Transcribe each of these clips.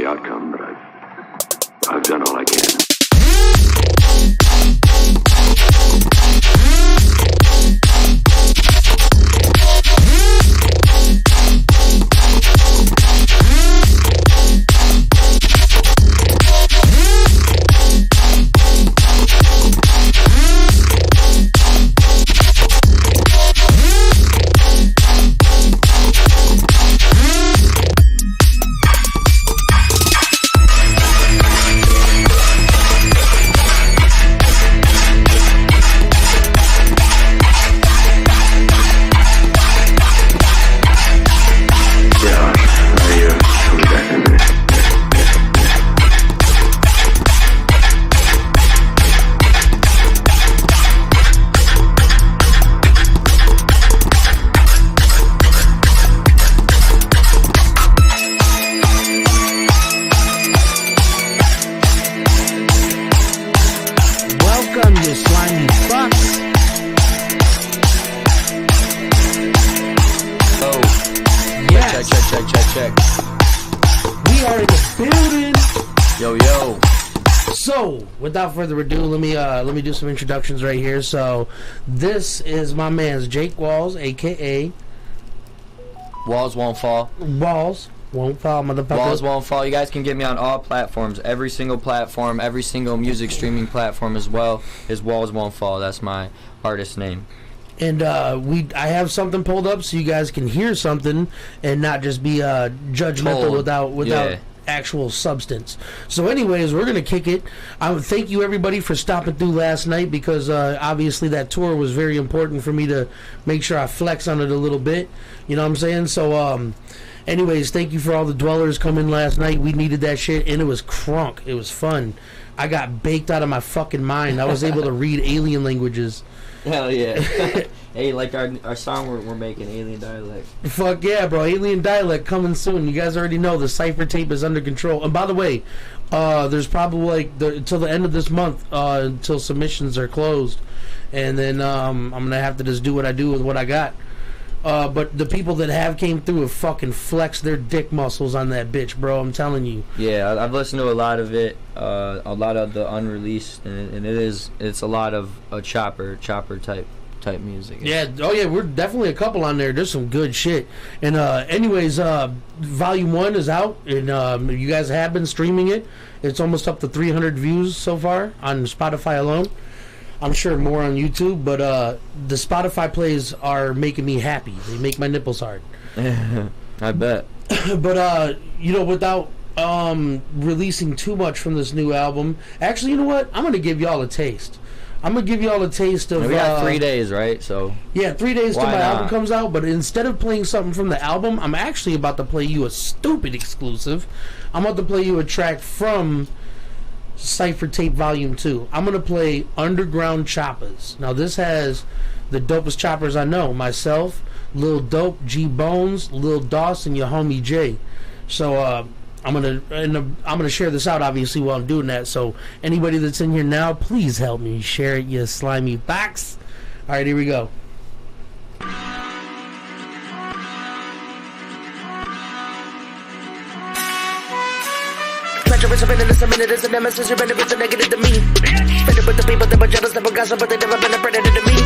outcome, but I've done all I can. Check. We are in the building. Yo. So, without further ado, let me do some introductions right here. So, this is my man's Jake Walls, aka Walls Won't Fall. Walls Won't Fall, motherfucker. Walls Won't Fall. You guys can get me on all platforms, every single platform, every single music streaming platform as well. Is Walls Won't Fall. That's my artist name. And I have something pulled up so you guys can hear something and not just be judgmental without actual substance. So anyways, we're gonna kick it. Thank you everybody for stopping through last night, because obviously that tour was very important for me to make sure I flex on it a little bit. You know what I'm saying? So anyways, thank you for all the dwellers coming last night. We needed that shit, and it was crunk. It was fun. I got baked out of my fucking mind. I was able to read alien languages. Hell yeah. Hey, like our song we're making, Alien Dialect. Fuck yeah, bro. Alien Dialect coming soon. You guys already know the cipher tape is under control. And by the way, there's probably until the end of this month, until submissions are closed. And then I'm going to have to just do what I do with what I got. But the people that have came through have fucking flexed their dick muscles on that bitch, bro. I'm telling you. Yeah, I've listened to a lot of it, a lot of the unreleased, and it's a lot of chopper type music. Yeah, oh yeah, we're definitely a couple on there. There's some good shit. And anyways, volume 1 is out, and you guys have been streaming it. It's almost up to 300 views so far on Spotify alone. I'm sure more on YouTube, but the Spotify plays are making me happy. They make my nipples hard. I bet. But without releasing too much from this new album, actually, you know what? I'm gonna give y'all a taste. I'm gonna give y'all a taste of. We got 3 days, right? So yeah, 3 days till my not? album comes out. But instead of playing something from the album, I'm actually about to play you a stupid exclusive. I'm about to play you a track from Cypher Tape Volume 2. I'm gonna play Underground Choppers. Now this has the dopest choppers I know. Myself, Lil Dope, G Bones, Lil Doss, and your homie Jay. So I'm gonna share this out obviously while I'm doing that. So anybody that's in here now, please help me share it, you slimy box. Alright, here we go. Treacherous, I've been in this a minute, it's a nemesis, you're benefits are negative to me. Fitted with the people that were jealous, never gossip, but they never been a predator to me.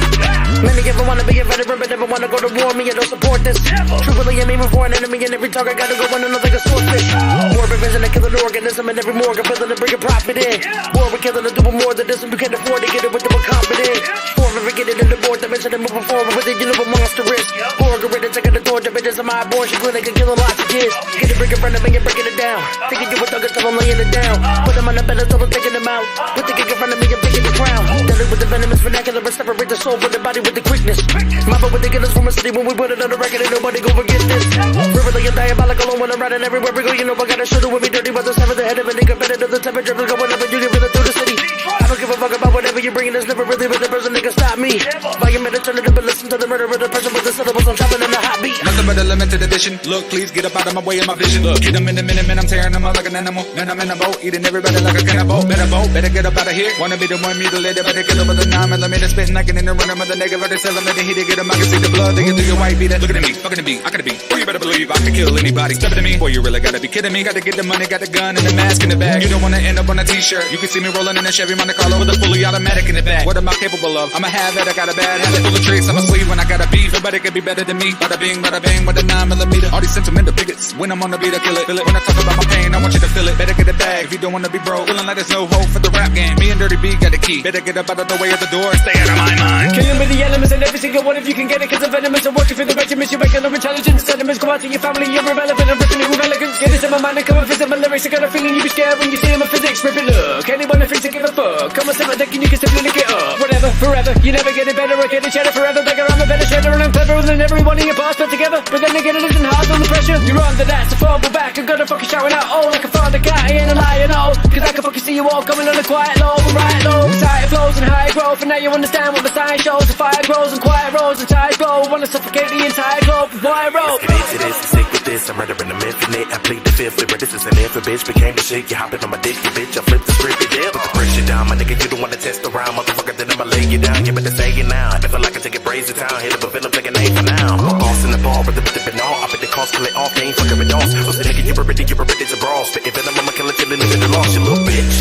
Many ever wanna be a veteran, but never wanna go to war, me, I don't support this. Truthfully, I'm aiming for an enemy, and every target gotta go on another like a swordfish. War prevention, to kill an organism, and every morgue, feeling to bring a profit in. War, we're killing to do more than this, and we can't afford to get it with the confidence. For ever get it in the board dimension and moving forward with it, you know what monster is. War, get rid of taking the torch, the bitches of my abortion clinic and killing lots of kids. Get it, bring it, front of me, and breaking it down. Thinking you were thugging till I'm laying it down. Put them on the pedestal and taking them out. Put the gig in front of me and picking the crown. Dealing with the venomous vernacular and separate the soul from the body with the quickness. Mama with the killers from a city when we put it on the record and nobody go forget this. Really and diabolical when I'm riding everywhere we go. You know I gotta shoot it with me dirty, but the seventh the head of a nigga better than the temperature going up and you get rid of through the city. I don't give a fuck about whatever you're bringing. There's never really been a person that can stop me. Volume at a turn it up and listen to the murder of the person with the syllables I'm chopping in the hot beat. nothing but a limited edition. Look, please get up out of my way of my vision. Look, hit them in a minute, man, I'm tearing them up like an animal. Man, I'm in a boat, eating everybody like a cannibal. Better get up out of here. Wanna be the one mutilated, but they kill over the 9mm spitting like an in the runner of the negative. They sell them, let the heat, get them, I can see the blood. They get through your white beater. Looking at me, fucking at me, I could be. Boy, you better believe I could kill anybody. Stepping to me, boy, you really gotta be kidding me. Gotta get the money, got the gun and the mask in the bag. You don't wanna end up on a t-shirt. You can see me rolling in a Chevy Monte Carlo with a fully automatic in the back. What am I capable of? I'ma have it, I got a bad habit full of tricks. I'm asleep when I got a beef. Nobody can be better than me. Bada bing, with a 9mm. All these sentimental bigots. When I'm on the beat, I kill it. Feel it. When I talk about my pain, I want you to feel it. Better get a bag if you don't wanna be broke. Feeling like there's no hope for the rap game. Me and Dirty B got the key. Better get up out of the way of the door. Stay out of my mind. Killing with the elements and every single one of you can get it. Cause the venomous are working for the regiments. You're making them intelligence. Sentiments go out to your family. You're irrelevant. I'm ripping it with elegance. Get this in my mind and come and visit my lyrics. I got a feeling you be scared when you see my physics. Rip it, look. Anyone that thinks to give a fuck. Come on, sit my dick and you can simply lick it up. Whatever, forever. You never get it better. I get it cheddar forever. Beggar, I'm a better shredder and I'm cleverer than every one of your parts put together. But then again, it isn't hard on the pressure. You're under that, so fumble back. I'm gonna fucking shouting out, oh, like a father cat. I ain't a liar, no. Cause I can fucking see you all coming on a quiet low. But right low, excited flows and high growth. And now you understand what the sign shows. The fire grows and quiet roads and tides grow. Wanna suffocate the entire globe with wire rope. Let's get into this, sick with this. I'm murdering them infinite. I plead the fifth, but this is an infant bitch. Became the shit, you hopping on my dick, you bitch. I flip the script, you dip. Put the pressure down, my nigga, you don't wanna test around. Motherfucker, then I'ma lay you down. You better say it now. If I like it, take it, braze the town. Hit up a villain, take a name for now. I'm a boss in the ball, but the been all. I bet the cost, kill it off, they ain't fucking with dogs. So the nigga, you ready to brawl. Spit it, venom, I'ma kill it till it live in the lost, you little bitch.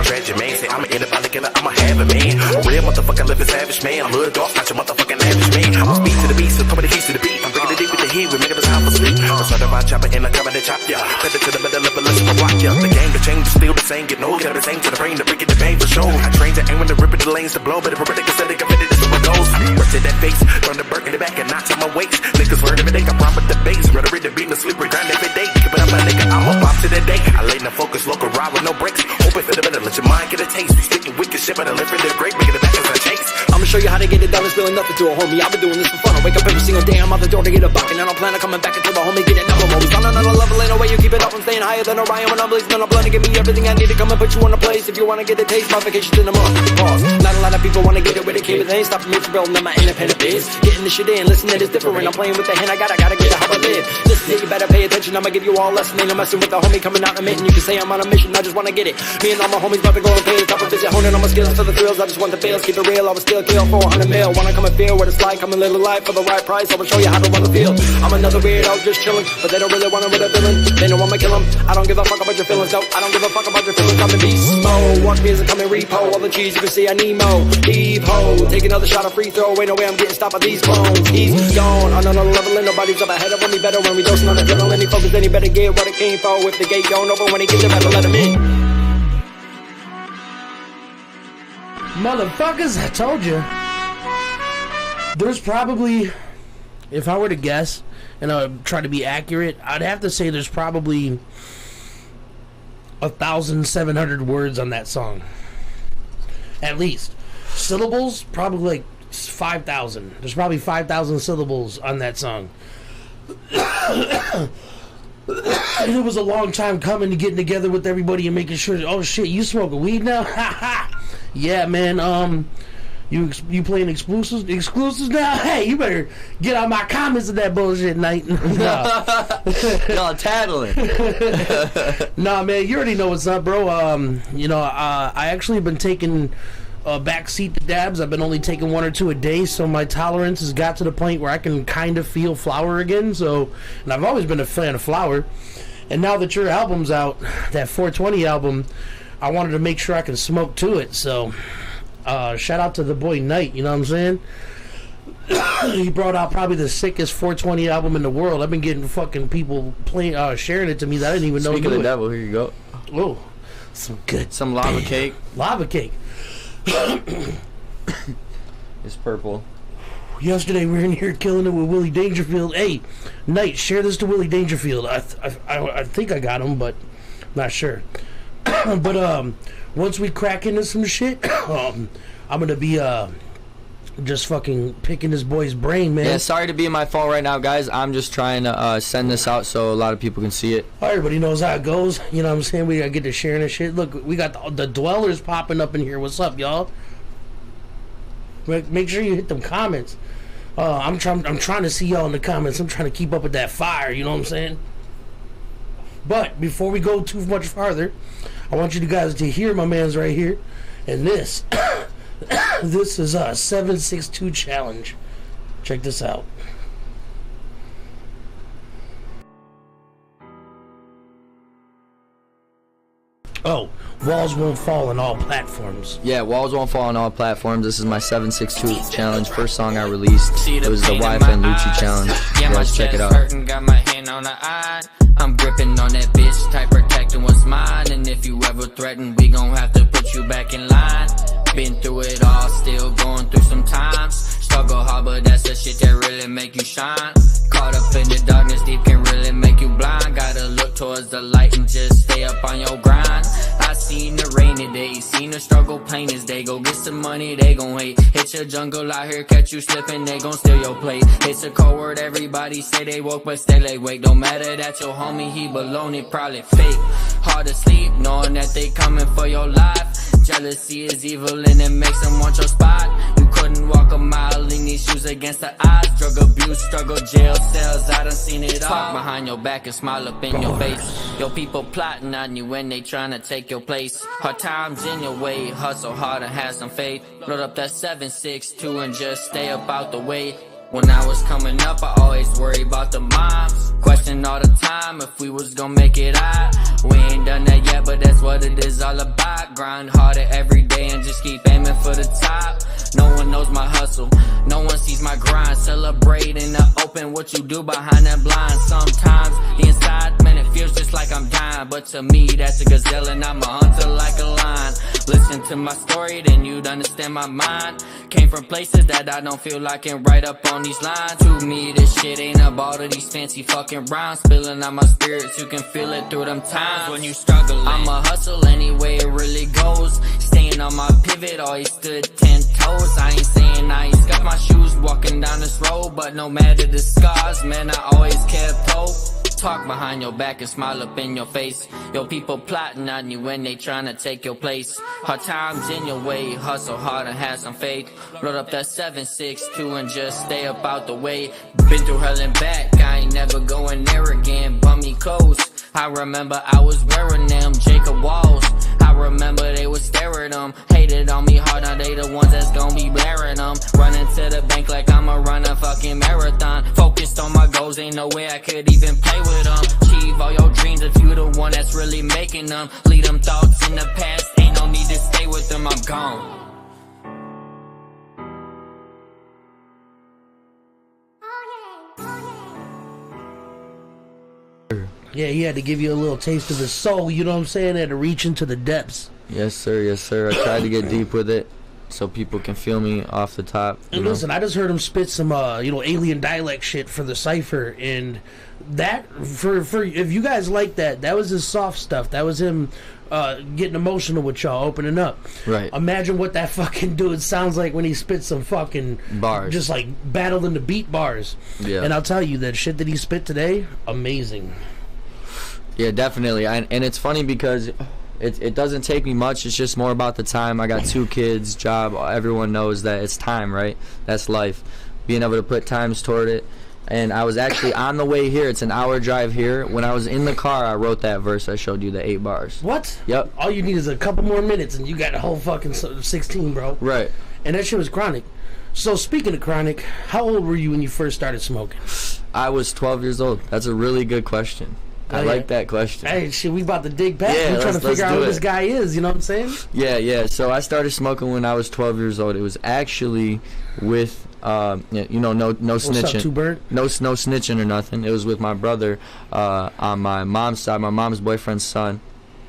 Tragic man, say I'm an anybody killer, I'ma have it, man. A real motherfucker, live a savage man. I'm hood dog, not your motherfucking average man. I'm a speed to the beat, so come with the keys to the beat. I'm bringing it deep with the heat, we're making this house for sleep. I'm starting my chopper and I'm coming to chop ya. Cut it to the middle of a list of rock ya. The game, the change is still the same. Get no, get the same to the brain, the brick in the pain for sure. I train to aim when the rip the lanes to blow, but if we're ready to set it, committed, this is what goes. Work to that face, from the burk in the back and knots on my waist. Niggas word every day, I rhyme with the bass. Rather read the beat and sleep, grind every day. Keep it up, my nigga, I'm a pop to the day. I lay in the focus, local ride with no brakes. Open for the better, let your mind get a taste. We sticking wicked shit, but I live for the great, making it back as I chase. I'ma show you how to get it done, it's really nothing to a homie. I've been doing this for fun. I wake up every single day, I'm out the door to get a buck. And I don't plan on coming back until the homie get it. I'm always on another level, ain't no way you keep it up. I'm staying higher than Orion when I'm blazing on a blunt. Give me everything I need to come and put you on a place. If you wanna get a taste, my vacation's in a month. Pause. Not a lot of people wanna get it with a kid, but they ain't stopping me from building up my independent biz. Getting this shit in, listen, it is different. I'm playing with the hand I gotta get it how I live. Listen, you better pay attention, I'ma give you all lesson. Ain't no messing with the homie coming out and Mitten. You can say I'm on a mission, I just wanna get it. Me and all my homies about to go and pay. Top of visit, honing on my skills for the thrills. I just want the bills, keep it real. I was still kill 400 mil. Wanna come and feel what it's like. I'm a little life for the right price. I will show you how to run the field. I'm another weirdo just chilling, but they don't really wanna with a villain. They know I'ma kill them. I don't give a fuck about your feelings, though. I don't give a fuck about your feelings. I'm in beast mode. Watch me as I come and repo all the cheese. You can see I need more. Heave ho, take another shot of free throw. Ain't no way I'm getting stopped by these clones. He's gone on another level, and nobody's up ahead of me. Better when we dosing on adrenaline. He focus, then he better get what it came for. If the gate going over when he gets there, better let him in. Motherfuckers, I told you. There's probably, if I were to guess, and I would try to be accurate, I'd have to say there's probably 1,700 words on that song. At least. Syllables, probably like 5,000. There's probably 5,000 syllables on that song. It was a long time coming to getting together with everybody and making sure, oh shit, you smoking weed now? Ha ha! Yeah, man, you playing exclusives now? Hey, you better get on my comments of that bullshit, Nyte. Y'all tattling. Nah, man, you already know what's up, bro. I actually have been taking a back seat to dabs. I've been only taking 1 or 2 a day, so my tolerance has got to the point where I can kind of feel flower again. So, and I've always been a fan of flower. And now that your album's out, that 420 album, I wanted to make sure I can smoke to it. So, shout out to the boy Nyte, you know what I'm saying? He brought out probably the sickest 420 album in the world. I've been getting fucking people sharing it to me that I didn't even know. Speaking of the devil, here you go. Oh, some lava cake. Lava cake. It's purple. Yesterday we were in here killing it with Willie Dangerfield. Hey, Nyte, share this to Willie Dangerfield. I think I got him, but not sure. But once we crack into some shit, I'm gonna be just fucking picking this boy's brain, man. Yeah, sorry to be in my phone right now, guys. I'm just trying to send this out so a lot of people can see it. Everybody knows how it goes. You know what I'm saying? We gotta get to sharing this shit. Look, we got the dwellers popping up in here. What's up, y'all? Make sure you hit them comments. I'm trying to see y'all in the comments. I'm trying to keep up with that fire. You know what I'm saying? But before we go too much farther, I want you guys to hear my man's right here. And this, this is a 762 challenge. Check this out. Oh, Walls Won't Fall on all platforms. Yeah, Walls Won't Fall on all platforms. This is my 762 challenge. First song I released. It was the Wi-Fi and Lucci challenge. You guys check it out. Got my hand on the eye. I'm gripping on that bitch, tight protecting what's mine. And if you ever threaten, we gon' have to put you back in line. Been through it all, still going through some times. Struggle hard, but that's the shit that really make you shine. Caught up in the darkness, deep can really make you blind. Gotta look towards the light and just stay up on your grind. I seen the rainy days, seen the struggle plain as day. Go get some money, they gon' hate. Hit your jungle out here, catch you slipping, they gon' steal your plate. It's a cold word, everybody say they woke, but stay late. Wait, don't matter that your homie, he baloney, probably fake. Hard to sleep, knowing that they coming for your life. Jealousy is evil and it makes them want your spot. You couldn't walk a mile in these shoes against the odds. Drug abuse, struggle, jail cells, I done seen it all. Talk behind your back and smile up in your face. Your people plotting on you when they tryna take your place. Hard times in your way, hustle hard and have some faith. Load up that 762 and just stay up out the way. When I was coming up, I always worry about the moms. Question all the time if we was gonna make it out. We ain't done that yet, but that's what it is all about. Grind harder every day and just keep aiming for the top. No one knows my hustle, no one sees my grind. Celebrate in the open what you do behind that blind. Sometimes the inside, man, it feels just like I'm dying. But to me, that's a gazelle and I'm a hunter like a lion. Listen to my story, then you'd understand my mind. Came from places that I don't feel like can write up on these lines. To me, this shit ain't about all these fancy fucking rhymes. Spilling out my spirits, you can feel it through them times when you struggling. I'ma hustle anyway it really goes. Staying on my pivot, always stood 10 toes. I ain't saying I ain't scuffed my shoes walking down this road, but no matter the scars, man, I always kept hope. Talk behind your back and smile up in your face. Your people plotting on you when they tryna take your place. Hard times in your way, hustle hard and have some faith. Load up that 762 and just stay up out the way. Been through hell and back, I ain't never going there again. Bummy coast, I remember I was wearing them Jacob Walls. I remember they was staring them. Hated on me hard, now they the ones that's gonna be bearing them. Running to the bank like I'ma run a fucking marathon. Focused on my goals, ain't no way I could even play with them. Achieve all your dreams if you the one that's really making them. Leave them thoughts in the past, ain't no need to stay with them, I'm gone. Yeah, he had to give you a little taste of his soul, you know what I'm saying? Had to reach into the depths. Yes, sir. Yes, sir. I tried to get deep with it so people can feel me off the top. And listen, I just heard him spit some, alien dialect shit for the cipher, and that, for if you guys like that, that was his soft stuff. That was him getting emotional with y'all, opening up. Right. Imagine what that fucking dude sounds like when he spits some fucking bars. Just like battling the beat bars. Yeah. And I'll tell you, that shit that he spit today, amazing. Yeah, definitely. And it's funny because it doesn't take me much. It's just more about the time. I got 2 kids, job. Everyone knows that it's time, right? That's life. Being able to put times toward it. And I was actually on the way here. It's an hour drive here. When I was in the car, I wrote that verse. I showed you the 8 bars. What? Yep. All you need is a couple more minutes, and you got a whole fucking 16, bro. Right. And that shit was chronic. So speaking of chronic, how old were you when you first started smoking? I was 12 years old. That's a really good question. I like that question. Hey, shit, we about to dig back. Yeah, We're trying to figure out who this guy is, you know what I'm saying? Yeah. So I started smoking when I was 12 years old. It was actually with, no snitching. What's up, Two Bird? No snitching or nothing. It was with my brother on my mom's side, my mom's boyfriend's son.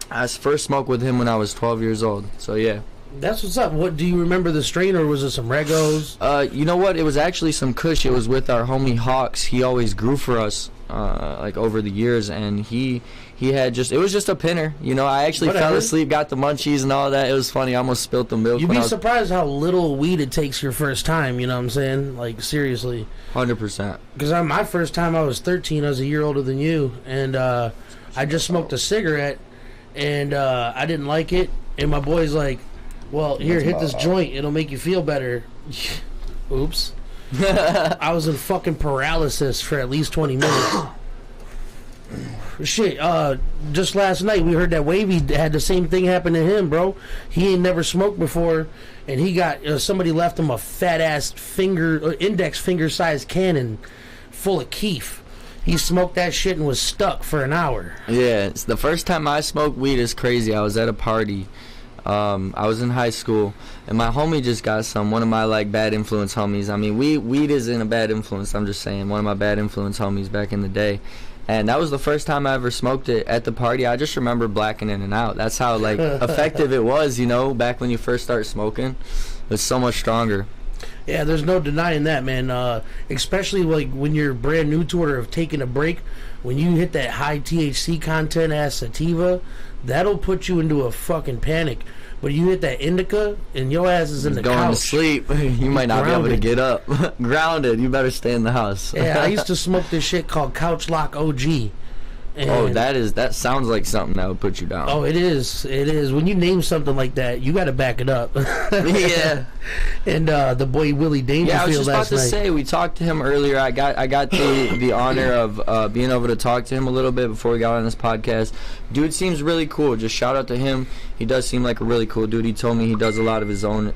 I first smoked with him when I was 12 years old. So, yeah. That's what's up. What do you remember the strain, or was it some Regos? You know what? It was actually some Kush. It was with our homie Hawks. He always grew for us, over the years, and he had it was just a pinner. You know, I actually fell asleep, got the munchies and all that. It was funny. I almost spilled the milk. You'd be surprised how little weed it takes your first time. You know what I'm saying? Like, seriously. 100%. Because my first time, I was 13. I was a year older than you, and I just smoked a cigarette, and I didn't like it. And my boy's like, "Well, here, hit this joint. It'll make you feel better." Oops. I was in fucking paralysis for at least 20 minutes. Shit, just last night we heard that Wavy had the same thing happen to him, bro. He ain't never smoked before, and he got somebody left him a fat ass index finger sized cannon full of keef. He smoked that shit and was stuck for an hour. Yeah, it's the first time I smoked weed is crazy. I was at a party. I was in high school, and my homie just got some. One of my like bad influence homies. I mean, weed isn't a bad influence. I'm just saying, one of my bad influence homies back in the day. And that was the first time I ever smoked it at the party. I just remember blacking in and out. That's how like effective it was, you know, back when you first start smoking. It was so much stronger. Yeah, there's no denying that, man. Especially like when you're brand new to it or have taken a break. When you hit that high THC content ass sativa, that'll put you into a fucking panic. But you hit that indica and your ass is in the going couch. To sleep. You might not grounded. Be able to get up. Grounded. You better stay in the house. Yeah, I used to smoke this shit called Couch Lock OG. And that sounds like something that would put you down. Oh, it is. It is. When you name something like that, you got to back it up. Yeah. And the boy Willie Dangerfield. Yeah, I was just about to night. say we talked to him earlier. I got the honor of being able to talk to him a little bit before we got on this podcast. Dude seems really cool. Just shout out to him. He does seem like a really cool dude. He told me he does a lot of his own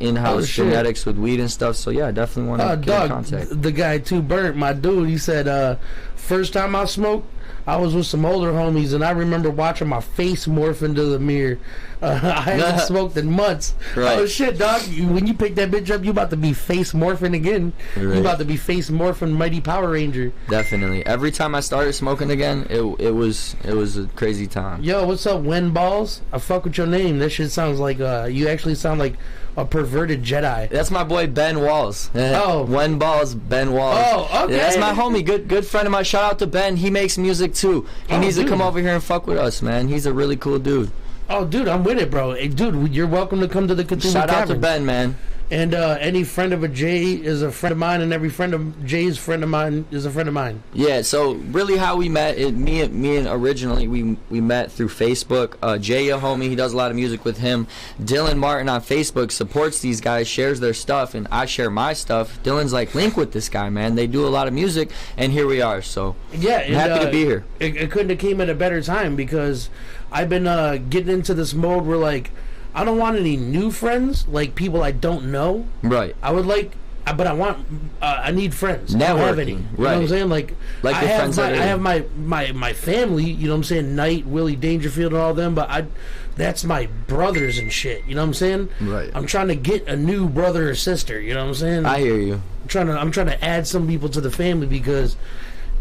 in-house genetics with weed and stuff. So yeah, definitely want to get in contact. The guy too burnt my dude. He said first time I smoked, I was with some older homies, and I remember watching my face morph into the mirror. I haven't smoked in months. Right. Oh, shit, dog. When you pick that bitch up, you about to be face morphing again. Right. You about to be face morphing Mighty Power Ranger. Definitely. Every time I started smoking again, it was a crazy time. Yo, what's up, Wen Balls? I fuck with your name. That shit sounds like, you actually sound like a perverted Jedi. That's my boy Ben Walls. Oh. Wen Balls, Ben Walls. Oh, okay. Yeah, that's my homie. Good friend of mine. Shout out to Ben. He makes music too. He needs to come over here and fuck with us, man. He's a really cool dude. Oh, dude, I'm with it, bro. Hey, dude, you're welcome to come to the Cthulhu Shout Caverns. out to Ben, man. And any friend of a Jay is a friend of mine, and every friend of Jay's friend of mine is a friend of mine. Yeah, so really how we met, me and originally we met through Facebook. Jay, a homie, he does a lot of music with him. Dylan Martin on Facebook supports these guys, shares their stuff, and I share my stuff. Dylan's like, link with this guy, man. They do a lot of music, and here we are. So yeah, I'm happy to be here. It couldn't have came at a better time because I've been getting into this mode where like, I don't want any new friends, like people I don't know. Right. I would like, but I need friends. Networking. I don't have any. You know what I'm saying? Like I have my family, you know what I'm saying? Nyte, Willie Dangerfield and all them, but that's my brothers and shit. You know what I'm saying? Right. I'm trying to get a new brother or sister. You know what I'm saying? I hear you. I'm trying to add some people to the family because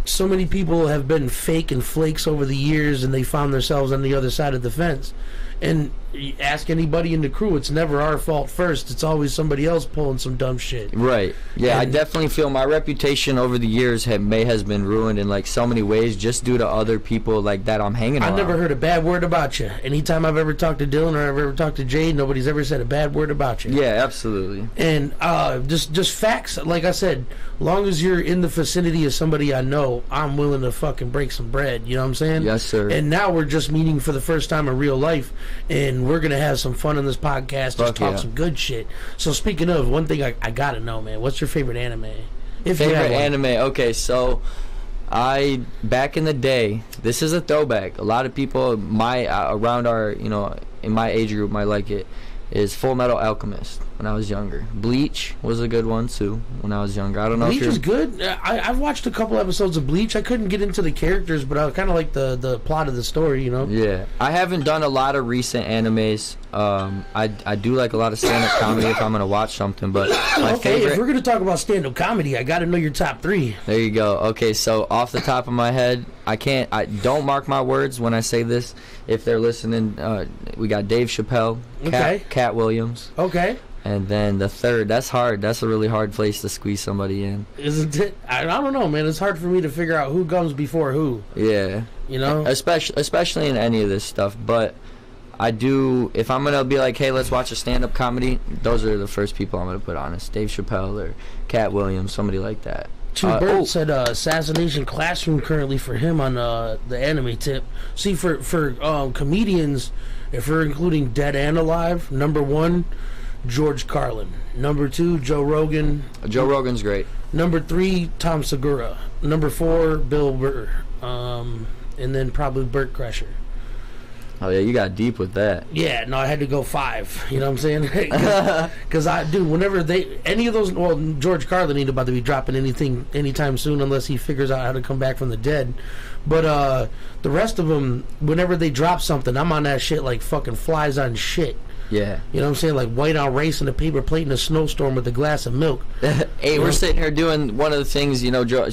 so many people have been fake and flakes over the years, and they found themselves on the other side of the fence. And you ask anybody in the crew, it's never our fault first. It's always somebody else pulling some dumb shit. Right. Yeah, I definitely feel my reputation over the years has been ruined in like so many ways just due to other people like that I'm hanging around. I never heard a bad word about you. Anytime I've ever talked to Dylan or I've ever talked to Jay, nobody's ever said a bad word about you. Yeah, absolutely. And just facts. Like I said, long as you're in the vicinity of somebody I know, I'm willing to fucking break some bread. You know what I'm saying? Yes, sir. And now we're just meeting for the first time in real life, and we're gonna have some fun on this podcast. Just talk some good shit. So speaking of, one thing I gotta know, man, what's your favorite anime? Favorite anime? Okay, so back in the day, this is a throwback. A lot of people around our, in my age group might like it. Is Full Metal Alchemist when I was younger. Bleach was a good one too when I was younger. I don't know Bleach if is good. I've watched a couple episodes of Bleach. I couldn't get into the characters, but I kind of like the plot of the story, you know? Yeah. I haven't done a lot of recent animes. I do like a lot of stand-up comedy if I'm going to watch something, but my favorite... if we're going to talk about stand-up comedy, I got to know your top 3. There you go. Okay, so off the top of my head, I don't mark my words when I say this. If they're listening, we got Dave Chappelle, Cat Williams. Okay. And then the third, that's hard. That's a really hard place to squeeze somebody in. Isn't it? I don't know, man. It's hard for me to figure out who comes before who. Yeah. You know? Especially in any of this stuff. But I do, if I'm going to be like, hey, let's watch a stand-up comedy, those are the first people I'm going to put on. It's Dave Chappelle or Cat Williams, somebody like that. Bird said Assassination Classroom currently for him on the anime tip. See, for comedians, if we're including Dead and Alive, number 1, George Carlin. Number 2, Joe Rogan. Joe Rogan's great. Number 3, Tom Segura. Number 4, Bill Burr. And then probably Burt Kreischer. Oh yeah, you got deep with that. Yeah, no, I had to go 5. You know what I'm saying? Because whenever any of those, well, George Carlin ain't about to be dropping anything anytime soon unless he figures out how to come back from the dead. But the rest of them, whenever they drop something, I'm on that shit like fucking flies on shit. Yeah. You know what I'm saying? Like white on rice in a paper plate in a snowstorm with a glass of milk. Hey, we're sitting here doing one of the things,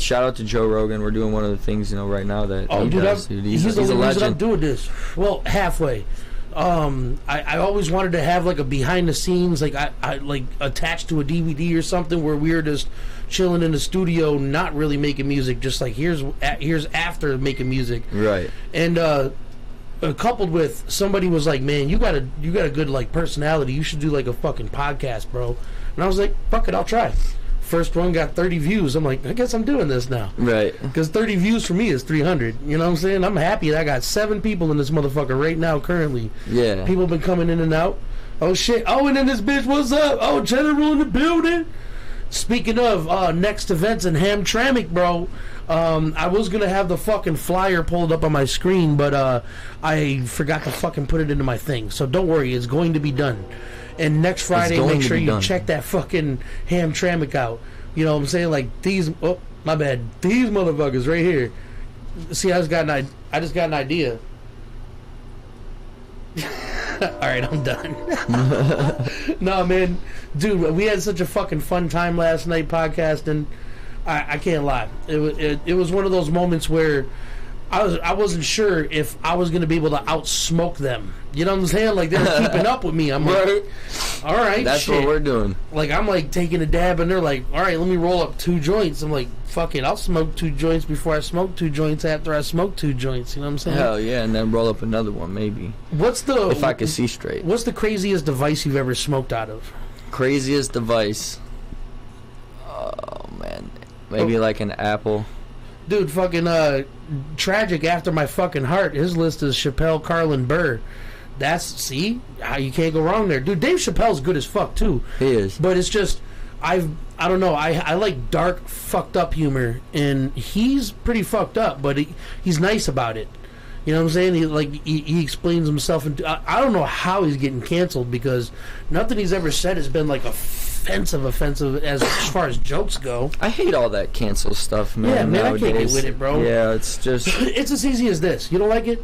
shout out to Joe Rogan. We're doing one of the things, right now that he does. Dude, he's the only reason I'm doing this. Well, halfway. I always wanted to have like a behind the scenes, like I like attached to a DVD or something where we're just chilling in the studio, not really making music, just like here's after making music. Right. And coupled with somebody was like, man, you got a good like personality, you should do like a fucking podcast, bro. And I was like, fuck it, I'll try. First one got 30 views. I'm like, I guess I'm doing this now. Right. Because 30 views for me is 300. You know what I'm saying? I'm happy that I got 7 people in this motherfucker right now currently. Yeah. People been coming in and out. Oh shit. Oh, and then this bitch, what's up? Oh, General in the building. Speaking of next events in Hamtramck, bro, I was going to have the fucking flyer pulled up on my screen, but I forgot to fucking put it into my thing. So don't worry, it's going to be done. And next Friday, make sure you check that fucking Hamtramck out. You know what I'm saying? Like these, oh, my bad. These motherfuckers right here. See, I just got an idea. Alright, I'm done. No, man. Dude, we had such a fucking fun time last night podcasting. I can't lie. It was one of those moments where I wasn't sure if I was going to be able to outsmoke them. You know what I'm saying? Like, they were keeping up with me. I'm like, all right, that's shit. What we're doing. Like, I'm like taking a dab, and they're like, all right, let me roll up 2 joints. I'm like, fuck it, I'll smoke 2 joints before I smoke 2 joints after I smoke 2 joints. You know what I'm saying? Hell yeah, and then roll up another one, maybe. If I could see straight. What's the craziest device you've ever smoked out of? Craziest device? Oh, man. Maybe like an Apple. Dude, fucking Tragic After My Fucking Heart. His list is Chappelle, Carlin, Burr. See how you can't go wrong there, dude. Dave Chappelle's good as fuck too. He is, but it's just I don't know. I like dark, fucked up humor, and he's pretty fucked up, but he's nice about it. You know what I'm saying? He explains himself, and I don't know how he's getting canceled because nothing he's ever said has been like offensive as far as jokes go. I hate all that cancel stuff, man. Yeah, man, nowadays. I can't get with it, bro. Yeah, it's just it's as easy as this. You don't like it?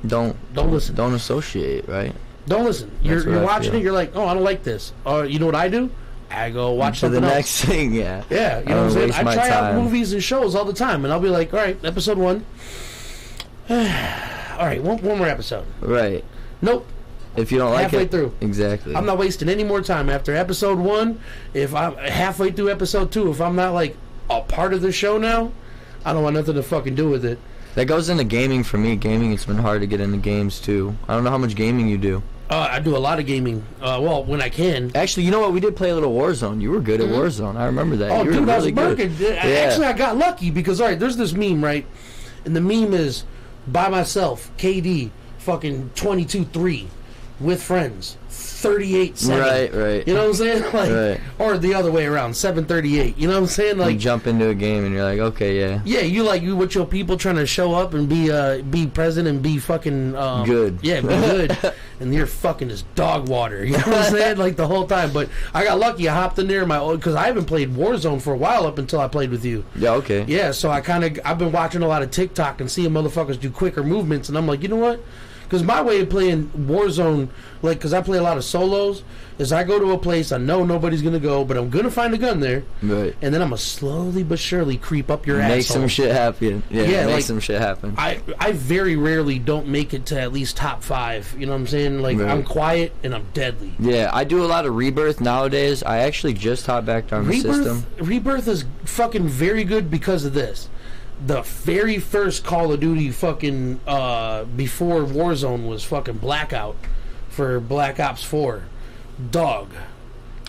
Don't listen. Don't associate, right? Don't listen. You're watching it. You're like, oh, I don't like this. Or you know what I do? I go watch something the else. next thing. Yeah. Yeah, you know what I'm saying. I try out movies and shows all the time, and I'll be like, all right, episode 1. All right, one more episode. Right. Nope. If you don't like halfway it, through. Exactly. I'm not wasting any more time after episode 1. If I'm halfway through episode 2, if I'm not like a part of the show now, I don't want nothing to fucking do with it. That goes into gaming for me. Gaming, it's been hard to get into games too. I don't know how much gaming you do. I do a lot of gaming. Well, when I can. Actually, you know what? We did play a little Warzone. You were good at Warzone. I remember that. Oh, you dude, were I was really working. good. Actually, I got lucky because, all right, there's this meme, right? And the meme is by myself, KD, fucking 22-3 with friends. 38-7. Right. You know what I'm saying? Like, right. Or the other way around, 7-38. You know what I'm saying? Like, you jump into a game and you're like, okay, yeah. Yeah, you with your people trying to show up and be present and be fucking good. Yeah, be good. And you're fucking as dog water. You know what I'm saying? Like the whole time. But I got lucky. I hopped in there because I haven't played Warzone for a while up until I played with you. Yeah, okay. Yeah, so I've been watching a lot of TikTok and seeing motherfuckers do quicker movements, and I'm like, you know what? Because my way of playing Warzone, like, because I play a lot of solos, is I go to a place I know nobody's going to go, but I'm going to find a gun there. Right. And then I'm going to slowly but surely creep up your Make asshole. some shit happen. Yeah, make like, some shit happen. I very rarely don't make it to at least top 5. You know what I'm saying? Like, right. I'm quiet and I'm deadly. Yeah, I do a lot of Rebirth nowadays. I actually just hopped back down the system. Rebirth is fucking very good because of this. The very first Call of Duty fucking before Warzone was fucking Blackout for Black Ops 4. Dog.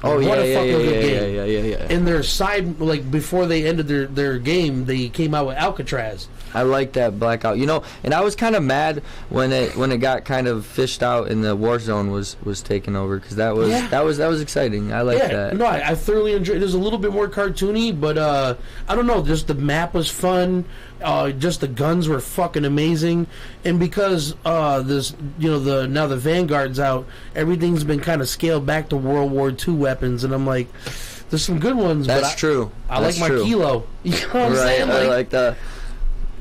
Oh what a fucking good game. Yeah. In their side, like before they ended their game, they came out with Alcatraz. I like that Blackout. You know, and I was kind of mad when it got kind of fished out and the Warzone was taken over, because that was exciting. I like that. No, I thoroughly enjoyed it. It was a little bit more cartoony, but I don't know, just the map was fun. Just the guns were fucking amazing, and because this, you know, now the Vanguard's out, everything's been kind of scaled back to World War II weapons, and I'm like, there's some good ones. That's true. I like my Kilo. You know what I'm saying? I like that.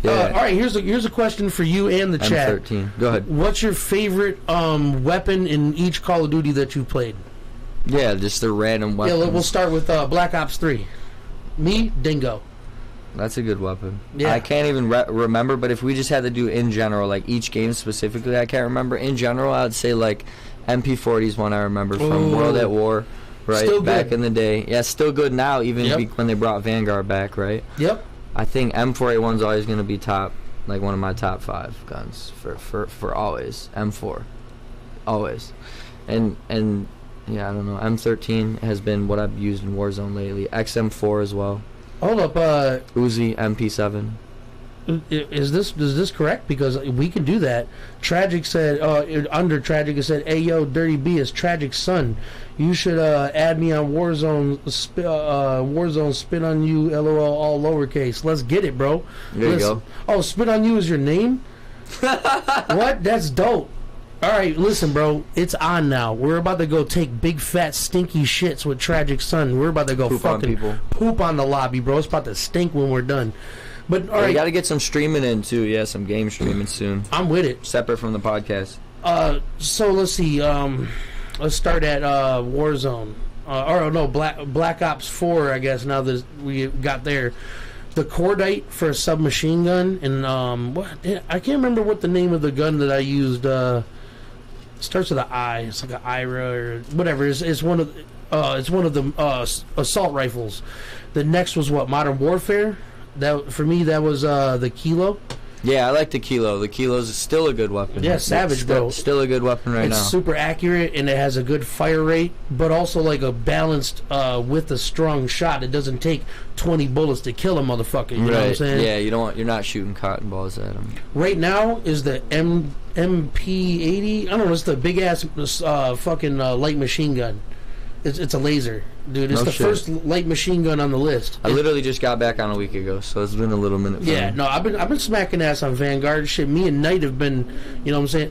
Yeah. All right, here's a question for you and the chat. M13. Go ahead. What's your favorite weapon in each Call of Duty that you've played? Yeah, just the random weapons. Yeah, we'll start with Black Ops 3. Me, Dingo. That's a good weapon. Yeah. I can't even remember, but if we just had to do in general, like each game specifically, I can't remember. In general, I would say like MP40 is one I remember from World at War, right? Still back good. in the day. Yeah, still good now, even when they brought Vanguard back, right? Yep. I think M4A1 is always going to be top, like one of my top 5 guns for always. M4, always, and yeah, I don't know. M13 has been what I've used in Warzone lately. XM4 as well. Hold up, Uzi MP7. Is this correct? Because we can do that. Tragic said under Tragic it said, "Hey yo, Dirty B is Tragic's son. You should add me on Warzone. Warzone spit on you. LOL all lowercase. Let's get it, bro. There you go. Oh, spit on you is your name? What? That's dope. All right, listen, bro. It's on now. We're about to go take big fat stinky shits with Tragic's son. We're about to go Poop on people. poop on the lobby, bro. It's about to stink when we're done. But all right, you got to get some streaming in too. Yeah, some game streaming soon. I'm with it. Separate from the podcast. So let's see. Let's start at Warzone. Or no, Black Ops 4. I guess now that we got there, the Cordite for a submachine gun, and what? I can't remember what the name of the gun that I used. Starts with an I. It's like an IRA or whatever. It's one of the assault rifles. The next was what? Modern Warfare. That for me, that was the Kilo. Yeah, I like the Kilo. The Kilo's still a good weapon. Yeah, savage, bro. Still a good weapon right now. It's super accurate, and it has a good fire rate, but also like a balanced with a strong shot. It doesn't take 20 bullets to kill a motherfucker. You know what I'm saying? Yeah, you're not shooting cotton balls at them. Right now is the MP80. I don't know. It's the big ass fucking light machine gun. It's a laser, dude. It's first light machine gun on the list. I literally just got back on a week ago, so it's been a little minute. Yeah, no, I've been smacking ass on Vanguard shit. Me and Nyte have been, you know what I'm saying?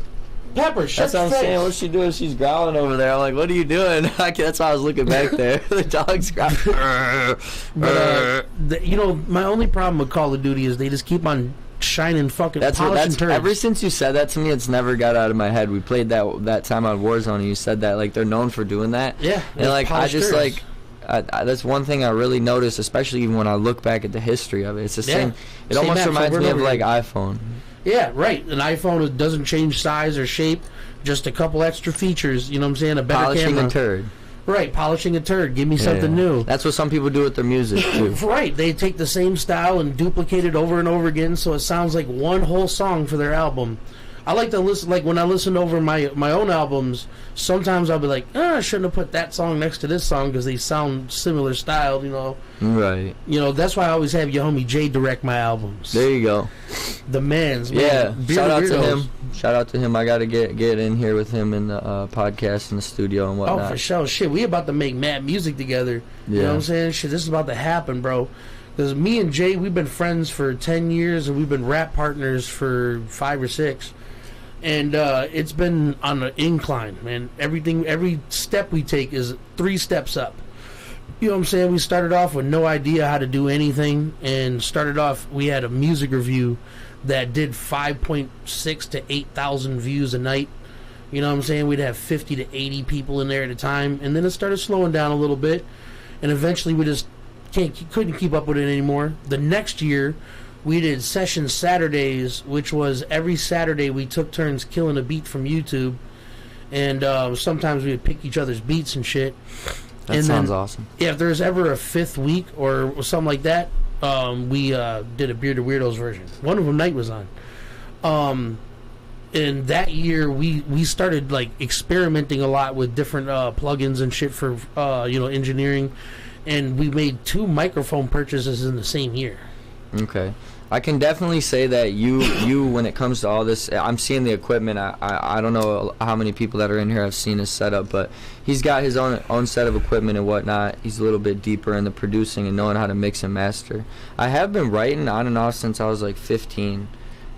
Pepper, shut That's what I'm saying. What's she doing? She's growling over there. I'm like, what are you doing? That's why I was looking back there. The dog's growling. But you know, my only problem with Call of Duty is they just keep on shining fucking polishing turds. Ever since you said that to me, it's never got out of my head. We played that time on Warzone, and you said that like they're known for doing that. Yeah, and like I just turds. that's one thing I really noticed, especially even when I look back at the history of it. It's the same. It Same almost apps reminds over me and of over like again. iPhone. Yeah, right. An iPhone doesn't change size or shape, just a couple extra features. You know what I'm saying? A better Polishing camera. a turd. Right, polishing a turd. Give me something new. That's what some people do with their music too. Right, they take the same style and duplicate it over and over again, so it sounds like one whole song for their album. I like to listen, like when I listen over my own albums, sometimes I'll be like, I shouldn't have put that song next to this song because they sound similar styled, you know. Right. You know, that's why I always have your homie Jay direct my albums. There you go. The man's Yeah. man. Shout out to Weirdos. him. Shout out to him. I got to get in here with him in the podcast in the studio and whatnot. Oh, for sure. Shit, we about to make mad music together. You know what I'm saying? Shit, this is about to happen, bro. Because me and Jay, we've been friends for 10 years, and we've been rap partners for 5 or 6. And it's been on an incline, man. Every step we take is 3 steps up. You know what I'm saying? We started off with no idea how to do anything, and we had a music review that did 5.6 to 8,000 views a night. You know what I'm saying? We'd have 50 to 80 people in there at a time, and then it started slowing down a little bit, and eventually we just couldn't keep up with it anymore. The next year, we did Session Saturdays, which was every Saturday we took turns killing a beat from YouTube, and sometimes we would pick each other's beats and shit. That sounds awesome. Yeah, if there's ever a 5th week or something like that, we did a Bearded Weirdos version. One of them Nyte was on. And that year we started like experimenting a lot with different plugins and shit for engineering, and we made 2 microphone purchases in the same year. Okay. I can definitely say that you when it comes to all this, I'm seeing the equipment. I don't know how many people that are in here have seen his setup, but he's got his own set of equipment and whatnot. He's a little bit deeper in the producing and knowing how to mix and master. I have been writing on and off since I was like 15.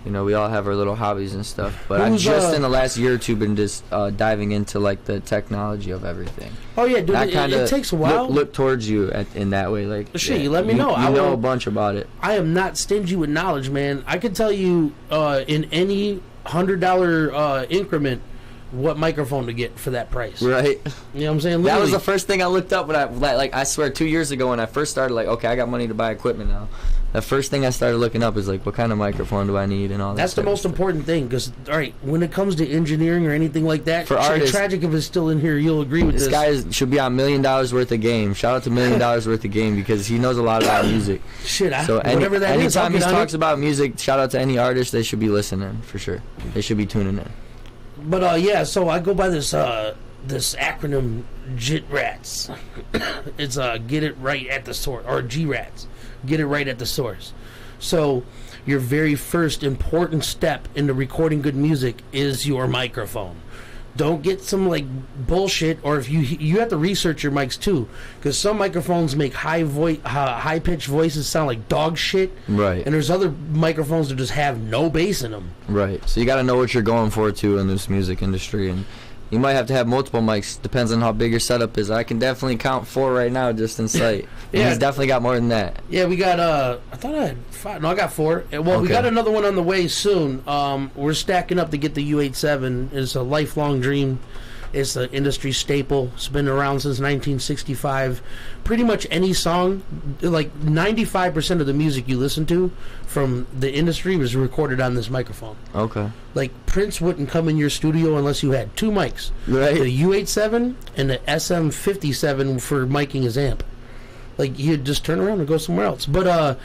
You know, we all have our little hobbies and stuff, but I've just in the last year or two been just diving into like the technology of everything. Oh yeah, dude, it takes a while. Look towards you in that way, like shit. You let me know. I know a bunch about it. I am not stingy with knowledge, man. I can tell you in any $100 increment what microphone to get for that price. Right. You know what I'm saying? Literally. That was the first thing I looked up when I swear 2 years ago when I first started, like, okay, I got money to buy equipment now. The first thing I started looking up is like, what kind of microphone do I need and all that. That's the most important thing, because all right, when it comes to engineering or anything like that, for artists, tragic if it's still in here, you'll agree with this. This guy should be on $1 million worth of game. Shout out to $1 million worth of game because he knows a lot about music. Shit, whatever that is. Anytime he talks about music, shout out to any artist. They should be listening for sure. They should be tuning in. But yeah, so I go by this acronym JIT-RATS. It's get it right at the source, or GRATS. Get it right at the source. So your very first important step into recording good music is your microphone. Don't get some like bullshit, or if you have to research your mics too, because some microphones make high pitched voices sound like dog shit. Right. And there's other microphones that just have no bass in them. Right. So you got to know what you're going for too in this music industry, and you might have to have multiple mics. Depends on how big your setup is. I can definitely count 4 right now just in sight. Yeah. He's definitely got more than that. Yeah, we got I thought I had 5. No, I got 4. Well, okay. We got another one on the way soon. We're stacking up to get the U87. It's a lifelong dream. It's an industry staple. It's been around since 1965. Pretty much any song, like 95% of the music you listen to from the industry was recorded on this microphone. Okay. Like Prince wouldn't come in your studio unless you had 2 mics. Right. The U87 and the SM57 for miking his amp. Like he'd just turn around and go somewhere else. But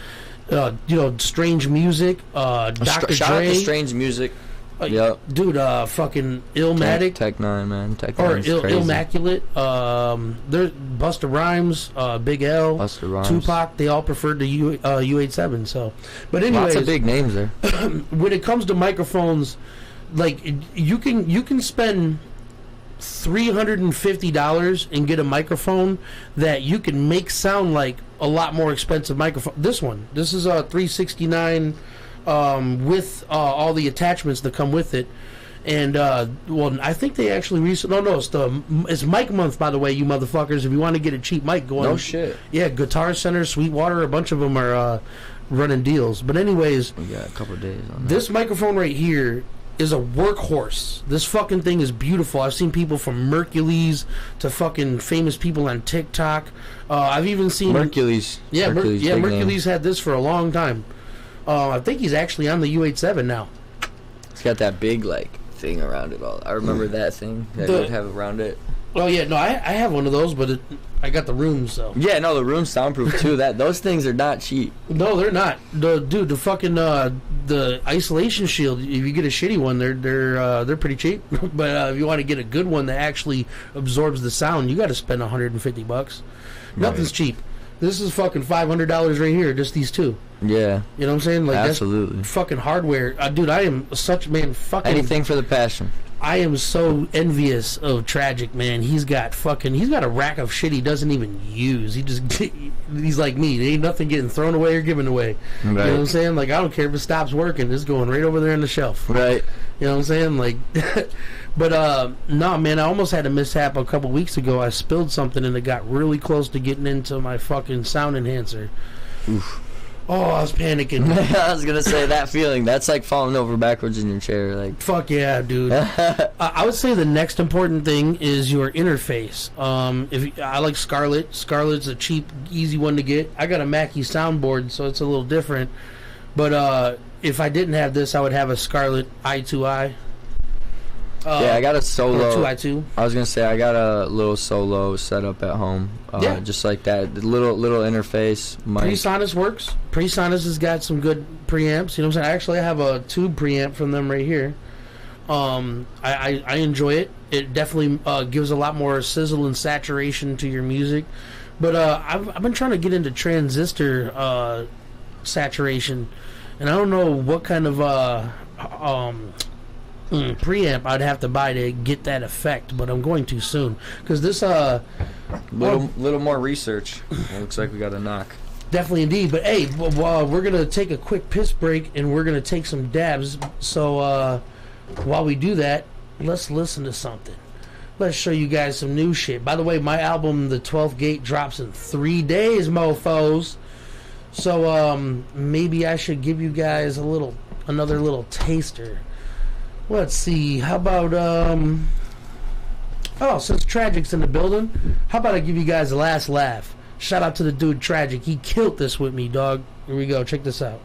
Strange Music, Dr. Dre. Shout out to Strange Music. Yep. Dude, fucking Illmatic. Tech Nine, man. Tech or Nine's crazy. Immaculate. There's Busta Rhymes, Big L, Busta Rhymes, Tupac. They all preferred the U87. So, but anyways, lots of big names there. When it comes to microphones, like you can spend $350 and get a microphone that you can make sound like a lot more expensive microphone. This is a $369. With all the attachments that come with it, and I think they actually it's mic month, by the way, you motherfuckers. If you want to get a cheap mic, go on. No shit. Yeah, Guitar Center, Sweetwater, a bunch of them are running deals. But anyways, we got a couple of days on that. This microphone right here is a workhorse. This fucking thing is beautiful. I've seen people from Mercules to fucking famous people on TikTok. I've even seen Mercules. Yeah, Mercules had this for a long time. I think he's actually on the U87 now. It's got that big like thing around it all. I remember that thing that you'd have around it. Oh yeah, no, I have one of those, but I got the room, so. Yeah, no, the room's soundproof too. Those things are not cheap. No, they're not. The fucking the isolation shield. If you get a shitty one, they're pretty cheap. But if you want to get a good one that actually absorbs the sound, you got to spend $150. Right. Nothing's cheap. This is fucking $500 right here, just these 2. Yeah. You know what I'm saying? Like, absolutely. That's fucking hardware. Dude, I am such, man, fucking... Anything for the passion. I am so envious of Tragic, man. He's got a rack of shit he doesn't even use. He's like me. There ain't nothing getting thrown away or given away. Right. You know what I'm saying? Like, I don't care if it stops working. It's going right over there on the shelf. Right. You know what I'm saying? Like... But, no, man, I almost had a mishap a couple weeks ago. I spilled something, and it got really close to getting into my fucking sound enhancer. Oof. Oh, I was panicking. I was going to say that feeling. That's like falling over backwards in your chair. Like, fuck yeah, dude. I would say the next important thing is your interface. I like Scarlett. Scarlett's a cheap, easy one to get. I got a Mackie soundboard, so it's a little different. But if I didn't have this, I would have a Scarlett I2i. Yeah, I got a solo. 2i2. I was gonna say I got a little solo set up at home. Just like that, the little interface. PreSonus works. PreSonus has got some good preamps. You know what I'm saying? Actually, I have a tube preamp from them right here. I enjoy it. It definitely gives a lot more sizzle and saturation to your music. But I've been trying to get into transistor saturation, and I don't know what kind of preamp I'd have to buy to get that effect, but I'm going to soon, because this little more research. It looks like we got a knock. Definitely indeed. But hey, we're gonna take a quick piss break and we're gonna take some dabs. So while we do that, let's listen to something. Let's show you guys some new shit. By the way, my album The 12th Gate drops in 3 days, mofos. So maybe I should give you guys another little taster. Let's see. How about since Tragic's in the building, how about I give you guys a last laugh? Shout out to the dude Tragic. He killed this with me, dog. Here we go. Check this out.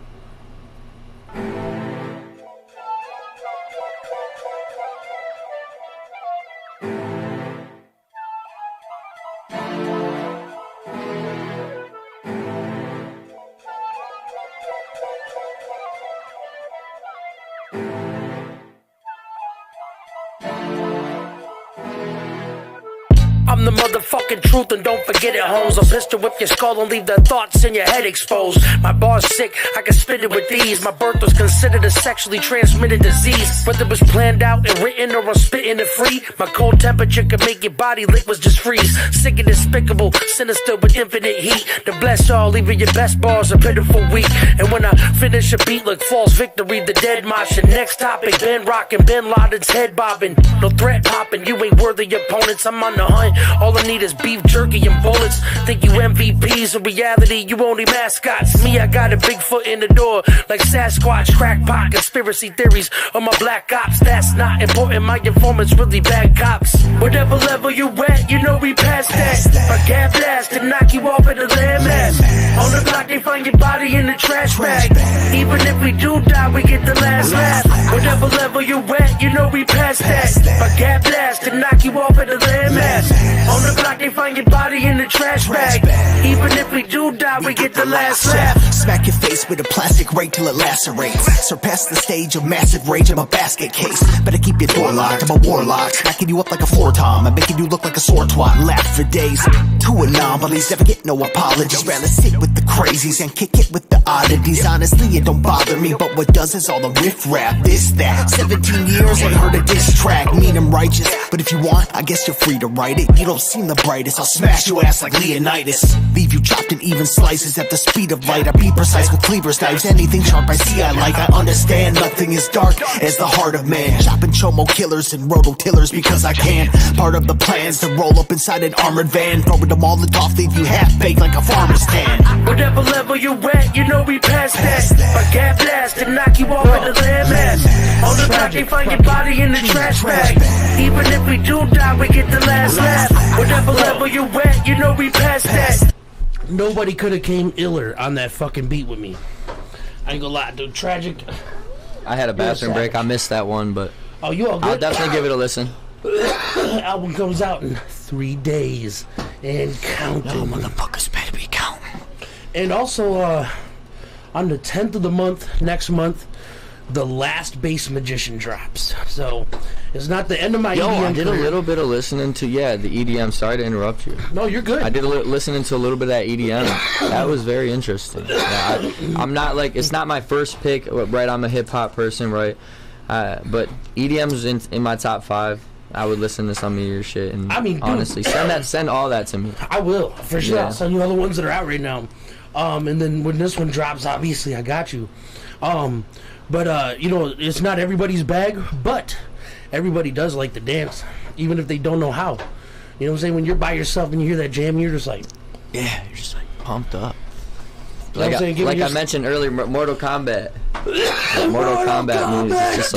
I'm the motherfucking truth, and don't forget it, homes. I'll pistol whip your skull and leave the thoughts in your head exposed. My bar's sick, I can spit it with ease. My birth was considered a sexually transmitted disease. Whether it was planned out and written or I'm spitting it free, my cold temperature could make your body liquids just freeze. Sick and despicable, sinister with infinite heat. To bless all, even your best bars are pitiful weak. And when I finish a beat like false victory, the dead moshing. Next topic, Ben rocking, Bin Laden's head bobbing. No threat popping, you ain't worthy opponents. I'm on the hunt. All I need is beef jerky and bullets. Think you MVPs, in reality you only mascots. Me, I got a big foot in the door, like Sasquatch, crackpot, conspiracy theories on my black ops. That's not important, my informants really bad cops. Whatever level you at, you know we past that. I can't blast and knock you off at the landmass. On the block they find your body in the trash bag. Even if we do die, we get the last laugh. Whatever level you at, you know we past that. I can't blast and knock you off at the landmass. On the block they find your body in the trash bag. Even if we do die, we get the last laugh. Smack your face with a plastic rake till it lacerates. Surpass the stage of massive rage, I'm a basket case. Better keep your door locked, I'm a warlock. Smacking you up like a floor tom, I'm making you look like a sore twat. Laugh for days, two anomalies, never get no apologies. Rather sit with the crazies and kick it with the oddities. Honestly, it don't bother me, but what does is all the riff-raff, this, that. 17 years, ain't heard a diss track, mean I'm righteous. But if you want, I guess you're free to write it. You don't seem the brightest, I'll smash your ass like Leonidas. Leave you chopped in even slices at the speed of light. I be precise with cleavers, knives, anything sharp I see I like. I understand nothing is dark as the heart of man. Chopping chomo killers and rototillers because I can. Part of the plans to roll up inside an armored van, throwing them all off, leave you half-baked like a farmer's tan. Whatever level you at, you know we past that. I can't blast and knock you off at the landmass. On the block they find your body in the trash bag. Even if we do die, we get the last laugh. Whatever level you at, you know we past that. Nobody could have came iller on that fucking beat with me. I ain't gonna lie, dude. Tragic. I had a bathroom break. I missed that one, but oh, you all good? I'll definitely give it a listen. Album comes out in 3 days and counting. Oh, motherfuckers better be counting. And also, on the 10th of the month, next month, the last Bass Magician drops. So it's not the end of my EDM I did career. a little bit of listening to the EDM. Sorry to interrupt you. No, you're good. I did listening to a little bit of that EDM. That was very interesting. Yeah, I'm not like, it's not my first pick. Right, I'm a hip hop person, right? But EDM's in my top 5. I would listen to some of your shit, and I mean, honestly, dude, send all that to me. I will, for sure. Yeah. I'll send you all the ones that are out right now. And then when this one drops, obviously I got you. But you know, it's not everybody's bag, but everybody does like to dance, even if they don't know how. You know what I'm saying? When you're by yourself and you hear that jam, you're just like, yeah, you're just like pumped up. You know like I mentioned earlier, Mortal Kombat. Mortal Kombat movies.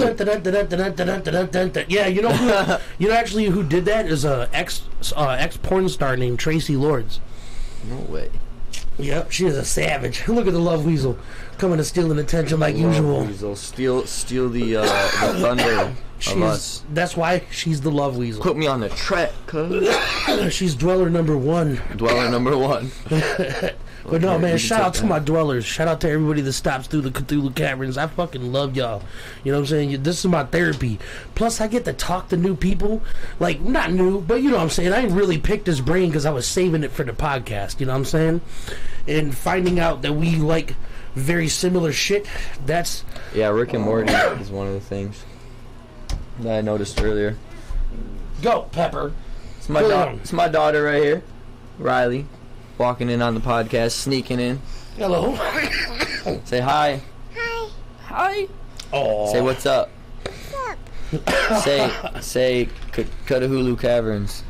Like, yeah, you know actually who did that is a ex porn star named Tracy Lords. No way. Yep, she is a savage. Look at the Love Weasel coming to stealing attention like usual. Weasel, steal the thunder of us. That's why she's the Love Weasel. Put me on the track, cuz. She's dweller number 1. Dweller number 1. But no, man, shout out to my dwellers. Shout out to everybody that stops through the Cthulhu Caverns. I fucking love y'all. You know what I'm saying? This is my therapy. Plus, I get to talk to new people. Like, not new, but you know what I'm saying? I didn't really pick this brain because I was saving it for the podcast. You know what I'm saying? And finding out that we like very similar shit, that's... Yeah, Rick and Morty is one of the things that I noticed earlier. Go, Pepper. It's my daughter right here, Riley, walking in on the podcast, sneaking in. Hello. Say hi. Hi. Hi. Oh. Say what's up. What's up? Say Cthulhu Caverns.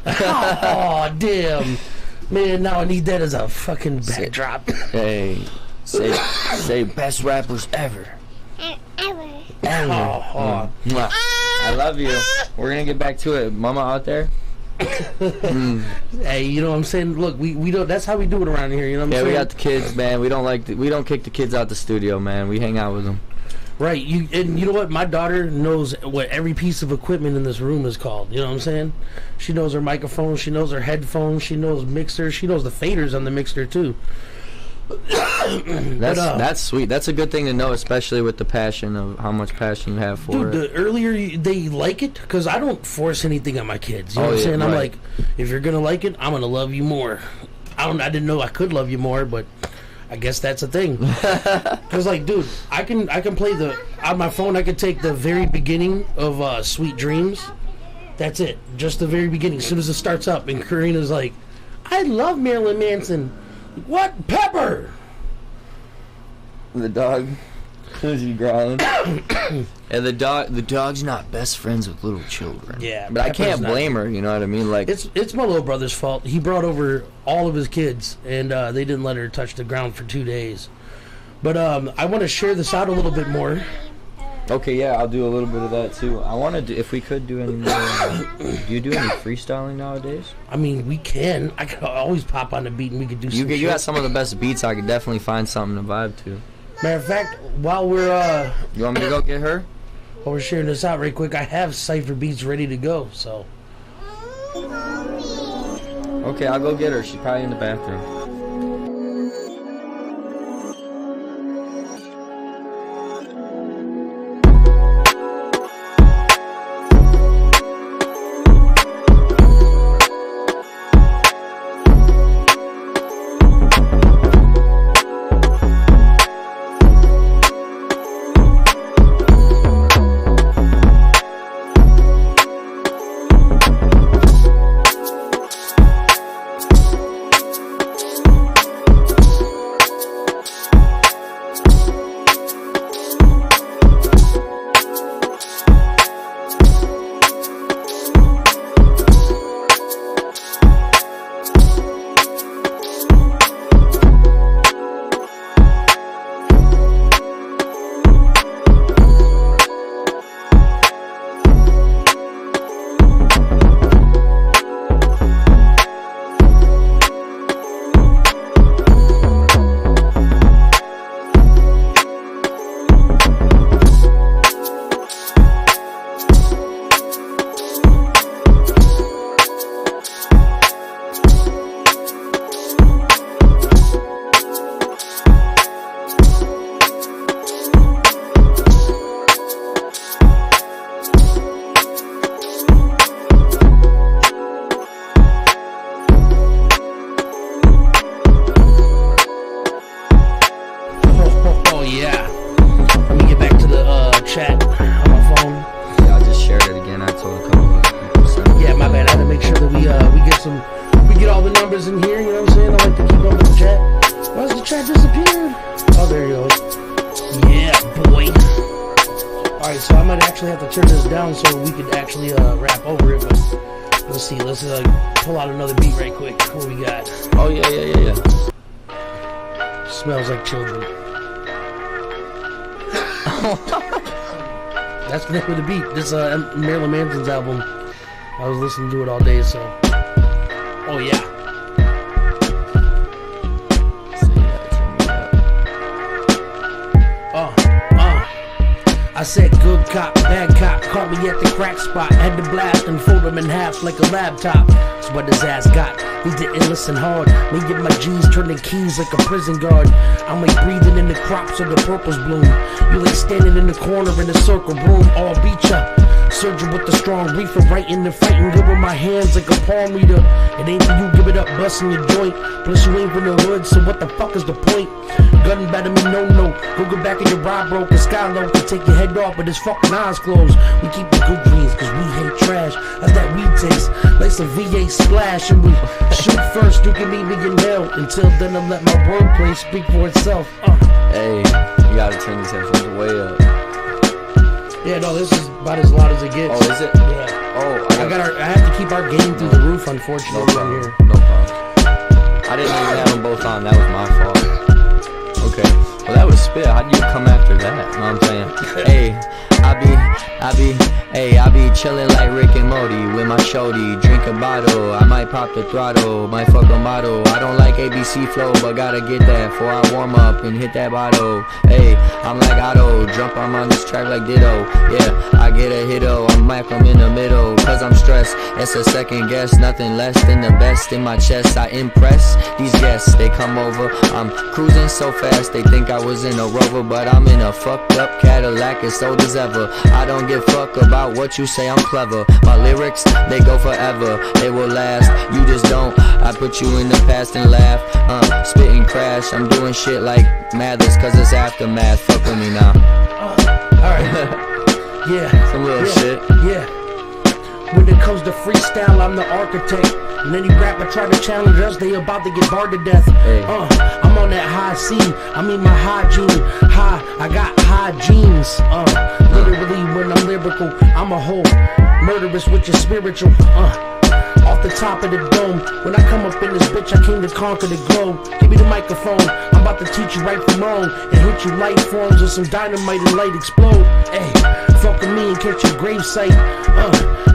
Oh, damn. Man, now I need that as a fucking backdrop. Hey, say best rappers ever. Ever. I love you. We're gonna get back to it. Mama out there? Hey, you know what I'm saying? Look, we don't. That's how we do it around here. You know what I'm saying? Yeah, we got the kids, man. We don't kick the kids out the studio, man. We hang out with them. Right. And you know what? My daughter knows what every piece of equipment in this room is called. You know what I'm saying? She knows her microphone. She knows her headphones. She knows mixer. She knows the faders on the mixer too. That's sweet. That's a good thing to know, especially with the passion of how much passion you have for it. The earlier they like it, because I don't force anything on my kids. You know what I'm saying? Right. I'm like, if you're gonna like it, I'm gonna love you more. I didn't know I could love you more, but I guess that's a thing. Because like, dude, I can play on my phone. I can take the very beginning of Sweet Dreams. That's it, just the very beginning. As soon as it starts up, and Karina's like, I love Marilyn Manson. What, Pepper? The dog is growling. And the dog's not best friends with little children. Yeah, but I can't blame her. You know what I mean? Like, it's my little brother's fault. He brought over all of his kids, and they didn't let her touch the ground for 2 days. But I want to share this out a little bit more. Okay, yeah, I'll do a little bit of that too. I want to do, if we could do any more. Do you do any freestyling nowadays? I mean, we can. I could always pop on the beat and we could do some You got some of the best beats. I could definitely find something to vibe to. Matter of fact, while we're you want me to go get her? While we're sharing this out right quick, I have Cypher beats ready to go. So. Okay, I'll go get her. She's probably in the bathroom. Pull out another beat right quick. What we got? Oh, yeah. Smells like children. That's the name of the beat. This Marilyn Manson's album. I was listening to it all day, so. Oh, yeah. I said good cop, bad cop, caught me at the crack spot. Had to blast and fold him in half like a laptop. That's what his ass got. He didn't listen hard. Me and my G's turning keys like a prison guard. I'm like breathing in the crops of the purple's bloom. You like standing in the corner in the circle room. All beat ya. Surgeon with the strong reefer, right in the fighting. Good with my hands like a palm reader. It ain't for you, give it up, busting your joint. Plus you ain't from the hood, so what the fuck is the point? Gun better me no. Go get back in your ride, bro, cause Skylow can take your head off with his fucking eyes closed. We keep the good greens, cause we hate trash. That's that weed taste, like some V8 splash. And we shoot first, you can leave me in hell. Until then I'll let my wordplay speak for itself. Hey, you gotta turn these headphones way up. Yeah, no, this is about as loud as it gets. Oh, is it? Yeah. Oh, I have to keep our game through the roof, unfortunately, on here. No problem. I didn't even have them both on. That was my fault. Okay. Well, that was spit. How do you come after that? You know what I'm saying? Hey, I be chillin' like Rick and Morty with my shorty. Drink a bottle, I might pop the throttle, might fuck a model. I don't like ABC flow, but gotta get that before I warm up and hit that bottle. Hey, I'm like Otto, jump on this track like Ditto. Yeah, I get a hit-o, I'm Malcolm in the middle. Cause I'm stressed, it's a second guess. Nothing less than the best in my chest. I impress these guests, they come over. I'm cruising so fast, they think I was in a Rover, but I'm in a fucked up Cadillac, as old as ever. I don't give a fuck about what you say, I'm clever. My lyrics, they go forever, they will last. You just don't, I put you in the past and laugh. Spitting crash, I'm doing shit like Mathers, cause it's aftermath. Fuck with me now. Alright. Yeah. Some little shit. Yeah. When it comes to freestyle, I'm the architect. And any rapper try to challenge us, they about to get barred to death. Hey. I'm on that high C, I mean my hygiene. I got high jeans. Literally when I'm lyrical, I'm a whole murderous with your spiritual. Off the top of the dome, when I come up in this bitch, I came to conquer the globe. Give me the microphone, I'm about to teach you right from wrong, and hit you light forms with some dynamite and light explode. Hey, fuck with me and catch your grave site.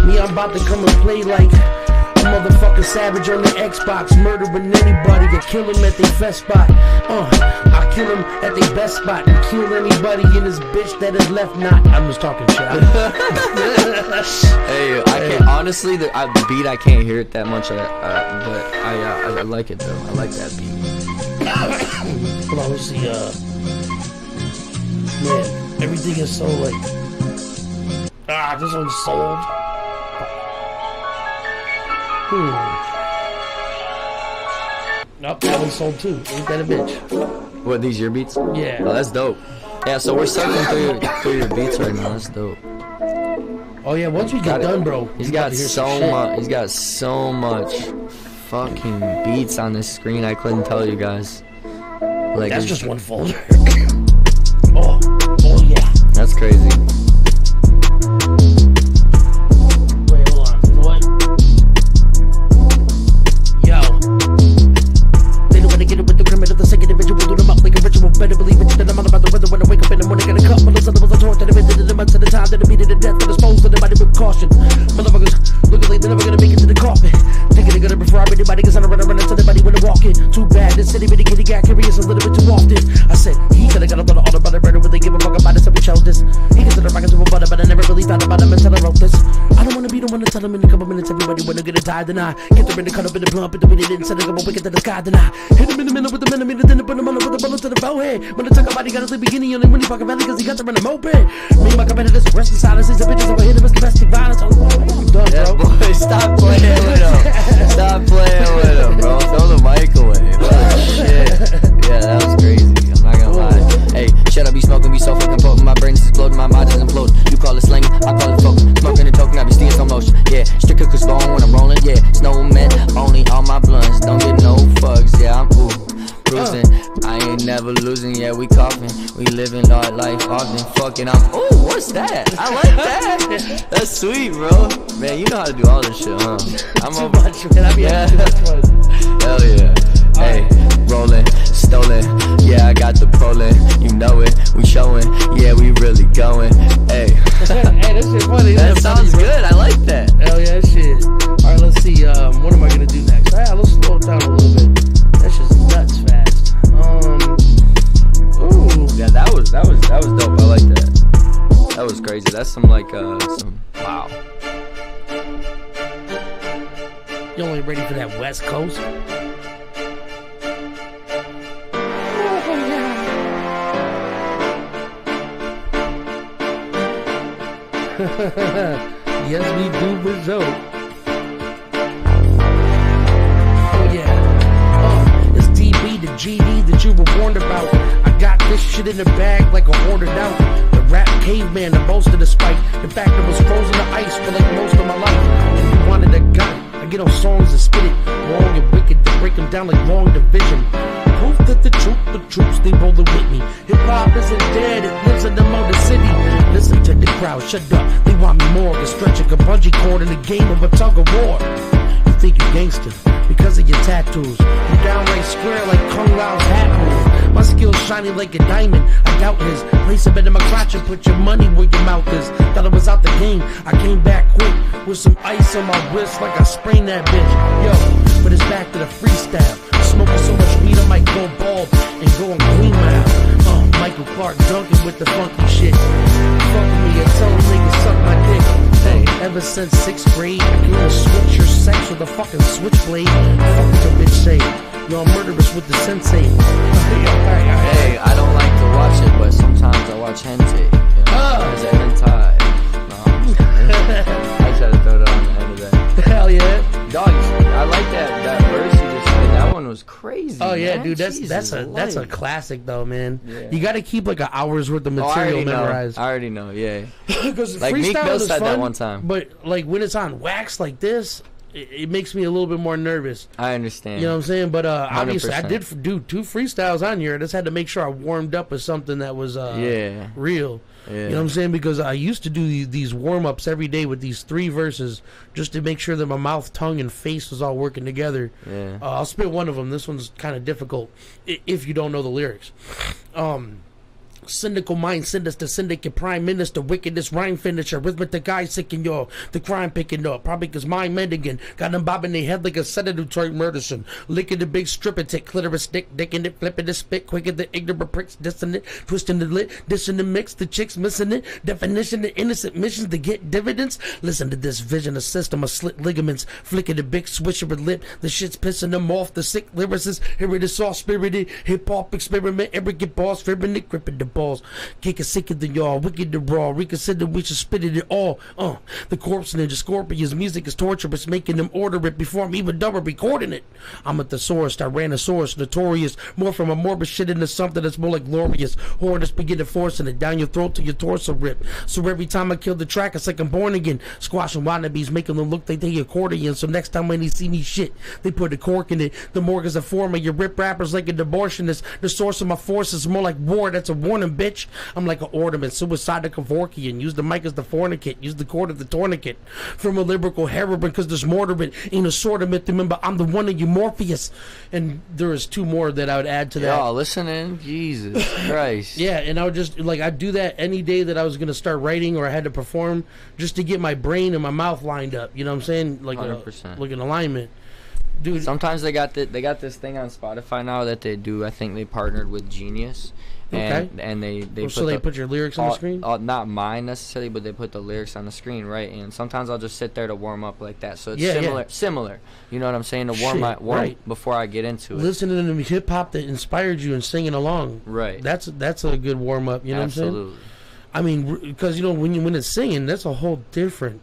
Me, I'm about to come and play like a motherfucking savage on the Xbox, murdering anybody and kill him at their best spot. I kill him at their best spot and kill anybody in this bitch that is left not. I'm just talking shit. Hey, I can't honestly. The beat, I can't hear it that much, but I like it though. I like that beat. Hold on, let's see. Man, everything is so like. This one's sold. Nope, that one's sold too. Ain't that a bitch? What, these your beats? Yeah. Oh, that's dope. Yeah, so we're surfing through your beats right now. That's dope. Oh yeah, once we get done, bro. He's got so much. He's got so much fucking beats on this screen. I couldn't tell you guys. Like, that's just one folder. Oh yeah. That's crazy. Wait, hold on. What? Yo. They know when to get it with the criminal, the second individual, do them up like a ritual. Better believe it, that I'm all about the weather when I wake up in the morning, get a cup. But those other torch that I've been to the months of the time that I meet to death, but exposed to the body with caution. Motherfuckers looking like they're never gonna make it to the coffin. Thinking they're gonna before everybody gets on the run into the body when they walk in. Too bad, this city bitty kitty got curious a little bit too often. I said, he could've got a lot of all about it, better really give a fuck about it, so we chose this. He considered rockin' to a butter, but I never really thought about him until I wrote this. I don't wanna be the one to tell him in a couple minutes, everybody wanna get it tied, then I get them in the cut up in the plump, and then we didn't send a couple wicked to the sky, then I hit him in the middle with the millimeter, then I put him on with the bullet to the forehead. When I talk about he got a sleep beginning, only when he fucking valley, cause he got them in the moped. Me and my competitors, rest in silence, these bitches over here, the domestic violence. I'm done, Yeah, bro. boy, stop playing with him. Stop playing with him, bro. Throw the mic away. Holy shit. Yeah, that was crazy. I'm not gonna lie. Hey, shut up, be smoking, be so fucking potent. My brain is exploding, my mind is imploding. You call it slinging, I call it focus. Smoking and token, I be stealing slow motion. Yeah, strict cause bone when I'm rolling. Yeah, snowman, only all my blunts. Don't get no fucks. Yeah, I'm cruising. I ain't never losing. Yeah, we coughing. We living our life often. Fucking, I'm. Ooh, what's that? I like that. That's sweet, bro. Man, you know how to do all this shit, huh? I'm Too much, man. I be having too much fun. Hell yeah. Hey, rolling, stolen. Yeah, I got the polling. You know it. We showing. Yeah, we really going. Hey. Hey, that shit funny. That sounds good. I like that. Hell yeah, shit. Alright, let's see. What am I gonna do next? Alright, let's slow it down a little bit. That's just nuts fast. Ooh. Yeah, that was dope. I like that. crazy. That's some like some wow. You only ready for that West Coast? Yes, we do result. Oh yeah. It's DB, the GD that you were warned about. I got this shit in the bag like I ordered out. The rap caveman, the most of the spike. The fact that was frozen to ice for like most of my life. If you wanted a gun, I get on songs and spit it. Wrong and wicked to break them down like long division. Proof that the troops, they rolling with me. Hip-hop isn't dead, it lives in the motor city. Listen to the crowd, shut up, they want me more. You're stretching a bungee cord in the game of a tug of war. You think you're gangster because of your tattoos. You're downright square like Kung Lao's hat move. My skills shining like a diamond, I doubt his. Place a bet in my crotch and put your money where your mouth is. Thought I was out the game, I came back quick with some ice on my wrist like I sprained that bitch. Yo, but it's back to the freestyle. Smoking so much weed I might go bald and go on Queen Mile. Michael Clark Duncan with the funky shit. Fuck with me and tell them niggas suck my dick. Hey, ever since 6th grade, I can even switch your sex with a fucking switchblade. Fuck what the bitch say. You're murderous with the sensei. Hey, I don't like to watch it, but sometimes I watch hentai. You know? Is that hentai? No, I'm just kidding. I just had to throw that on the end of that. Hell yeah. Dog, I like that verse you just played. That one was crazy. Oh yeah, man. dude, that's a classic though, man. Yeah. You got to keep like an hour's worth of material memorized. I already know, yeah. Because like Meek Mill said fun, that one time. But like when it's on wax like this, it makes me a little bit more nervous. I understand. You know what I'm saying? But obviously, 100%. I did do 2 freestyles on here. I just had to make sure I warmed up with something that was real. Yeah. You know what I'm saying? Because I used to do these warm-ups every day with these 3 verses just to make sure that my mouth, tongue, and face was all working together. Yeah. I'll spit one of them. This one's kind of difficult if you don't know the lyrics. Cynical mind, sinister, syndicate, prime minister, wickedest rhyme finisher, arithmetic guy sick in your, the crime picking up, probably cause mine Mendigan, got them bobbing their head like a set of Detroit Murderson, licking the big stripper tick, clitoris stick, dicking it, flipping the spit, quicker the ignorant pricks, dissing it, twisting the lit, dishing the mix, the chicks missing it, definition the innocent missions to get dividends, listen to this vision, a system of slit ligaments, flicking the big swisher with lip, the shit's pissing them off, the sick lyricists, here it is soft spirited, hip-hop experiment, arrogant balls, fibbing it, gripping the balls, kick it sicker than y'all, wicked to raw, reconsider we should spit it all, the corpse ninja scorpions, music is torturous, making them order it before I'm even done with recording it, I'm a thesaurus, tyrannosaurus, notorious, more from a morbid shit into something that's more like glorious, hornets beginning forcing it down your throat till your torso rip, so every time I kill the track it's like I'm born again, squashing wannabes, making them look like they accordion, so next time when they see me shit, they put a cork in it, the morgue is a form of your rip rappers like an abortionist, the source of my force is more like war, that's a warning bitch, I'm like an ornament, suicide to Kevorkian, use the mic as the fornicate, use the cord of the tourniquet, from a lyrical heroin cause there's more to it, ain't a sort of myth, remember I'm the one of you Morpheus, and there is 2 more that I would add to that. Y'all listening? Jesus Christ. Yeah, and I would just, like, I'd do that any day that I was going to start writing or I had to perform just to get my brain and my mouth lined up, you know what I'm saying? Like 100%. Like an alignment. Dude. Sometimes they got this thing on Spotify now that they do, I think they partnered with Genius. And they put your lyrics on the screen? Not mine necessarily, but they put the lyrics on the screen, right? And sometimes I'll just sit there to warm up like that. So it's similar. You know what I'm saying? To warm before I get into it. Listening to hip hop that inspired you and singing along. Right. That's a good warm up. You know Absolutely. what I'm saying? I mean, because when it's singing, that's a whole different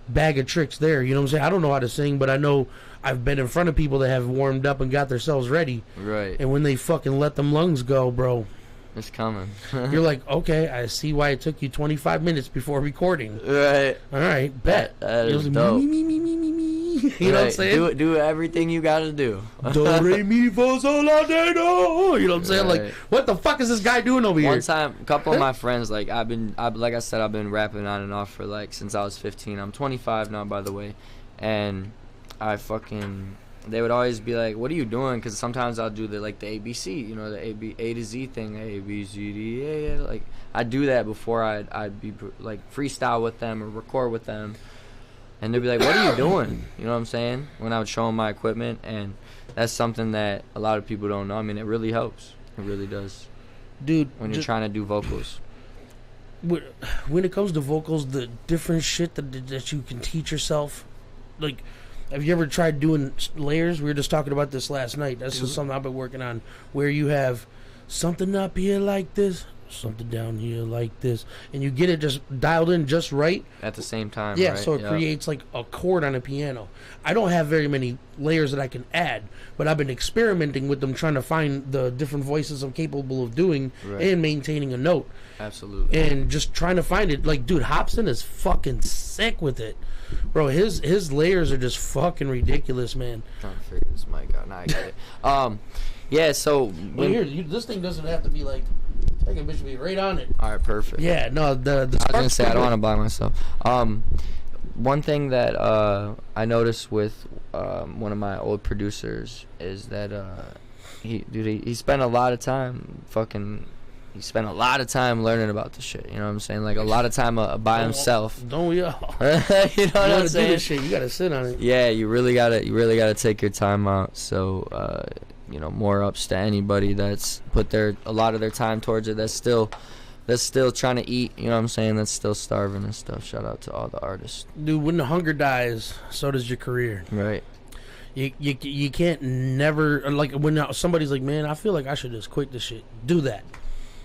bag of tricks there. You know what I'm saying? I don't know how to sing, but I know I've been in front of people that have warmed up and got themselves ready. Right. And when they fucking let them lungs go, bro. It's coming. You're like, okay, I see why it took you 25 minutes before recording. Right. All right, bet. That is dope. Me. You know what I'm saying? Do everything you gotta do. Do, re, mi, fa, sol, la, de, do. You know what I'm saying? Right. Like, what the fuck is this guy doing over here? One time, a couple of my friends, like, like I said, I've been rapping on and off for, like, since I was 15. I'm 25 now, by the way. And they would always be like, what are you doing? Because sometimes I'll do the ABC, you know, the A to Z thing, A, B, C, D, A. Like, I do that before I'd be, like, freestyle with them or record with them. And they'd be like, what are you doing? You know what I'm saying? When I would show them my equipment. And that's something that a lot of people don't know. I mean, it really helps. It really does. Dude. When you're trying to do vocals. when it comes to vocals, the different shit that you can teach yourself, like, have you ever tried doing layers? We were just talking about this last night. That's just something I've been working on, where you have something up here like this, something down here like this, and you get it just dialed in just right at the same time. Yeah, right? so it creates like a chord on a piano. I don't have very many layers that I can add, but I've been experimenting with them, trying to find the different voices I'm capable of doing and maintaining a note. Absolutely. And just trying to find it. Like, dude, Hobson is fucking sick with it, bro. His layers are just fucking ridiculous, man. I'm trying to figure this mic out. Now I get it. Yeah. So well, here, this thing doesn't have to be like. I can bitch be right on it. All right, perfect. Yeah, no, the I was gonna say I don't want to buy myself. One thing that I noticed with one of my old producers is that he spent a lot of time he spent a lot of time learning about the shit. You know what I'm saying? Like a lot of time by himself. Don't we all? You know what I'm saying? Do this shit, you gotta sit on it. Yeah, you really gotta take your time out. So you know, more ups to anybody that's put a lot of their time towards it. That's still trying to eat. You know what I'm saying? That's still starving and stuff. Shout out to all the artists. Dude, when the hunger dies, so does your career. Right. You can't never, like, when somebody's like, man, I feel like I should just quit this shit. Do that.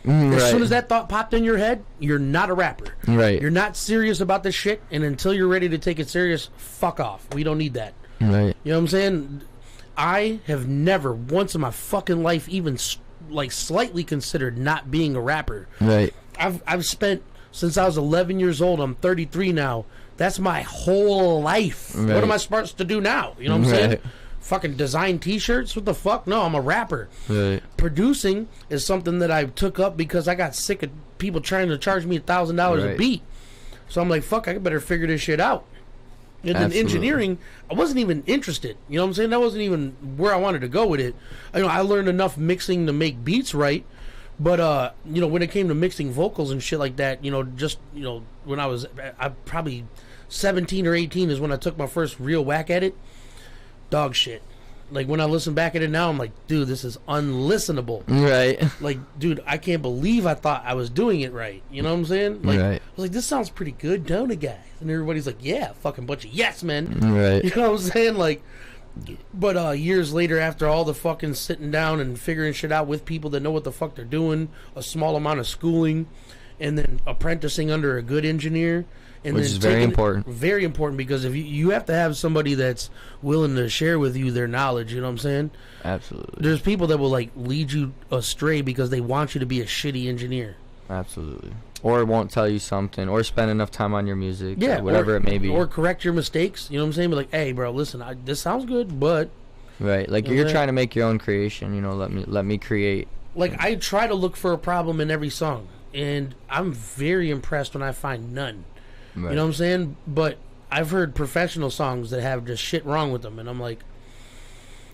As soon as that thought popped in your head, you're not a rapper. Right. You're not serious about this shit, and until you're ready to take it serious, fuck off. We don't need that. Right. You know what I'm saying? I have never once in my fucking life even like slightly considered not being a rapper. Right. I've spent since I was 11 years old. I'm 33 now. That's my whole life. Right. What am I supposed to do now? You know what I'm saying? Fucking design T-shirts? What the fuck? No, I'm a rapper. Right. Producing is something that I took up because I got sick of people trying to charge me $1,000 a beat. So I'm like, fuck, I better figure this shit out. And then engineering, I wasn't even interested. You know what I'm saying? That wasn't even where I wanted to go with it. I learned enough mixing to make beats right. But, when it came to mixing vocals and shit like that, when I probably 17 or 18 is when I took my first real whack at it. Dog shit. Like, when I listen back at it now, I'm like, dude, this is unlistenable. Right. Like, dude, I can't believe I thought I was doing it right. You know what I'm saying? Like, right. I was like, this sounds pretty good, don't it, guys? And everybody's like, yeah, fucking bunch of yes, man. Right. You know what I'm saying? Like, but years later, after all the fucking sitting down and figuring shit out with people that know what the fuck they're doing, a small amount of schooling, and then apprenticing under a good engineer. And which is very important. Very important, because if you have to have somebody that's willing to share with you their knowledge, you know what I'm saying? Absolutely. There's people that will, like, lead you astray because they want you to be a shitty engineer. Absolutely. Or won't tell you something, or spend enough time on your music, yeah, whatever it may be. Or correct your mistakes, you know what I'm saying? But like, hey, bro, listen, this sounds good, but... Right, like, you're trying to make your own creation, let me create. Like, I try to look for a problem in every song, and I'm very impressed when I find none. Right. You know what I'm saying? But I've heard professional songs that have just shit wrong with them, and I'm like,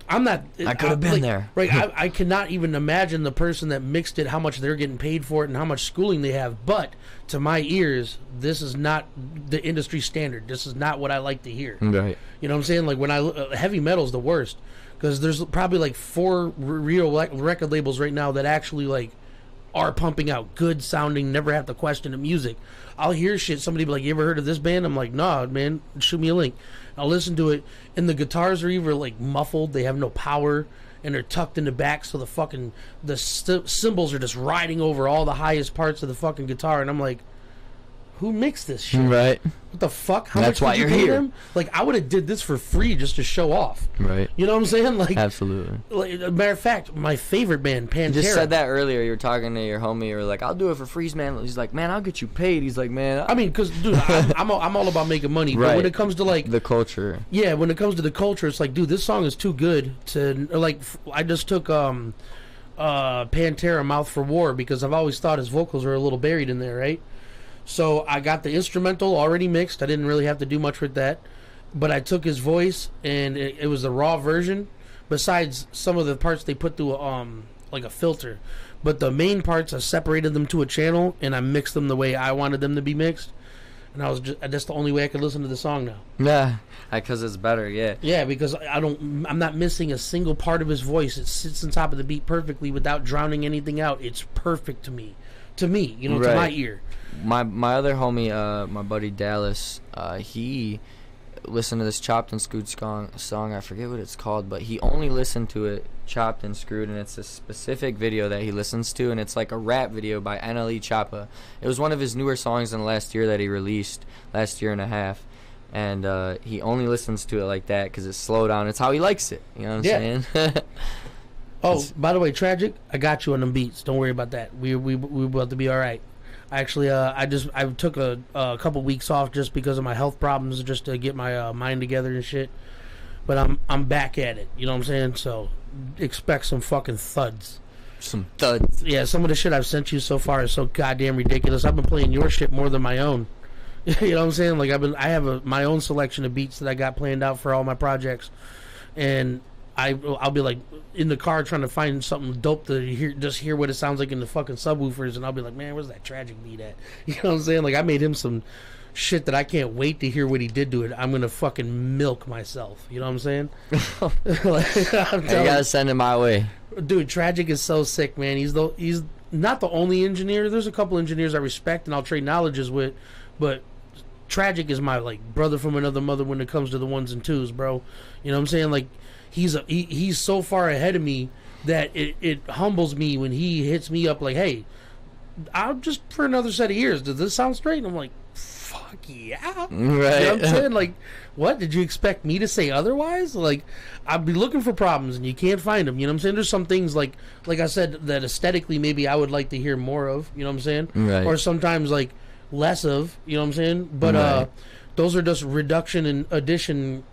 I could have been there. Right? I cannot even imagine the person that mixed it, how much they're getting paid for it, and how much schooling they have. But to my ears, this is not the industry standard. This is not what I like to hear. Right. You know what I'm saying? Like, when heavy metal's the worst, because there's probably like 4 real record labels right now that actually like are pumping out good sounding, never have to question the music. I'll hear shit, somebody be like, you ever heard of this band? I'm like, nah, man, shoot me a link. I'll listen to it, and the guitars are either like muffled, they have no power, and they're tucked in the back, so the cymbals are just riding over all the highest parts of the fucking guitar, and I'm like, who mixed this shit? Right. What the fuck? How That's much why did you you're pay here. them? Like, I would have did this for free just to show off. Right. You know what I'm saying? Like, absolutely. Like, matter of fact, my favorite band, Pantera. You just said that earlier. You were talking to your homie. You were like, I'll do it for free, man. He's like, man, I'll get you paid. He's like, man. I mean, because, dude, I'm all about making money. But right. when it comes to, like... the culture. Yeah, when it comes to the culture, it's like, dude, this song is too good to... Like, I just took Pantera, Mouth for War, because I've always thought his vocals were a little buried in there, right? So I got the instrumental already mixed. I didn't really have to do much with that. But I took his voice, and it was the raw version, besides some of the parts they put through like a filter. But the main parts, I separated them to a channel, and I mixed them the way I wanted them to be mixed. And that's the only way I could listen to the song now. Yeah, because it's better, yeah. Yeah, because I'm not missing a single part of his voice. It sits on top of the beat perfectly without drowning anything out. It's perfect to me, to my ear. my other homie, my buddy Dallas, he listened to this chopped and screwed song. I forget what it's called, but he only listened to it chopped and screwed, and it's a specific video that he listens to, and it's like a rap video by NLE Choppa. It was one of his newer songs in the last year that he released, last year and a half, and he only listens to it like that because it's slow down. It's how he likes it. You know what I'm saying? Oh, by the way, Tragic, I got you on them beats. Don't worry about that. We about to be all right. Actually, I took a couple weeks off just because of my health problems, just to get my mind together and shit. But I'm back at it. You know what I'm saying? So expect some fucking thuds. Some thuds. Yeah, some of the shit I've sent you so far is so goddamn ridiculous. I've been playing your shit more than my own. You know what I'm saying? Like I have my own selection of beats that I got planned out for all my projects, and I'll be like in the car trying to find something dope to hear what it sounds like in the fucking subwoofers, and I'll be like, man, where's that Tragic beat at? You know what I'm saying? Like I made him some shit that I can't wait to hear what he did to it. I'm gonna fucking milk myself. You know what I'm saying? You gotta send it my way, dude. Tragic is so sick, man. He's not the only engineer. There's a couple engineers I respect and I'll trade knowledges with, but Tragic is my like brother from another mother when it comes to the ones and twos, bro. You know what I'm saying? Like he's so far ahead of me that it humbles me when he hits me up like, hey, I'm just for another set of ears. Does this sound straight? And I'm like, fuck yeah. Right. You know what I'm saying? Like, what? Did you expect me to say otherwise? Like, I'd be looking for problems and you can't find them. You know what I'm saying? There's some things like I said that aesthetically maybe I would like to hear more of. You know what I'm saying? Right. Or sometimes like less of. You know what I'm saying? But right. Those are just reduction and addition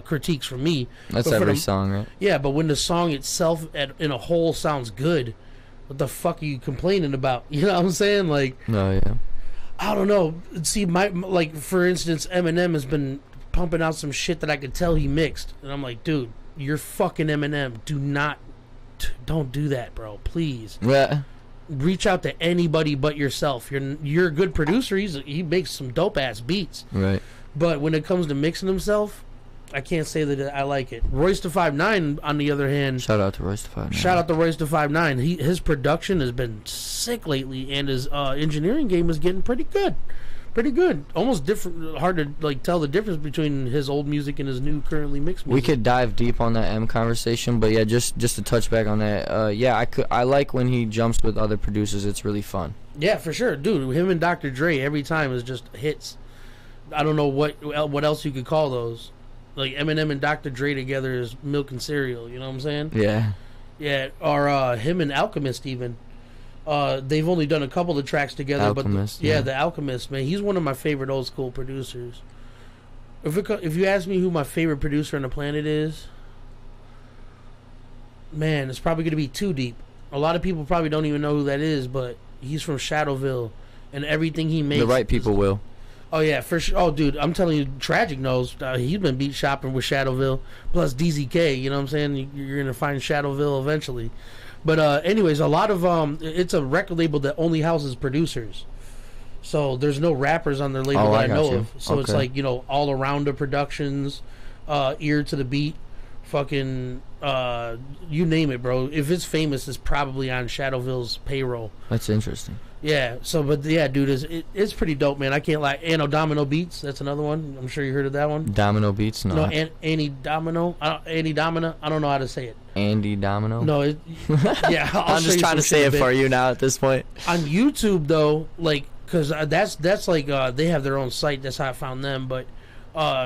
critiques from me. That's every song, right? Yeah, but when the song itself in a whole sounds good, what the fuck are you complaining about? You know what I'm saying? Like, no, yeah. I don't know. See, like for instance, Eminem has been pumping out some shit that I could tell he mixed, and I'm like, dude, you're fucking Eminem. Don't do that, bro. Please. Yeah. Reach out to anybody but yourself. You're a good producer. He makes some dope ass beats. Right. But when it comes to mixing himself, I can't say that I like it. Royce da 5'9", on the other hand, shout out to Royce da 5'9". Shout out to Royce da 5'9". His production has been sick lately, and his engineering game is getting pretty good. Pretty good. Almost different. Hard to like tell the difference between his old music and his new currently mixed music. We could dive deep on that M conversation, but yeah, just to touch back on that. Yeah, I like when he jumps with other producers. It's really fun. Yeah, for sure, dude. Him and Dr. Dre every time is just hits. I don't know what else you could call those. Like Eminem and Dr. Dre together is milk and cereal. You know what I'm saying? Yeah. Yeah. Or him and Alchemist even. They've only done a couple of tracks together, Alchemist, but the Alchemist, man, he's one of my favorite old school producers. If you ask me who my favorite producer on the planet is, man, it's probably going to be Too Deep. A lot of people probably don't even know who that is, but he's from Shadowville, and everything he makes. The right people will. Oh yeah, for sure. Oh dude, I'm telling you, Tragic knows. He's been beat shopping with Shadowville plus DZK. You know what I'm saying? You're gonna find Shadowville eventually. But anyways, a lot of it's a record label that only houses producers. So there's no rappers on their label that I know of. So it's like, you know, all around the productions, ear to the beat, fucking you name it, bro. If it's famous, it's probably on Shadowville's payroll. That's interesting. Yeah, but yeah, dude, it's pretty dope, man. I can't lie. Anno Domino Beats, that's another one. I'm sure you heard of that one. Domino Beats, no. No, Annie Domino. Annie Domino. I don't know how to say it. Andy Domino. No, yeah. I'm just trying to say it for you now at this point. On YouTube though, like, cause that's like they have their own site. That's how I found them. But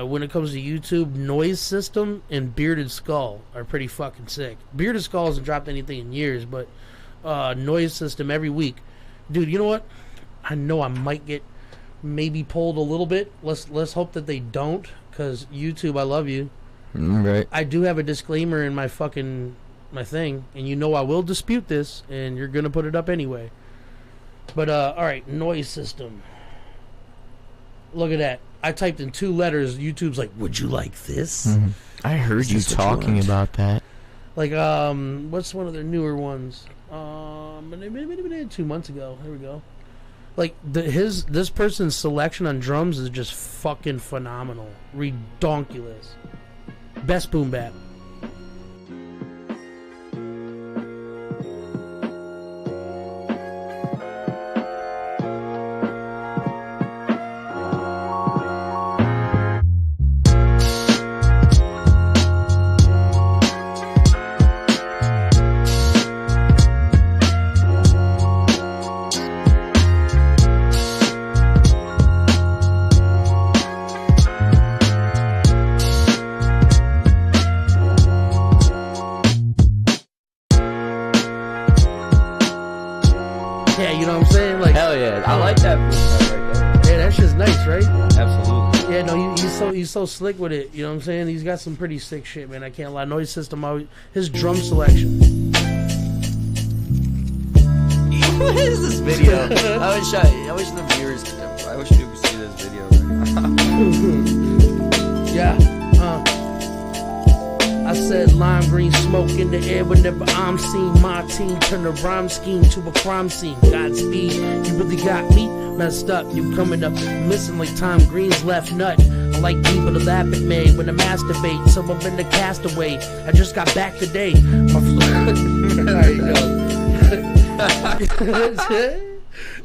when it comes to YouTube, Noise System and Bearded Skull are pretty fucking sick. Bearded Skull hasn't dropped anything in years, but Noise System every week. Dude, you know what? I know I might get maybe pulled a little bit. Let's hope that they don't, because YouTube, I love you. Right. I do have a disclaimer in my thing, and you know I will dispute this, and you're gonna put it up anyway. But all right, Noise System. Look at that. I typed in 2 letters. YouTube's like, "Would you like this?" Mm-hmm. I heard you talking about that. Like, what's one of their newer ones? 2 months ago. Here we go. Like this person's selection on drums is just fucking phenomenal, redonkulous. Best boom bap. Yeah, you know what I'm saying? Like, hell yeah, I like that freestyle right there. Yeah, that shit's nice, right? Absolutely. Yeah, no, he's so slick with it. You know what I'm saying? He's got some pretty sick shit, man. I can't lie. Noise System, his drum selection. What is this video? I wish the viewers. I wish you could see this video right now. Yeah. I said lime green smoke in the air whenever I'm seen. My team turn the rhyme scheme to a crime scene. Godspeed, you really got me messed up. You coming up missing like Tom Green's left nut. I like people to laugh at me when I masturbate, so I've been the castaway. I just got back today. My there you go.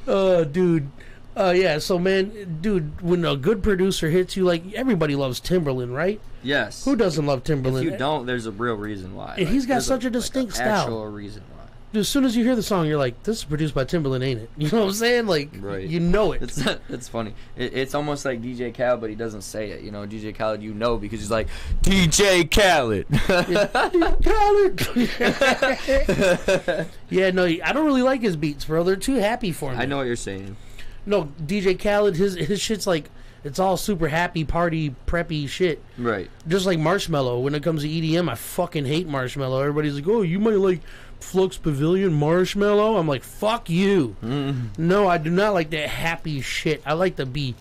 Oh, dude. Yeah, so man, dude, when a good producer hits you, like, everybody loves Timberland, right? Yes. Who doesn't love Timberland? If you don't, there's a real reason why. And he's got such a distinct style. Actual reason why. Dude, as soon as you hear the song, you're like, this is produced by Timberland, ain't it? You know what I'm saying? Like, you know it. It's funny. It's almost like DJ Khaled, but he doesn't say it. You know, DJ Khaled, you know, because he's like, DJ Khaled. Khaled. Yeah, no, I don't really like his beats, bro. They're too happy for me. I know what you're saying. No, DJ Khaled, his shit's like, it's all super happy, party, preppy shit. Right. Just like Marshmello. When it comes to EDM, I fucking hate Marshmello. Everybody's like, oh, you might like Flux Pavilion, Marshmello. I'm like, fuck you. No, I do not like that happy shit. I like to be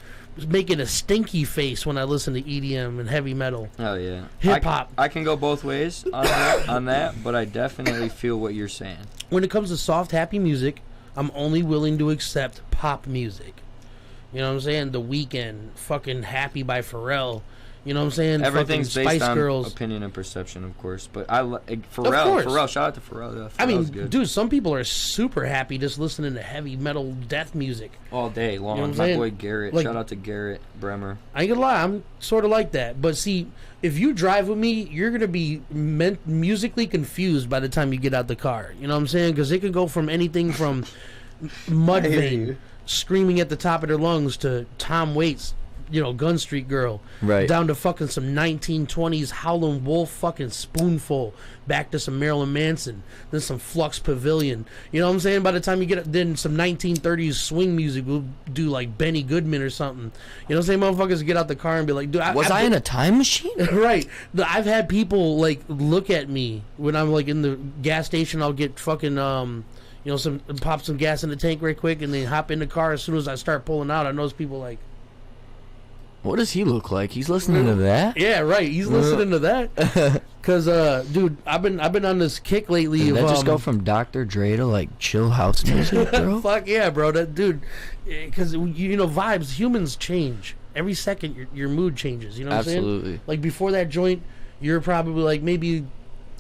making a stinky face when I listen to EDM and heavy metal. Oh, yeah. Hip-hop. I can go both ways on that, but I definitely feel what you're saying. When it comes to soft, happy music, I'm only willing to accept pop music. You know what I'm saying? The Weeknd, fucking Happy by Pharrell. You know what I'm saying? Everything's fucking based Spice on Girls. Opinion and perception, of course. But Pharrell, shout out to Pharrell. I mean, dude, some people are super happy just listening to heavy metal death music. All day long. You know my boy Garrett. Like, shout out to Garrett Bremer. I ain't gonna lie, I'm sort of like that. But see, if you drive with me, you're gonna be musically confused by the time you get out the car. You know what I'm saying? Because it can go from anything from Mudvayne screaming at the top of their lungs to Tom Waits, you know, Gun Street Girl, right, down to fucking some 1920s Howlin' Wolf fucking Spoonful, back to some Marilyn Manson, then some Flux Pavilion. You know what I'm saying? By the time you get then some 1930s swing music, we'll do like Benny Goodman or something. You know what I'm saying? Motherfuckers get out the car and be like, dude, was I in a time machine? Right. I've had people like look at me when I'm like in the gas station. I'll get fucking you know, pop some gas in the tank right quick and then hop in the car. As soon as I start pulling out, I notice people like, what does he look like? He's listening to that? Yeah, right. He's listening to that. Cause, dude, I've been on this kick lately. Did that just go from Dr. Dre to like chill house music, bro? Fuck yeah, bro. That dude. Cause you know, vibes. Humans change every second. Your mood changes. You know what I'm saying? Absolutely. Like before that joint, you're probably like maybe,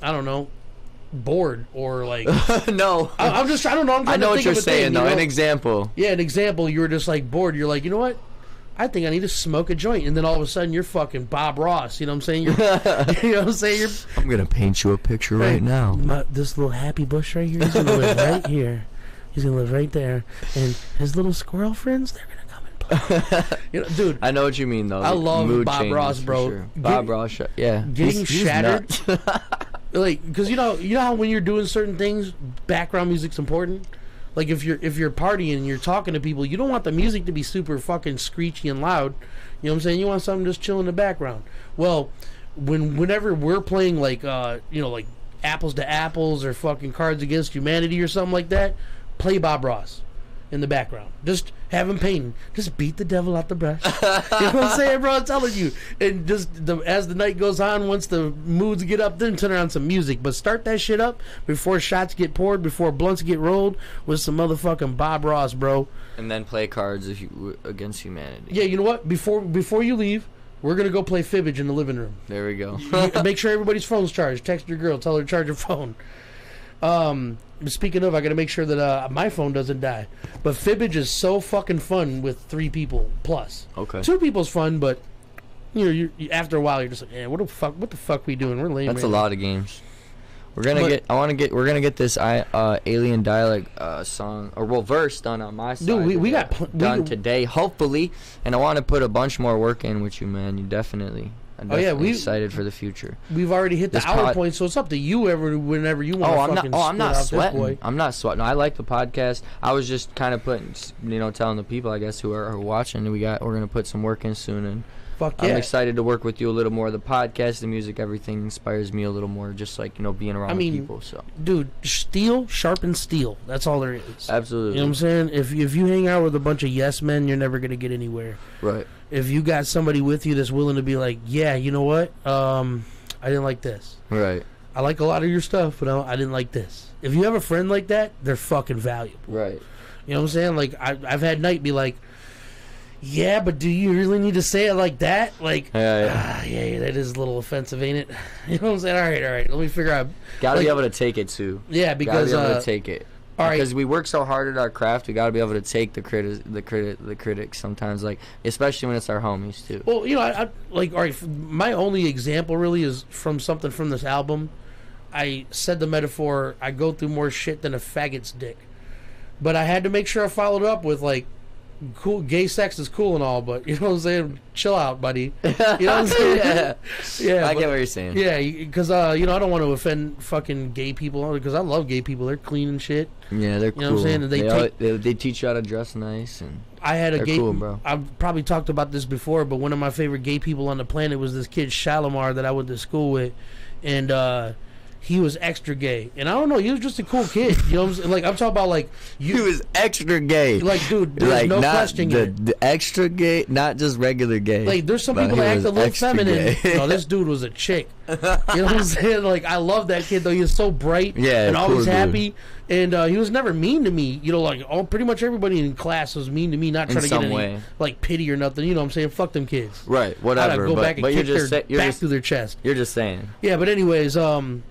I don't know, bored or like no. I don't know. I know what you're saying though. An example. Yeah, an example. You were just like bored. You're like, you know what? I think I need to smoke a joint, and then all of a sudden you're fucking Bob Ross. You know what I'm saying? You know what I'm saying? I'm gonna paint you a picture right now. This little happy bush right here. He's gonna live right here. He's gonna live right there, and his little squirrel friends, they're gonna come and play. You know, dude. I know what you mean though. I love Bob Ross, bro. Sure. Bob Ross, yeah. Getting shattered. Like, because you know how when you're doing certain things, background music's important. Like if you're partying and you're talking to people, you don't want the music to be super fucking screechy and loud. You know what I'm saying? You want something just chill in the background. Well, whenever we're playing like you know, like Apples to Apples or fucking Cards Against Humanity or something like that, play Bob Ross in the background. Just have him painting. Just beat the devil out the brush. You know what I'm saying, bro? I'm telling you. And just as the night goes on, once the moods get up, then turn on some music. But start that shit up before shots get poured, before blunts get rolled, with some motherfucking Bob Ross, bro. And then play Cards Against Humanity. Yeah, you know what? Before you leave, we're going to go play Fibbage in the living room. There we go. Make sure everybody's phone's charged. Text your girl. Tell her to charge her phone. Speaking of, I gotta make sure that my phone doesn't die. But Fibbage is so fucking fun with 3 people plus. Okay. 2 people's fun, but you after a while you're just like, what the fuck we doing? We're lame. That's a lot of games. We're gonna get this Alien Dialect song or verse done on my side. Dude, we got done today, hopefully, and I want to put a bunch more work in with you, man. You definitely. I'm definitely excited for the future. We've already hit the hour point, so it's up to you whenever you want to I'm not sweating. I'm not sweating. I like the podcast. I was just kind of telling the people, I guess, who are watching, we're gonna put some work in soon, and fuck yeah. I'm excited to work with you a little more. The podcast, the music, everything inspires me a little more. Just like being around people. So, dude, steel sharpens steel. That's all there is. Absolutely. You know what I'm saying? If you hang out with a bunch of yes men, you're never gonna get anywhere. Right. If you got somebody with you that's willing to be like, yeah, you know what? I didn't like this. Right. I like a lot of your stuff, but I didn't like this. If you have a friend like that, they're fucking valuable. Right. You know what I'm saying? Like I've had Nyte be like, yeah, but do you really need to say it like that? Like, yeah, that is a little offensive, ain't it? You know what I'm saying? All right. Let me figure out. Gotta be able to take it too. Yeah, because gotta be able to take it. All right. Because we work so hard at our craft, we gotta be able to take the critics sometimes, like especially when it's our homies too. Well, I like, all right. My only example really is from something from this album. I said the metaphor. I go through more shit than a faggot's dick, but I had to make sure I followed up with like, cool, gay sex is cool and all, but you know what I'm saying? Chill out, buddy. You know what I'm saying? Yeah, I get what you're saying. Yeah, because I don't want to offend fucking gay people, because I love gay people. They're clean and shit. Yeah, they're cool. You know what I'm saying? They teach you how to dress nice, and I had a gay. Cool, bro. I've probably talked about this before, but one of my favorite gay people on the planet was this kid Shalimar that I went to school with, and he was extra gay, and I don't know, he was just a cool kid. You know what I'm saying? Like, I'm talking about like he was extra gay. Like, dude, there's like, no question. The extra gay, not just regular gay. Like, there's some people that act a little feminine. No, this dude was a chick. You know what I'm saying? Like, I love that kid though. He was so bright, and always happy. And he was never mean to me. Like pretty much everybody in class was mean to me, not trying to get any like pity or nothing. You know what I'm saying? Fuck them kids. Right. Whatever. I'd go back and kick their back through their chest. You're just saying. Yeah, but anyways, cool.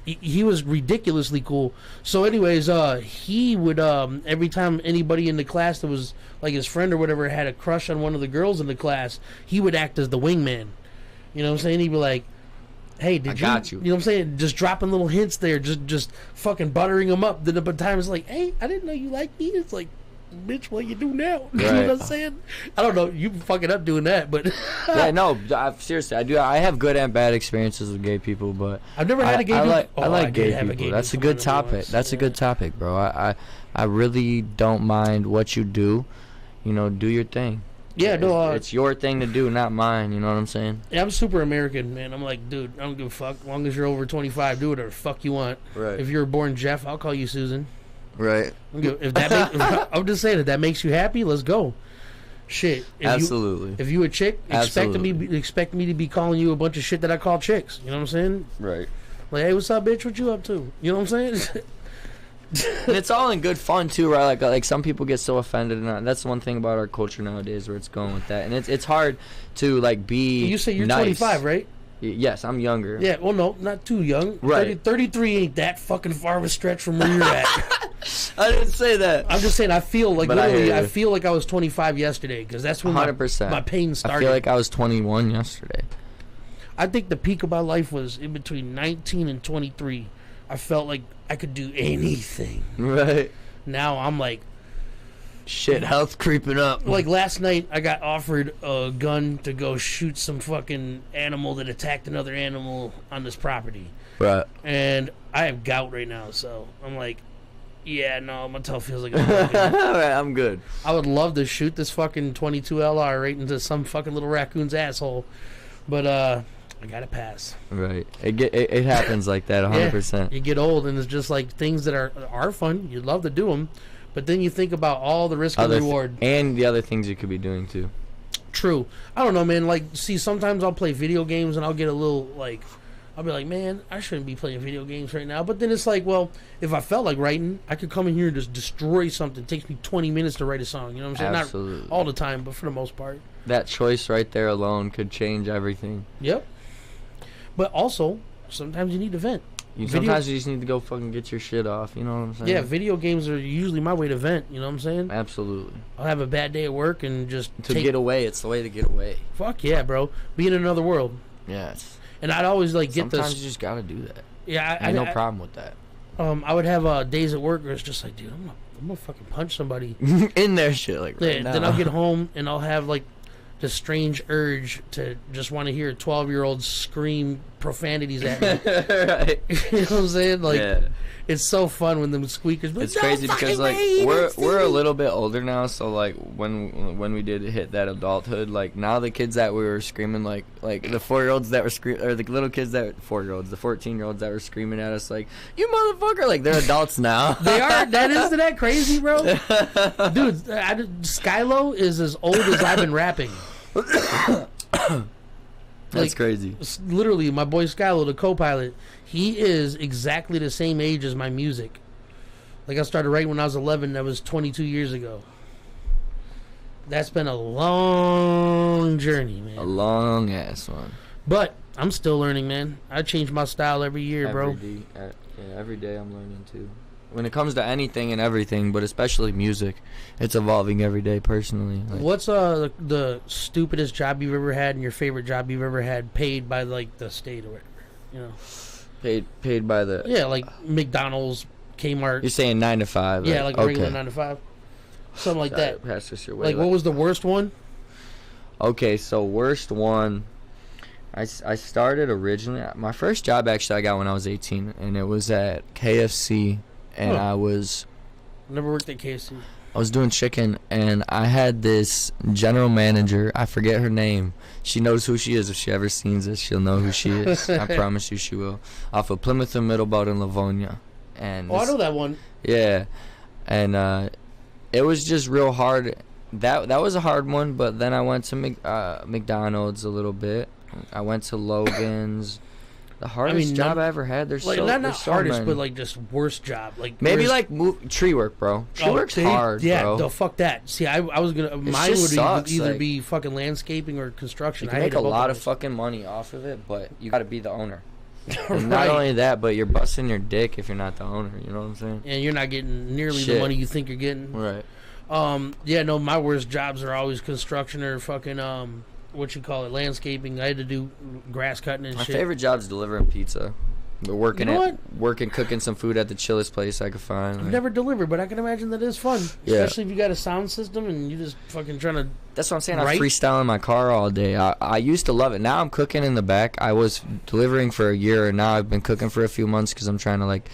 He was ridiculously cool. So anyways, he would every time anybody in the class that was like his friend or whatever had a crush on one of the girls in the class, he would act as the wingman. You know what I'm saying? He'd be like, hey, did you? Got you. You know what I'm saying? Just dropping little hints there, just fucking buttering them up. Then by the time it's like, hey, I didn't know you liked me. It's like, bitch, what you do now? Right. You know what I'm saying? I don't know. You fucking up doing that, but yeah, no. Seriously, I do. I have good and bad experiences with gay people, but I've never had a gay. I like gay people. That's a good topic. That's a good topic, bro. I really don't mind what you do. Do your thing. Yeah, no, it's your thing to do, not mine. You know what I'm saying? Yeah, I'm super American, man. I'm like, dude, I don't give a fuck. As long as you're over 25, do whatever the fuck you want. Right. If you're born Jeff, I'll call you Susan. Right. If that I'm just saying, if that makes you happy, let's go. Shit. Absolutely. If you a chick, expect me to be calling you a bunch of shit that I call chicks. You know what I'm saying? Right. Like, hey, what's up, bitch? What you up to? You know what I'm saying? And it's all in good fun too, right? Like some people get so offended, and that's one thing about our culture nowadays, where it's going with that, and it's hard to like be. You say you're nice. 25, right? Yes, I'm younger. Yeah, well, no, not too young. Right. 33 ain't that fucking far of a stretch from where you're at. I didn't say that. I'm just saying, I feel like literally, I feel like I was 25 yesterday, because that's when 100%. My pain started. I feel like I was 21 yesterday. I think the peak of my life was in between 19 and 23. I felt like I could do anything. Right. Now I'm like, shit, health creeping up. Like last night, I got offered a gun to go shoot some fucking animal that attacked another animal on this property. Right. And I have gout right now, so I'm like, yeah, no, my toe feels like I'm good. Right, I'm good. I would love to shoot this fucking 22 LR right into some fucking little raccoon's asshole, but I gotta pass. Right. It happens like that 100%. Yeah, you get old, and it's just like things that are fun. You'd love to do them, but then you think about all the risk and reward. And the other things you could be doing, too. True. I don't know, man. Like, see, sometimes I'll play video games, and I'll get a little, like, I'll be like, man, I shouldn't be playing video games right now. But then it's like, well, if I felt like writing, I could come in here and just destroy something. It takes me 20 minutes to write a song. You know what I'm saying? Absolutely. Not all the time, but for the most part. That choice right there alone could change everything. Yep. But also, sometimes you need to vent. Sometimes you just need to go fucking get your shit off. You know what I'm saying? Yeah, video games are usually my way to vent. You know what I'm saying? Absolutely. I'll have a bad day at work and just get away. It's the way to get away. Fuck yeah, bro. Be in another world. Yes. And I'd always get this. Sometimes you just gotta do that. Yeah, I no problem with that. I would have days at work where it's just like, dude, I'm gonna fucking punch somebody in their shit like right now. Then I'll get home and I'll have like the strange urge to just want to hear a 12-year-old scream profanities at me. Right. You know what I'm saying? Like, Yeah. it's so fun when them squeakers. It's crazy because like we're a little bit older now, so like when we did hit that adulthood, like now the kids that we were screaming like the 4-year-olds that were screaming, or the little kids that 4-year-olds, the 14-year-olds that were screaming at us like, you motherfucker, like they're adults now. They are. Isn't that crazy, bro? Dude, Skylo is as old as I've been rapping. That's crazy. Literally, my boy Skylo, the co-pilot, he is exactly the same age as my music. Like, I started writing when I was 11. That was 22 years ago. That's been a long journey, man. A long ass one. But I'm still learning, man. I change my style every year, bro. Every day I'm learning too. When it comes to anything and everything, but especially music, it's evolving every day personally. Like, what's the stupidest job you've ever had and your favorite job you've ever had paid by like the state or whatever? You know, paid by the like McDonald's, Kmart. You're saying 9 to 5? Yeah, like a regular 9 to 5, something like that. Pass this your way. Like, what was the worst one? Okay, so worst one. I started originally. My first job actually I got when I was 18, and it was at KFC. And I was... Never worked at KFC. I was doing chicken, and I had this general manager. I forget her name. She knows who she is. If she ever sees this, she'll know who she is. I promise you she will. Off of Plymouth and Middlebout in Livonia. And I know that one. Yeah. And it was just real hard. That was a hard one, but then I went to McDonald's a little bit. I went to Logan's. The hardest job I ever had. There's like, so not there's hardest, so but like just worst job. Like maybe like tree work, bro. Tree work's hard, yeah, bro. No, fuck that. See, I was gonna mine would either be fucking landscaping or construction. You can make a lot of fucking money off of it, but you got to be the owner. And not only that, but you're busting your dick if you're not the owner. You know what I'm saying? And you're not getting nearly the money you think you're getting. Right. Yeah. No, my worst jobs are always construction or fucking what you call it, landscaping. I had to do grass cutting and shit. My favorite job is delivering pizza. But working, cooking some food at the chillest place I could find. I've never delivered, but I can imagine that is fun. Yeah. Especially if you got a sound system and you just fucking trying to. That's what I'm saying. I'm freestyling my car all day. I used to love it. Now I'm cooking in the back. I was delivering for a year, and now I've been cooking for a few months because I'm trying to like.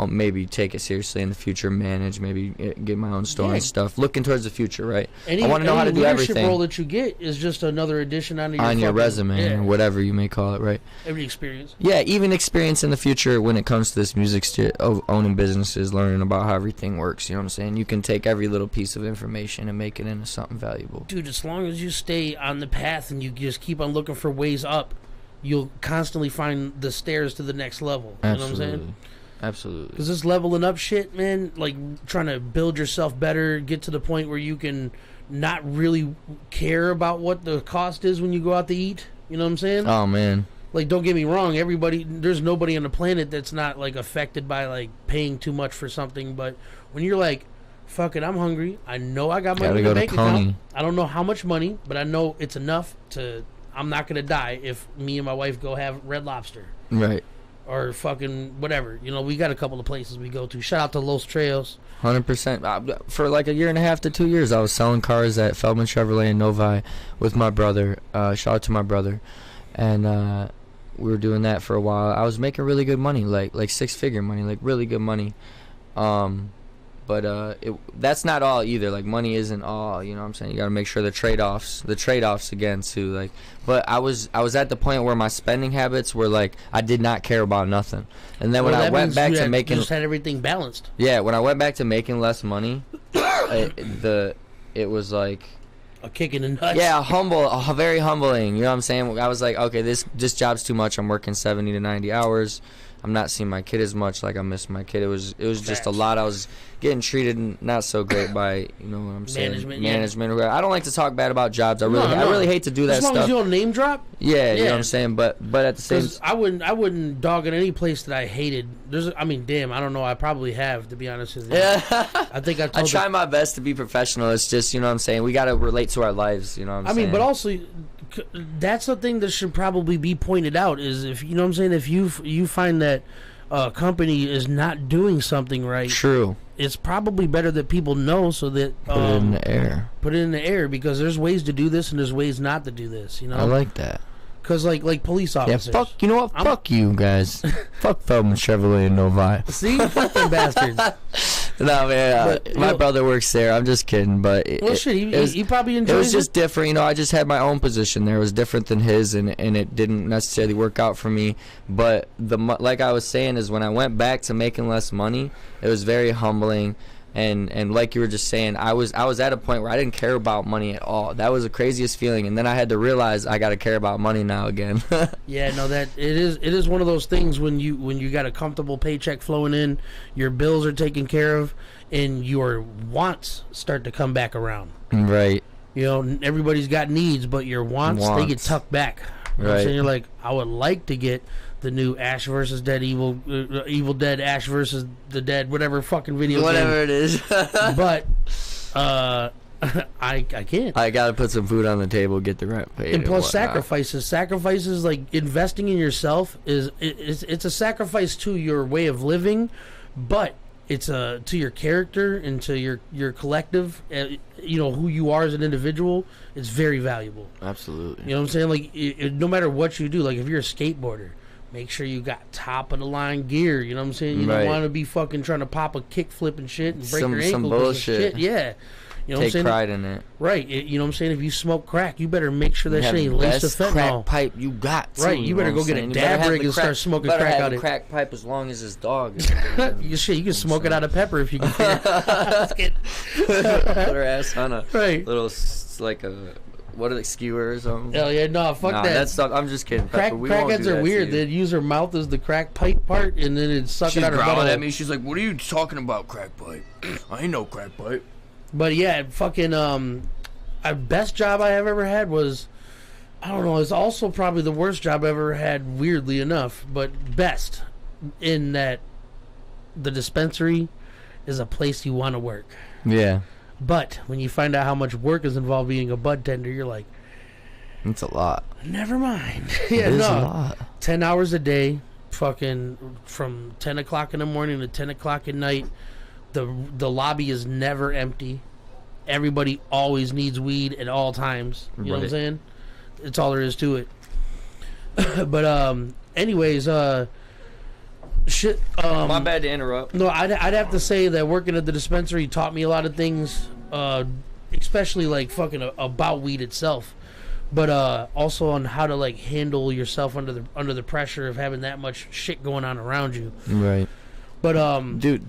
Maybe take it seriously in the future, manage, maybe get my own store and stuff. Looking towards the future, right? I want to know how to do everything. Any leadership role that you get is just another addition on your resume or whatever you may call it, right? Every experience. Yeah, even experience in the future when it comes to this music of owning businesses, learning about how everything works. You know what I'm saying? You can take every little piece of information and make it into something valuable. Dude, as long as you stay on the path and you just keep on looking for ways up, you'll constantly find the stairs to the next level. You know what I'm saying? Absolutely. Because this leveling up shit, man, like trying to build yourself better, get to the point where you can not really care about what the cost is when you go out to eat. You know what I'm saying? Oh, man. Like, don't get me wrong. There's nobody on the planet that's not, like, affected by, like, paying too much for something. But when you're like, fuck it, I'm hungry. I know I got money in the bank account. I don't know how much money, but I know it's enough I'm not going to die if me and my wife go have Red Lobster. Right. Or fucking whatever. You know, we got a couple of places we go to. Shout out to Los Trails. 100%. For like a year and a half to 2 years, I was selling cars at Feldman Chevrolet in Novi with my brother. Shout out to my brother. And we were doing that for a while. I was making really good money, like 6-figure money, like really good money. But that's not all either. Like, money isn't all, you know what I'm saying? You got to make sure the trade-offs again too. Like, but I was at the point where my spending habits were like, I did not care about nothing. And then when I went back to making, you just had everything balanced. Yeah, when I went back to making less money, it was like a kick in the nuts. Yeah, very humbling. You know what I'm saying? I was like, okay, this job's too much. I'm working 70 to 90 hours. I'm not seeing my kid as much. Like, I miss my kid. It was just a lot. I was getting treated not so great by, you know what I'm saying, management. Yeah. I don't like to talk bad about jobs. I really hate to do that stuff. As long as you don't name drop. Yeah, you know what I'm saying. But at the same, I wouldn't dog in any place that I hated. I don't know. I probably have, to be honest with you. Yeah. I think I try my best to be professional. It's just, you know what I'm saying, we got to relate to our lives. You know what I'm saying. But also, that's the thing that should probably be pointed out is, if you know what I'm saying, if you find that company is not doing something right, True. it's probably better that people know so that Put it in the air. Put it in the air, because there's ways to do this and there's ways not to do this. You know, I like that. Because like police Yeah, officers. fuck. You know what? Fuck you guys. Fuck Feldman Chevrolet and Novi. See, fuck them bastards. No, man. But, My brother works there. I'm just kidding, but He probably enjoys it. It was just different, you know. I just had my own position there. It was different than his, and it didn't necessarily work out for me. But like I was saying, is when I went back to making less money, it was very humbling. And like you were just saying, I was at a point where I didn't care about money at all. That was the craziest feeling. And then I had to realize I got to care about money now again. Yeah, no, that it is one of those things when you got a comfortable paycheck flowing in, your bills are taken care of, and your wants start to come back around. Right. You know, everybody's got needs, but your wants. They get tucked back. You know what I'm saying? You're like, I would like to get the new Ash versus Dead Evil Dead, Ash versus the Dead, whatever fucking video Whatever game. it is. But I can't. I gotta put some food on the table, get the rent paid, and plus whatnot. sacrifices like investing in yourself it's a sacrifice to your way of living, but it's to your character and to your collective, you know, who you are as an individual. It's very valuable. Absolutely. You know what I'm saying? Like no matter what you do, like if you're a skateboarder, make sure you got top of the line gear. You know what I'm saying? You don't want to be fucking trying to pop a kickflip and shit and break your ankle. Some bullshit. Shit. Yeah. You know Take what I'm saying? pride in it. Right. You know what I'm saying? If you smoke crack, you better make sure that shit ain't laced with fentanyl. Crack pipe you got. Too, right. You better go get a dab rig and start smoking crack out of it. Crack pipe as long as his dog. You can smoke it out of pepper if you can. Put her ass on a little like a. What are they, skewer or something? Hell yeah, no, fuck that. That's stuff. I'm just kidding. Crackheads are weird. They'd use her mouth as the crack pipe part, and then it'd suck it out her butt. She's growling at me. She's like, "What are you talking about, crack pipe? I ain't no crack pipe." But yeah, fucking best job I have ever had was, I don't know, it's also probably the worst job I ever had, weirdly enough, but best in that the dispensary is a place you want to work. Yeah. But when you find out how much work is involved being a bud tender, you're like, it's a lot. Never mind. Yeah, it is a lot. 10 hours a day, fucking from 10 o'clock in the morning to 10 o'clock at night. The lobby is never empty. Everybody always needs weed at all times. You know what I'm saying? It's all there is to it. But anyways, shit. My bad to interrupt. No, I'd have to say that working at the dispensary taught me a lot of things, especially like fucking about weed itself, but also on how to like handle yourself under the pressure of having that much shit going on around you. Right. But dude,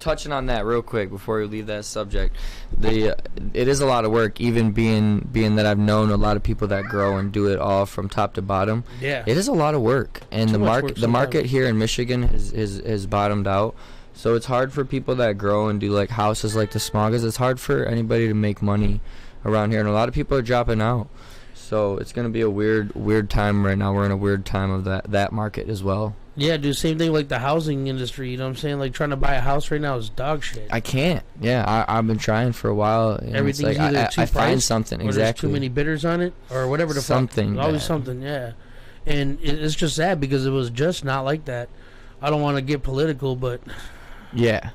touching on that real quick before we leave that subject, it is a lot of work. Even being that I've known a lot of people that grow and do it all from top to bottom. Yeah, it is a lot of work, and the market here in Michigan has bottomed out. So it's hard for people that grow and do like houses like the Smoggers. It's hard for anybody to make money around here, and a lot of people are dropping out. So it's gonna be a weird time right now. We're in a weird time of that market as well. Yeah, dude, same thing like the housing industry, you know what I'm saying? Like, trying to buy a house right now is dog shit. I can't. Yeah, I've been trying for a while. Everything's like, either too I find something, or exactly. there's too many bidders on it, or whatever the something fuck. There's always something, yeah. And it's just sad because it was just not like that. I don't want to get political, but... Yeah.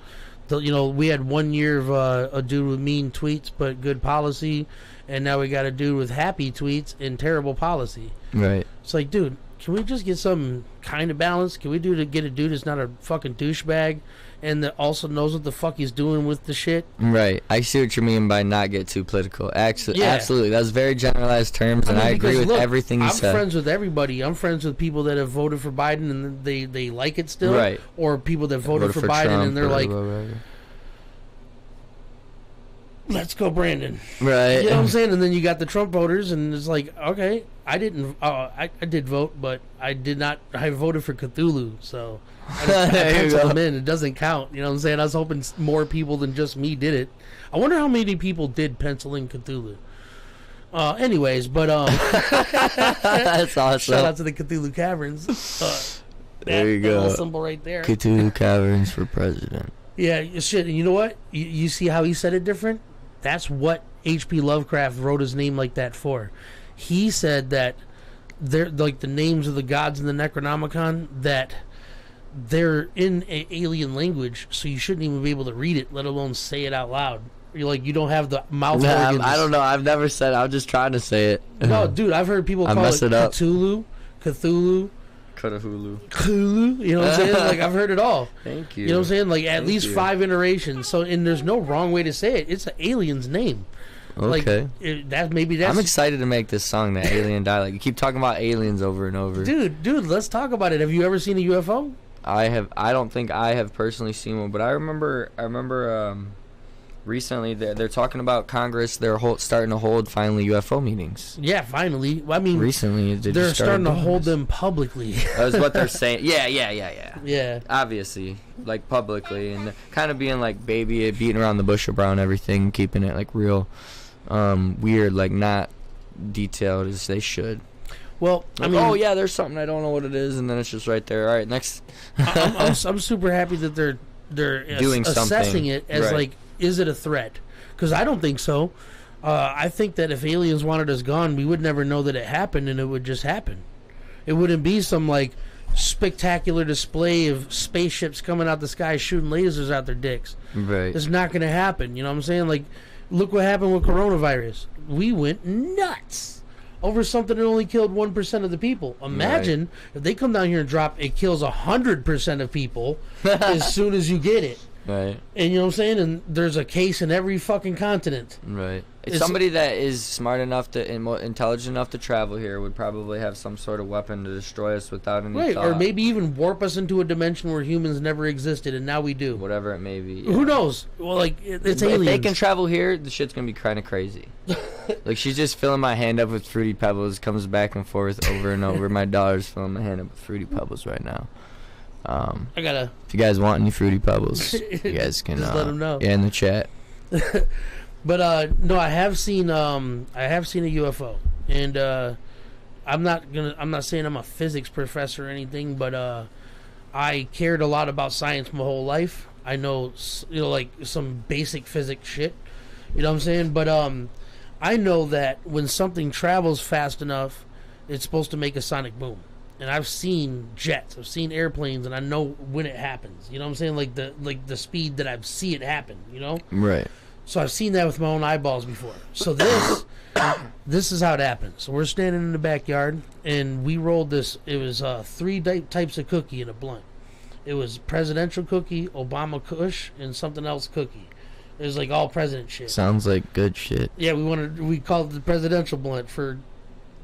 We had 1 year of a dude with mean tweets but good policy, and now we got a dude with happy tweets and terrible policy. Right. It's like, dude, can we just get some kind of balance? Can we get a dude that's not a fucking douchebag and that also knows what the fuck he's doing with the shit? Right. I see what you mean by not get too political. Actually, absolutely. That's very generalized terms, and I agree with everything you said. I'm friends with everybody. I'm friends with people that have voted for Biden and they like it still. Right. Or people that voted for Biden Trump, and they're like... Let's go, Brandon. Right. You know what I'm saying? And then you got the Trump voters, and it's like, okay, I didn't. I did vote, but I did not. I voted for Cthulhu, so I penciled him in. It doesn't count. You know what I'm saying? I was hoping more people than just me did it. I wonder how many people did pencil in Cthulhu. Anyways, but that's awesome. Shout out to the Cthulhu Caverns. There you go. Little symbol right there. Cthulhu Caverns for president. Yeah, shit. And you know what? You see how he said it different? That's what H.P. Lovecraft wrote his name like that for. He said that they're like the names of the gods in the Necronomicon, that they're in alien language, so you shouldn't even be able to read it, let alone say it out loud. You're like, you don't have the mouth organs. I don't know. I've never said. I'm just trying to say it. No, dude, I've heard people call it Cthulhu. Cthulhu. You know what I'm saying? Like, I've heard it all. Thank you. You know what I'm saying? Like, at least 5 iterations. So, and there's no wrong way to say it. It's an alien's name. Okay. Like, that's. I'm excited to make this song, the alien dialect. You keep talking about aliens over and over. Dude, let's talk about it. Have you ever seen a UFO? I have. I don't think I have personally seen one, but I remember. Recently, they're talking about Congress. They're starting to hold finally UFO meetings. Yeah, finally. I mean, recently they're starting to hold them publicly. That's what they're saying. Yeah. Yeah. Obviously, like publicly, and kind of being like beating around the bush around everything, keeping it like real, weird, like not detailed as they should. Well, like, I mean, oh yeah, there's something I don't know what it is, and then it's just right there. All right, next. I'm super happy that they're doing assessing it as right. Like, is it a threat? Because I don't think so. I think that if aliens wanted us gone, we would never know that it happened, and it would just happen. It wouldn't be some like spectacular display of spaceships coming out the sky shooting lasers out their dicks. Right. It's not going to happen. You know what I'm saying? Like, look what happened with coronavirus. We went nuts over something that only killed 1% of the people. Imagine if they come down here and drop it kills 100% of people as soon as you get it. Right. And you know what I'm saying? And there's a case in every fucking continent. Right. It's somebody that is smart enough and intelligent enough to travel here would probably have some sort of weapon to destroy us without any thought. Or maybe even warp us into a dimension where humans never existed and now we do. Whatever it may be. Yeah. Who knows? Well, like, it's aliens. If they can travel here, the shit's going to be kind of crazy. Like, she's just filling my hand up with Fruity Pebbles, comes back and forth over and over. My daughter's filling my hand up with Fruity Pebbles right now. I gotta. If you guys want any Fruity Pebbles, you guys can just let them know. Yeah, in the chat. But no, I have seen a UFO, and I'm not saying I'm a physics professor or anything, but I cared a lot about science my whole life. I know, like some basic physics shit. You know what I'm saying? But I know that when something travels fast enough, it's supposed to make a sonic boom. And I've seen jets, I've seen airplanes, and I know when it happens. You know what I'm saying? Like the speed that I see it happen. You know? Right. So I've seen that with my own eyeballs before. So this is how it happened. So we're standing in the backyard, and we rolled this. It was 3 types of cookie in a blunt. It was presidential cookie, Obama Kush, and something else cookie. It was like all president shit. Sounds like good shit. Yeah, we called it the presidential blunt for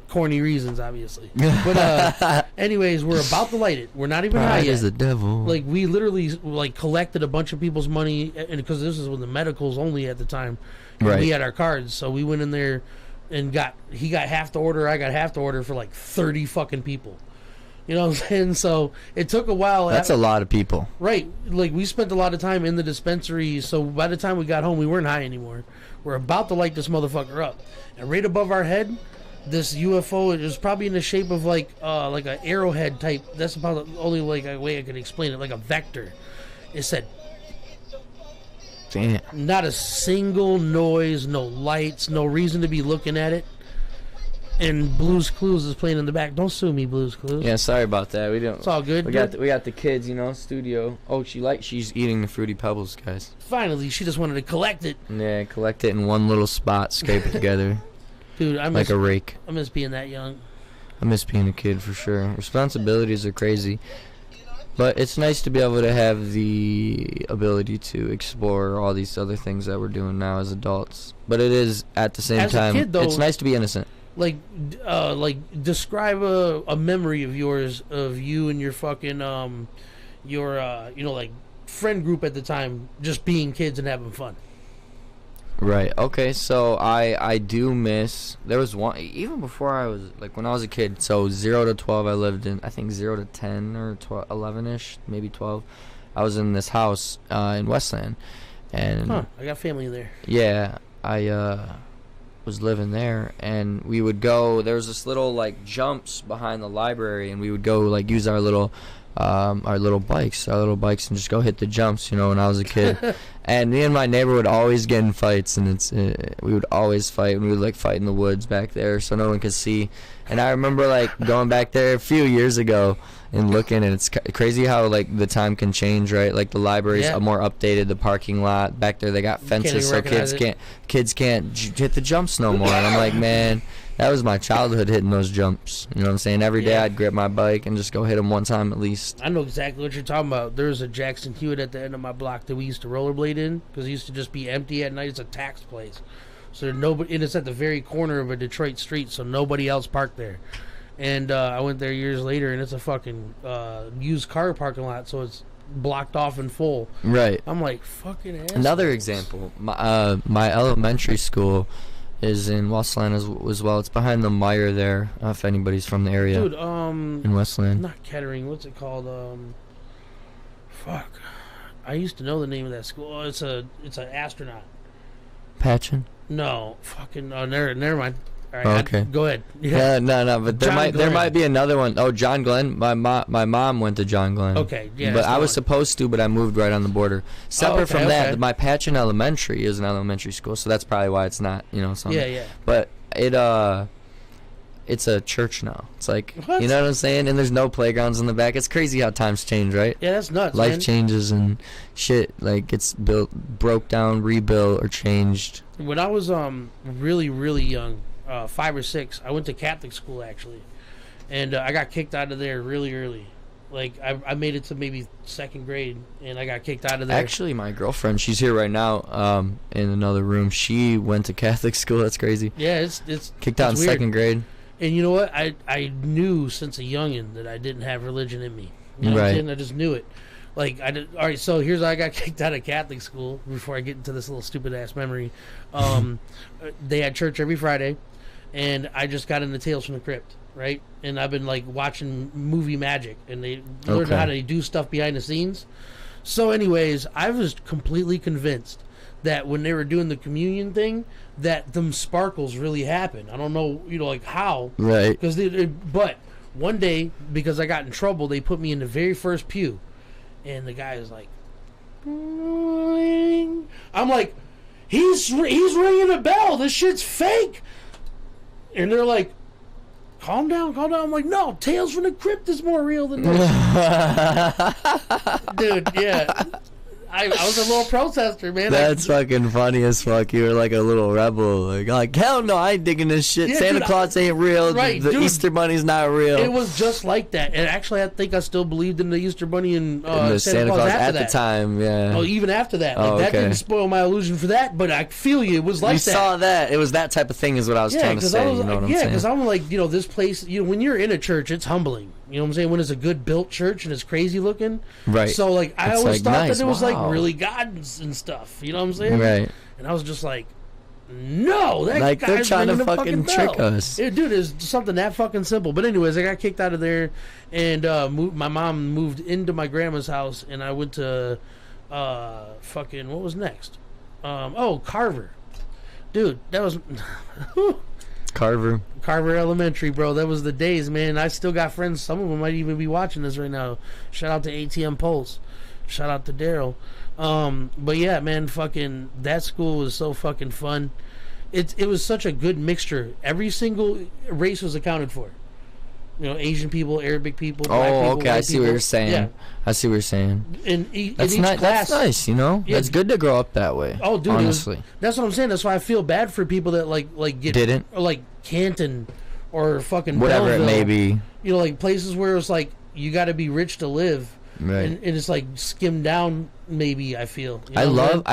corny reasons, obviously. But anyways, we're about to light it. We're not even high yet. Is the devil. Like, we literally like collected a bunch of people's money, and because this is when the medicals only at the time, right? We had our cards, so we went in there and he got half the order, I got half the order for like 30 fucking people. You know what I'm saying? So it took a while. That's a lot of people. Right. Like, we spent a lot of time in the dispensary, so by the time we got home, we weren't high anymore. We're about to light this motherfucker up. And right above our head, this UFO, it was probably in the shape of like an arrowhead type. That's about the only like a way I could explain it, like a vector. It said, damn. Not a single noise, no lights, no reason to be looking at it. And Blue's Clues is playing in the back. Don't sue me, Blue's Clues. Yeah, sorry about that. We don't. It's all good. We got the kids, studio. Oh, she's eating the Fruity Pebbles, guys. Finally, she just wanted to collect it. Yeah, collect it in one little spot, scrape it together. Dude, I miss, like a rake. I miss being that young. I miss being a kid for sure. Responsibilities are crazy, but it's nice to be able to have the ability to explore all these other things that we're doing now as adults. But it is at the same time, a kid, though, it's nice to be innocent. Like describe a memory of yours of you and your fucking like friend group at the time, just being kids and having fun. Right. Okay. So I do miss. There was one even before I was like when I was a kid. So 0 to 12, I lived in. I think 0 to 10 or 11ish, maybe 12. I was in this house in Westland, and I got family there. Yeah, I was living there, and we would go. There was this little like jumps behind the library, and we would go like use our little bikes and just go hit the jumps, when I was a kid. And me and my neighbor would always get in fights, and we would always fight, and we would like fight in the woods back there so no one could see. And I remember like going back there a few years ago and looking, and it's crazy how like the time can change, right? Like the library's more updated, the parking lot back there, they got fences so kids can't hit the jumps no more. And I'm like, man, that was my childhood, hitting those jumps. You know what I'm saying? Every day I'd grab my bike and just go hit them one time at least. I know exactly what you're talking about. There's a Jackson Hewitt at the end of my block that we used to rollerblade in, because it used to just be empty at night. It's a tax place. So nobody, and it's at the very corner of a Detroit street, so nobody else parked there. And I went there years later, and it's a fucking used car parking lot, so it's blocked off in full. Right. I'm like, fucking assholes. Another example, my elementary school is in Westland as well. It's behind the Meyer there, if anybody's from the area. Dude, in Westland. Not Kettering, what's it called? Fuck. I used to know the name of that school. Oh, it's an astronaut. Patchen? No, fucking never mind. All right, okay. Go ahead. Yeah, no, but there might be another one. Oh, John Glenn. My mom went to John Glenn. Okay, yeah. But I was supposed to, but I moved right on the border. Separate from that, my Patchen Elementary is an elementary school, so that's probably why it's not, something. Yeah. But it's a church now. It's like, what? You know what I'm saying? And there's no playgrounds in the back. It's crazy how times change, right? Yeah, that's nuts. Life man. changes and shit. Like it's broke down, rebuilt, or changed. When I was really, really young, 5 or 6, I went to Catholic school actually, and I got kicked out of there really early. Like I made it to maybe 2nd grade, and I got kicked out of there. Actually, my girlfriend, she's here right now, in another room. She went to Catholic school. That's crazy. Yeah, it's kicked out in weird. 2nd grade. And you know what? I knew since a youngin' that I didn't have religion in me. You know what I'm saying? I just knew it. Like all right, so here's how I got kicked out of Catholic school. Before I get into this little stupid ass memory, they had church every Friday, and I just got into Tales from the Crypt, right? And I've been like watching movie magic, and they learned how to do stuff behind the scenes. So, anyways, I was completely convinced that when they were doing the communion thing, that them sparkles really happened. I don't know, like how, right? Because but one day, because I got in trouble, they put me in the very first pew. And the guy is like, I'm like, he's ringing a bell. This shit's fake. And they're like, calm down. I'm like, no, Tales from the Crypt is more real than this. Dude, yeah. I was a little protester, man. That's fucking funny as fuck. You were like a little rebel. Like hell no, I ain't digging this shit. Yeah, Santa Claus ain't real. Right, the dude, Easter Bunny's not real. It was just like that. And actually, I think I still believed in the Easter Bunny and the Santa Claus after at that. the time, yeah. Oh, even after that. Like, that didn't spoil my illusion for that, but I feel you. It was like that. You saw that. It was that type of thing is what I was trying to say. You know what I'm saying? Yeah, because I'm like, this place, when you're in a church, it's humbling. You know what I'm saying? When it's a good built church and it's crazy looking. Right. So, like, I always thought nice. that it was, like, really God and stuff. You know what I'm saying? Right. And I was just like, no, that like guy's they're trying to fucking trick bell. us. Dude, it's something that fucking simple. But anyways, I got kicked out of there, and my mom moved into my grandma's house, and I went to fucking, what was next? Carver. Dude, that was... Carver Elementary, bro. That was the days, man. I still got friends. Some of them might even be watching this right now. Shout out to ATM Pulse. Shout out to Daryl. But yeah, man, fucking that school was so fucking fun. It was such a good mixture. Every single race was accounted for. Asian people, Arabic people, black people, okay, I see people. what you're saying. Yeah. I see what you're saying. In that's each class, that's nice, Yeah. That's good to grow up that way. Oh, dude, honestly, that's what I'm saying. That's why I feel bad for people that like get didn't, or like Canton or fucking whatever Belleville. It may be. Like places where it's like you got to be rich to live, right? And it's like skimmed down. Maybe I feel. I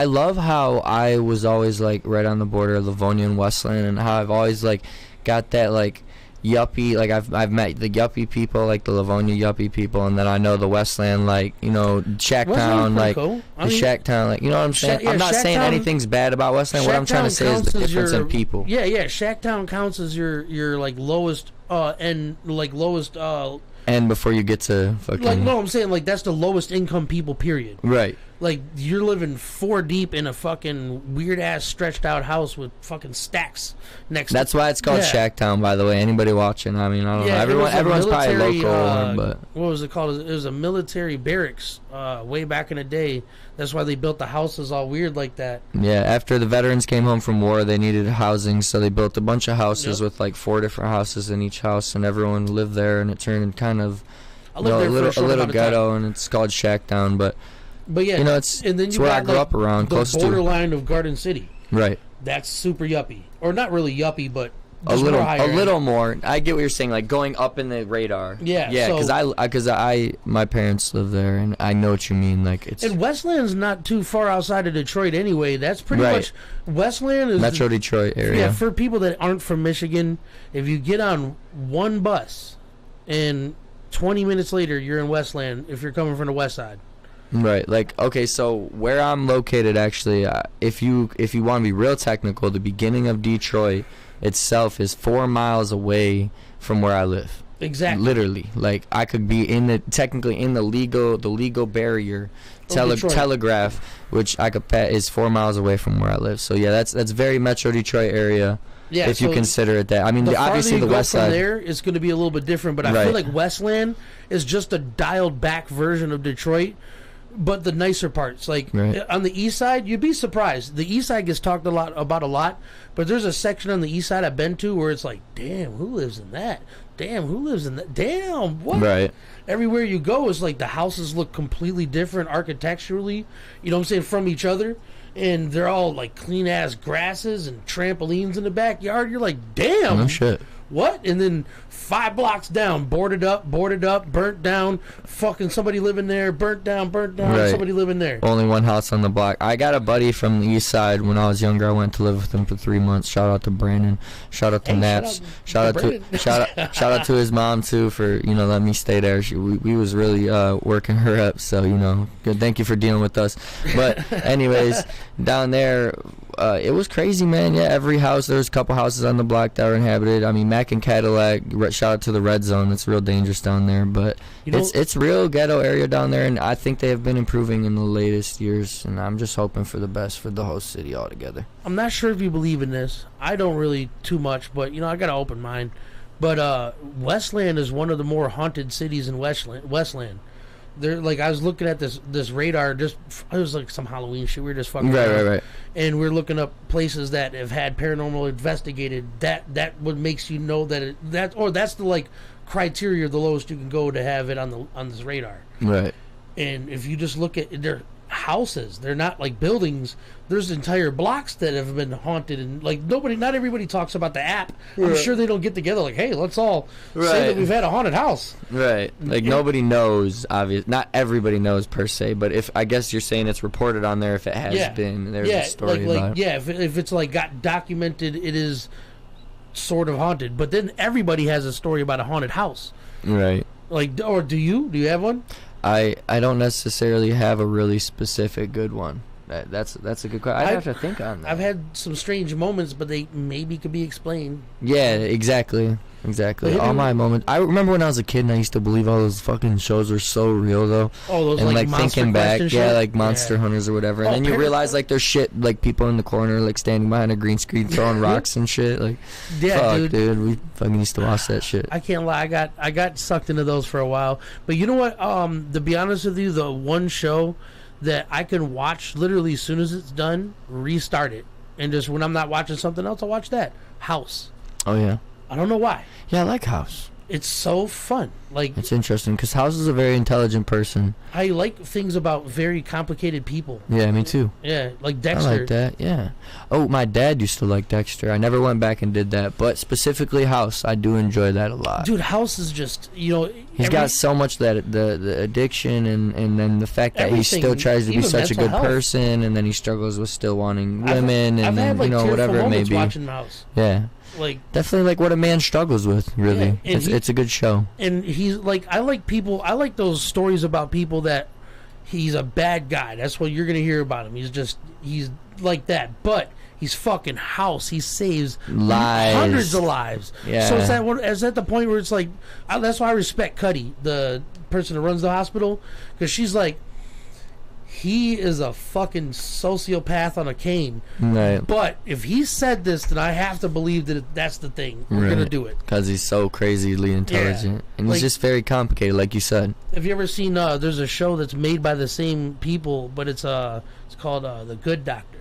love how I was always like right on the border of Livonia and Westland, and how I've always like got that like yuppie, like I've met the yuppie people, like the Livonia yuppie people, and then I know the Westland, like Shacktown, like the Shacktown, like you know what I'm saying. I'm not saying anything's bad about Westland. What I'm trying to say is the difference in people. Yeah, Shacktown counts as your like lowest and like lowest and before you get to fucking like no, I'm saying like that's the lowest income people. Period. Right. Like, you're living 4 deep in a fucking weird-ass stretched-out house with fucking stacks next That's why it's called Shacktown, by the way. Anybody watching, I mean, I don't know. Everyone's probably local, but... What was it called? It was a military barracks way back in the day. That's why they built the houses all weird like that. Yeah, after the veterans came home from war, they needed housing, so they built a bunch of houses with, like, 4 different houses in each house, and everyone lived there, and it turned kind of, a little ghetto, and it's called Shacktown, but yeah, you know, it's where I grew up around, close to the borderline of Garden City. Right. That's super yuppie, or not really yuppie, but a little more. I get what you're saying, like going up in the radar. Yeah, because my parents live there, and I know what you mean. Like and Westland's not too far outside of Detroit anyway. That's pretty much Westland is Metro Detroit area. Yeah, for people that aren't from Michigan, if you get on one bus, and 20 minutes later you're in Westland. If you're coming from the west side. Right, like, okay, so where I'm located, actually, if you want to be real technical, the beginning of Detroit itself is 4 miles away from where I live. Exactly. Literally, like, I could be technically in the legal barrier, telegraph, which I could pet is 4 miles away from where I live. So yeah, that's very Metro Detroit area. Yeah, if you consider it that. I mean, obviously the west side. There is going to be a little bit different, but I feel like Westland is just a dialed back version of Detroit. But the nicer parts, like on the east side, you'd be surprised. The east side gets talked about a lot, but there's a section on the east side I've been to where it's like, damn, who lives in that? Damn, who lives in that? Damn, what? Right. Everywhere you go is like the houses look completely different architecturally. You know what I'm saying, from each other, and they're all like clean ass grasses and trampolines in the backyard. You're like, damn, no shit. What? And then 5 blocks down, boarded up, burnt down, fucking somebody living there, burnt down, somebody living there. Only one house on the block. I got a buddy from the east side. When I was younger, I went to live with him for 3 months. Shout out to Brandon. Shout out to Naps. Shout out to his mom too for, you know, letting me stay there. We was really working her up, so, you know, good. Thank you for dealing with us. But anyways, down there, it was crazy, man. Yeah, every house, there was a couple houses on the block that were inhabited. I mean, Mac and Cadillac, shout out to the red zone. It's real dangerous down there, but it's real ghetto area down there, and I think they have been improving in the latest years, and I'm just hoping for the best for the whole city altogether. I'm not sure if you believe in this. I don't really too much, but, you know, I got an open mind. But Westland is one of the more haunted cities in Westland. There, like, I was looking at this radar. It was like some Halloween shit. We were just fucking right. And we're looking up places that have had paranormal investigated. That what makes you know that that's the like criteria, the lowest you can go to have it on this radar. Right. And if you just look at their houses, they're not like buildings. There's entire blocks that have been haunted, and like not everybody talks about the app. I'm sure they don't get together like, hey, let's all say that we've had a haunted house. Right. Like, nobody knows, obviously. Not everybody knows per se, but if I guess you're saying it's reported on there if it has been. There's a story about it. Yeah, if it's like got documented, it is sort of haunted. But then everybody has a story about a haunted house. Right. Like, or do you have one? I don't necessarily have a really specific good one. That's a good question. I'd have to think on that. I've had some strange moments, but they maybe could be explained. Yeah, exactly. All my moments. I remember when I was a kid and I used to believe all those fucking shows were so real, though. Oh, those and like thinking back, shit? like Monster Hunters or whatever. And then you realize like there's shit, like people in the corner, like standing behind a green screen throwing rocks and shit. Like, fuck, dude, we fucking used to watch that shit. I can't lie, I got sucked into those for a while. But you know what? To be honest with you, the one show that I can watch literally as soon as it's done, restart it, and just when I'm not watching something else, I'll watch that. House. Oh yeah. I don't know why. Yeah, I like House. It's so fun. Like, it's interesting because House is a very intelligent person. I like things about very complicated people. Yeah, me too. Yeah, like Dexter. I like that. Yeah. Oh, my dad used to like Dexter. I never went back and did that, but specifically House, I do enjoy that a lot. Dude, House is just, you know, he's got so much that the addiction and then the fact that he still tries to be such a good person, and then he struggles with still wanting women and then, like, you know, whatever it may be. Watching House. Yeah. Like, definitely like what a man struggles with, really. Yeah, it's a good show. And he's like, I like those stories about people that he's a bad guy. That's what you're gonna hear about him. He's like that, but he's fucking House. He saves lives, hundreds of lives. Yeah. So it's at the point where it's like, that's why I respect Cuddy, the person that runs the hospital, because she's like, he is a fucking sociopath on a cane. Right. But if he said this, then I have to believe that that's the thing. We're gonna do it because he's so crazily intelligent, and he's just very complicated, like you said. Have you ever seen? There's a show that's made by the same people, but it's called The Good Doctor.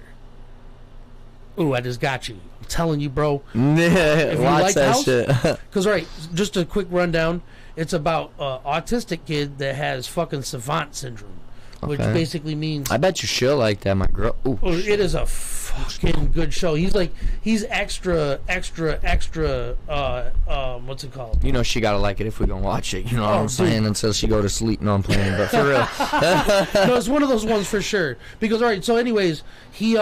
Ooh, I just got you. I'm telling you, bro. Yeah, watch that shit. Because just a quick rundown. It's about autistic kid that has fucking savant syndrome. Which basically means... I bet you she'll like that, my girl. Ooh, it is a fucking good show. He's extra, what's it called? You know she gotta like it if we gonna watch it. You know what I'm saying? Until she go to sleep. No, I'm playing, but for real. No, it's one of those ones for sure. Because, alright, so anyways, he,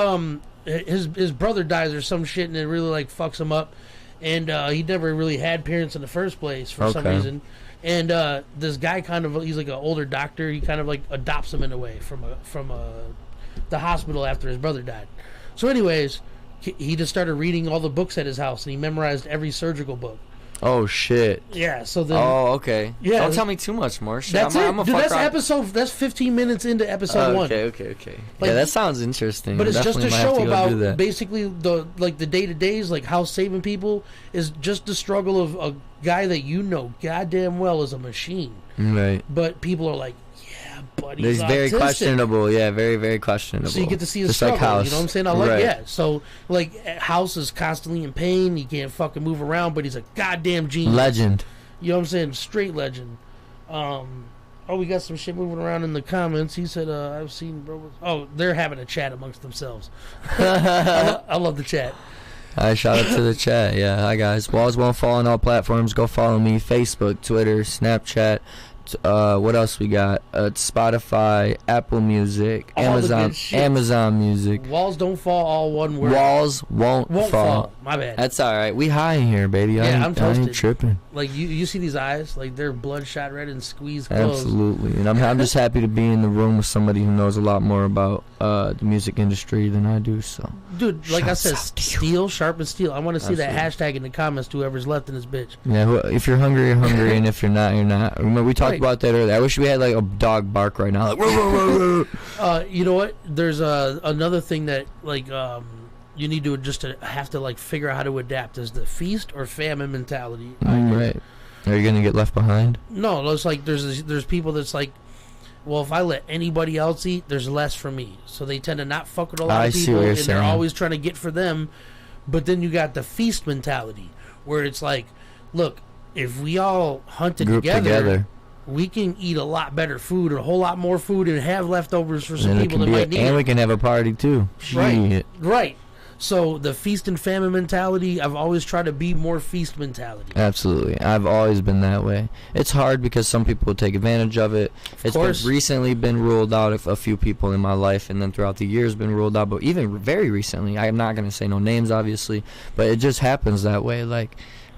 his brother dies or some shit and it really, like, fucks him up. And he never really had parents in the first place for some reason. And this guy he's like an older doctor. He kind of like adopts him in a way from the hospital after his brother died. So anyways, he just started reading all the books at his house and he memorized every surgical book. Oh shit. Yeah, so then... Oh, okay. Yeah. Don't tell me too much more. Shit. That's it. Dude, that's 15 minutes into episode 1. Okay. Like, yeah, that sounds interesting. But it's just a show about basically the day-to-days, like how saving people is just the struggle of a guy that you know goddamn well is a machine. Right. But people are like, yeah, buddy, he's very questionable. Yeah, very, very questionable. So you get to see his struggle. Like House. You know what I'm saying? I like So like House is constantly in pain. He can't fucking move around, but he's a goddamn genius. Legend. You know what I'm saying? Straight legend. We got some shit moving around in the comments. He said, I've seen bro. Oh, they're having a chat amongst themselves. I love the chat. Alright, shout out to the chat. Yeah, hi guys. WallsWontFall on all platforms. Go follow me. Facebook, Twitter, Snapchat. What else we got? Spotify, Apple Music, Amazon Music. Walls don't fall, all one word. Walls won't fall. My bad. That's all right. We high in here, baby. Yeah, I'm toasted. I ain't tripping. Like you see these eyes, like they're bloodshot red and squeezed closed. Absolutely, and I'm just happy to be in the room with somebody who knows a lot more about the music industry than I do. So, dude, like I said, steel, sharp as steel. I want to see that hashtag in the comments to whoever's left in this bitch. Yeah, if you're hungry, you're hungry, and if you're not, you're not. Remember we talked about that earlier. I wish we had like a dog bark right now. Like, you know what? There's another thing that like you need to just have to like figure out how to adapt is the feast or famine mentality. Right. Are you gonna get left behind? No, it's like there's people that's like, well, if I let anybody else eat, there's less for me. So they tend to not fuck with a lot of people, and they're always trying to get for them. But then you got the feast mentality, where it's like, look, if we all hunted together, we can eat a lot better food, a whole lot more food, and have leftovers for some people that might need it. And we can have a party too. Right. So the feast and famine mentality, I've always tried to be more feast mentality. Absolutely. I've always been that way. It's hard because some people take advantage of it. It's recently been ruled out of a few people in my life, and then throughout the years been ruled out. But even very recently, I'm not going to say no names, obviously, but it just happens that way. Like,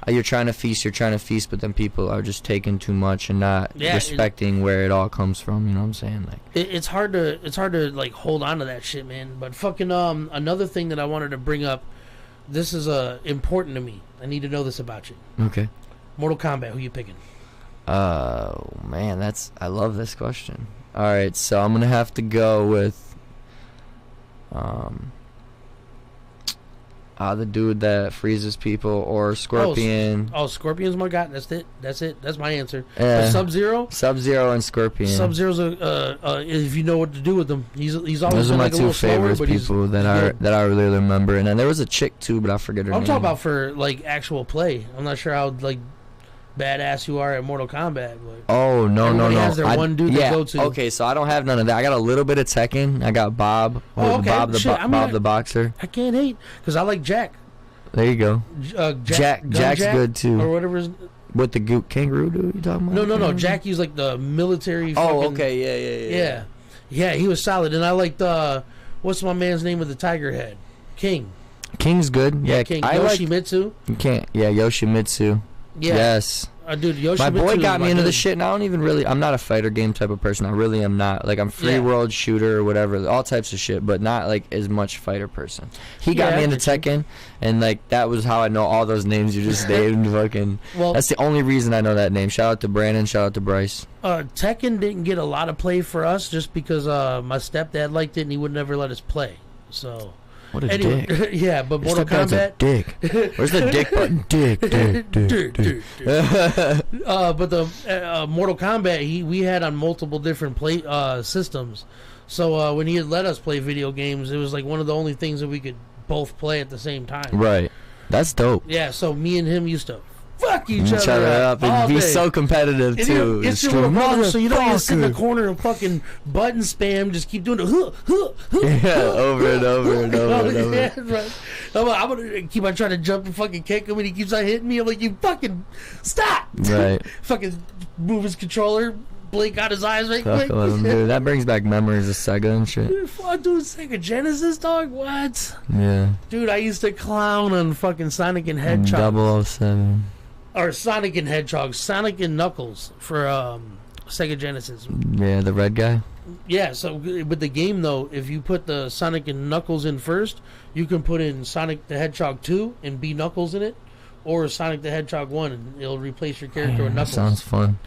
you're trying to feast, but then people are just taking too much and not respecting where it all comes from. You know what I'm saying? Like, it's hard to like hold on to that shit, man. But fucking another thing that I wanted to bring up, this is important to me. I need to know this about you. Okay. Mortal Kombat, who you picking? Oh man, I love this question. All right, so I'm gonna have to go with the dude that freezes people, or Scorpion. Oh, Scorpion's my guy. That's it. That's my answer. Sub-Zero? Sub-Zero and Scorpion. Sub-Zero's if you know what to do with him. He's always Those are my like two favorite people that I really remember. And then there was a chick too, but I forget her name. I'm talking about for like actual play. I'm not sure how like badass you are at Mortal Kombat. But oh no! Everybody has their one dude to go to. Okay, so I don't have none of that. I got a little bit of Tekken. I got Bob. Bob the boxer. I can't hate because I like Jack. There you go. Jack's good too. Or whatever. With the goop kangaroo dude you talking about? No. Jack used like the military. Okay, yeah. He was solid, and I liked what's my man's name with the tiger head? King. King's good. Yeah, King. Yoshimitsu. You can't. Yeah, Yoshimitsu. Yeah. Yes. Dude, My boy Yoshimitsu got is me my into dude. this shit, and I don't even really. I'm not a fighter game type of person. I really am not. Like I'm free Yeah. world shooter or whatever, all types of shit, but not like as much fighter person. He got Yeah, me I into get you. Tekken, and like that was how I know all those names you just named. Fucking. Well- That's the only reason I know that name. Shout out to Brandon. Shout out to Bryce. Tekken didn't get a lot of play for us just because my stepdad liked it and he would never let us play. So What a anyway, dick. yeah, but Your Mortal stepdad's a Kombat. dick. Where's the dick button? Dick. But the Mortal Kombat, we had on multiple different play systems. So when he had let us play video games, it was like one of the only things that we could both play at the same time. Right. That's dope. Yeah. So me and him used to fuck each Each other other up up all and be day. so competitive And too. it's your true. little brother, so you know you sit in the Motherfucker. corner and fucking button spam, just keep doing the Yeah, over and over and over and over. Yeah, right. I'm gonna keep on trying to jump and fucking kick him, and he keeps on hitting me. I'm like, you fucking stop! Right. Fucking move his controller, blink out his eyes right Fuck quick. with him, dude. That brings back memories of Sega and shit. Fuck, dude, Sega Genesis, dog. What? Yeah. Dude, I used to clown on fucking Sonic and Hedgehog. 007. Or Sonic and Hedgehog. Sonic and Knuckles for Sega Genesis. Yeah, the red guy. Yeah, so with the game, though, if you put the Sonic and Knuckles in first, you can put in Sonic the Hedgehog 2 and be Knuckles in it, or Sonic the Hedgehog 1, and it'll replace your character with That Knuckles. sounds fun.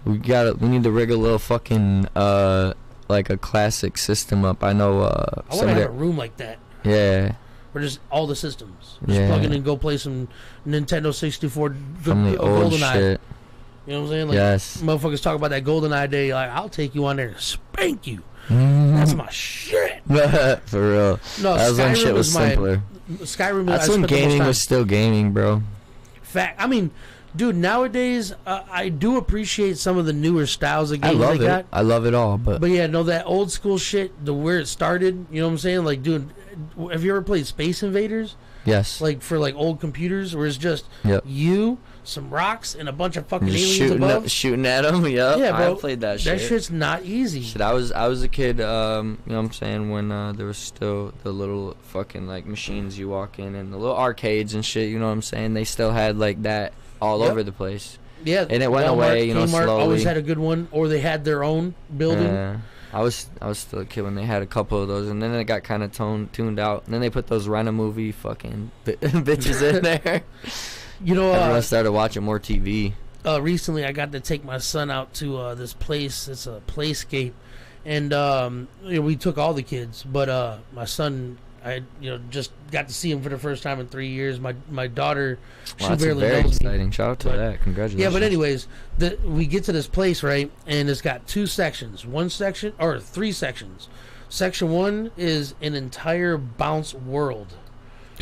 We need to rig a little fucking like a classic system up. I know I want some to of have a that. room like that, Yeah. where just all the systems. Just Yeah. plug in and go play some Nintendo 64 From the old GoldenEye. shit. You know what I'm saying? Like, Yes. motherfuckers talk about that GoldenEye day, like, I'll take you on there and spank you. Mm-hmm. That's my shit. For real. No, That was when Skyrim shit was was my- simpler. Skyrim, That's I when spent the most gaming time. was still gaming, bro. I mean, dude, nowadays I do appreciate some of the newer styles of I games love they it. got. I love it all, but But yeah, no, that old school shit, where it started, you know what I'm saying? Like, dude, have you ever played Space Invaders? yes. Like, for, like, old computers, where it's just Yep. you, some rocks, and a bunch of fucking Just aliens above? shooting at them. Yep. Yeah, bro. I played that shit. That shit's not easy. Shit, I was a kid, you know what I'm saying, when there was still the little fucking like machines you walk in and the little arcades and shit, you know what I'm saying? They still had like that all Yep. over the place. Yeah, And it went away, you know, Kmart always slowly. had a good one, or they had their own building. Yeah. I was still a kid when they had a couple of those, and then it got kind of tuned out. And then they put those Rent-A-Movie fucking bitches in there. You know, Everyone started watching more TV. recently I got to take my son out to this place. It's a Playscape, and you know, we took all the kids, but my son, I just got to see him for the first time in 3 years. My daughter, she Well, that's barely very knows me. exciting. Shout out to But- that. Congratulations. Yeah, but anyways, we get to this place, right, and it's got two sections. Three sections. Section 1 is an entire bounce world.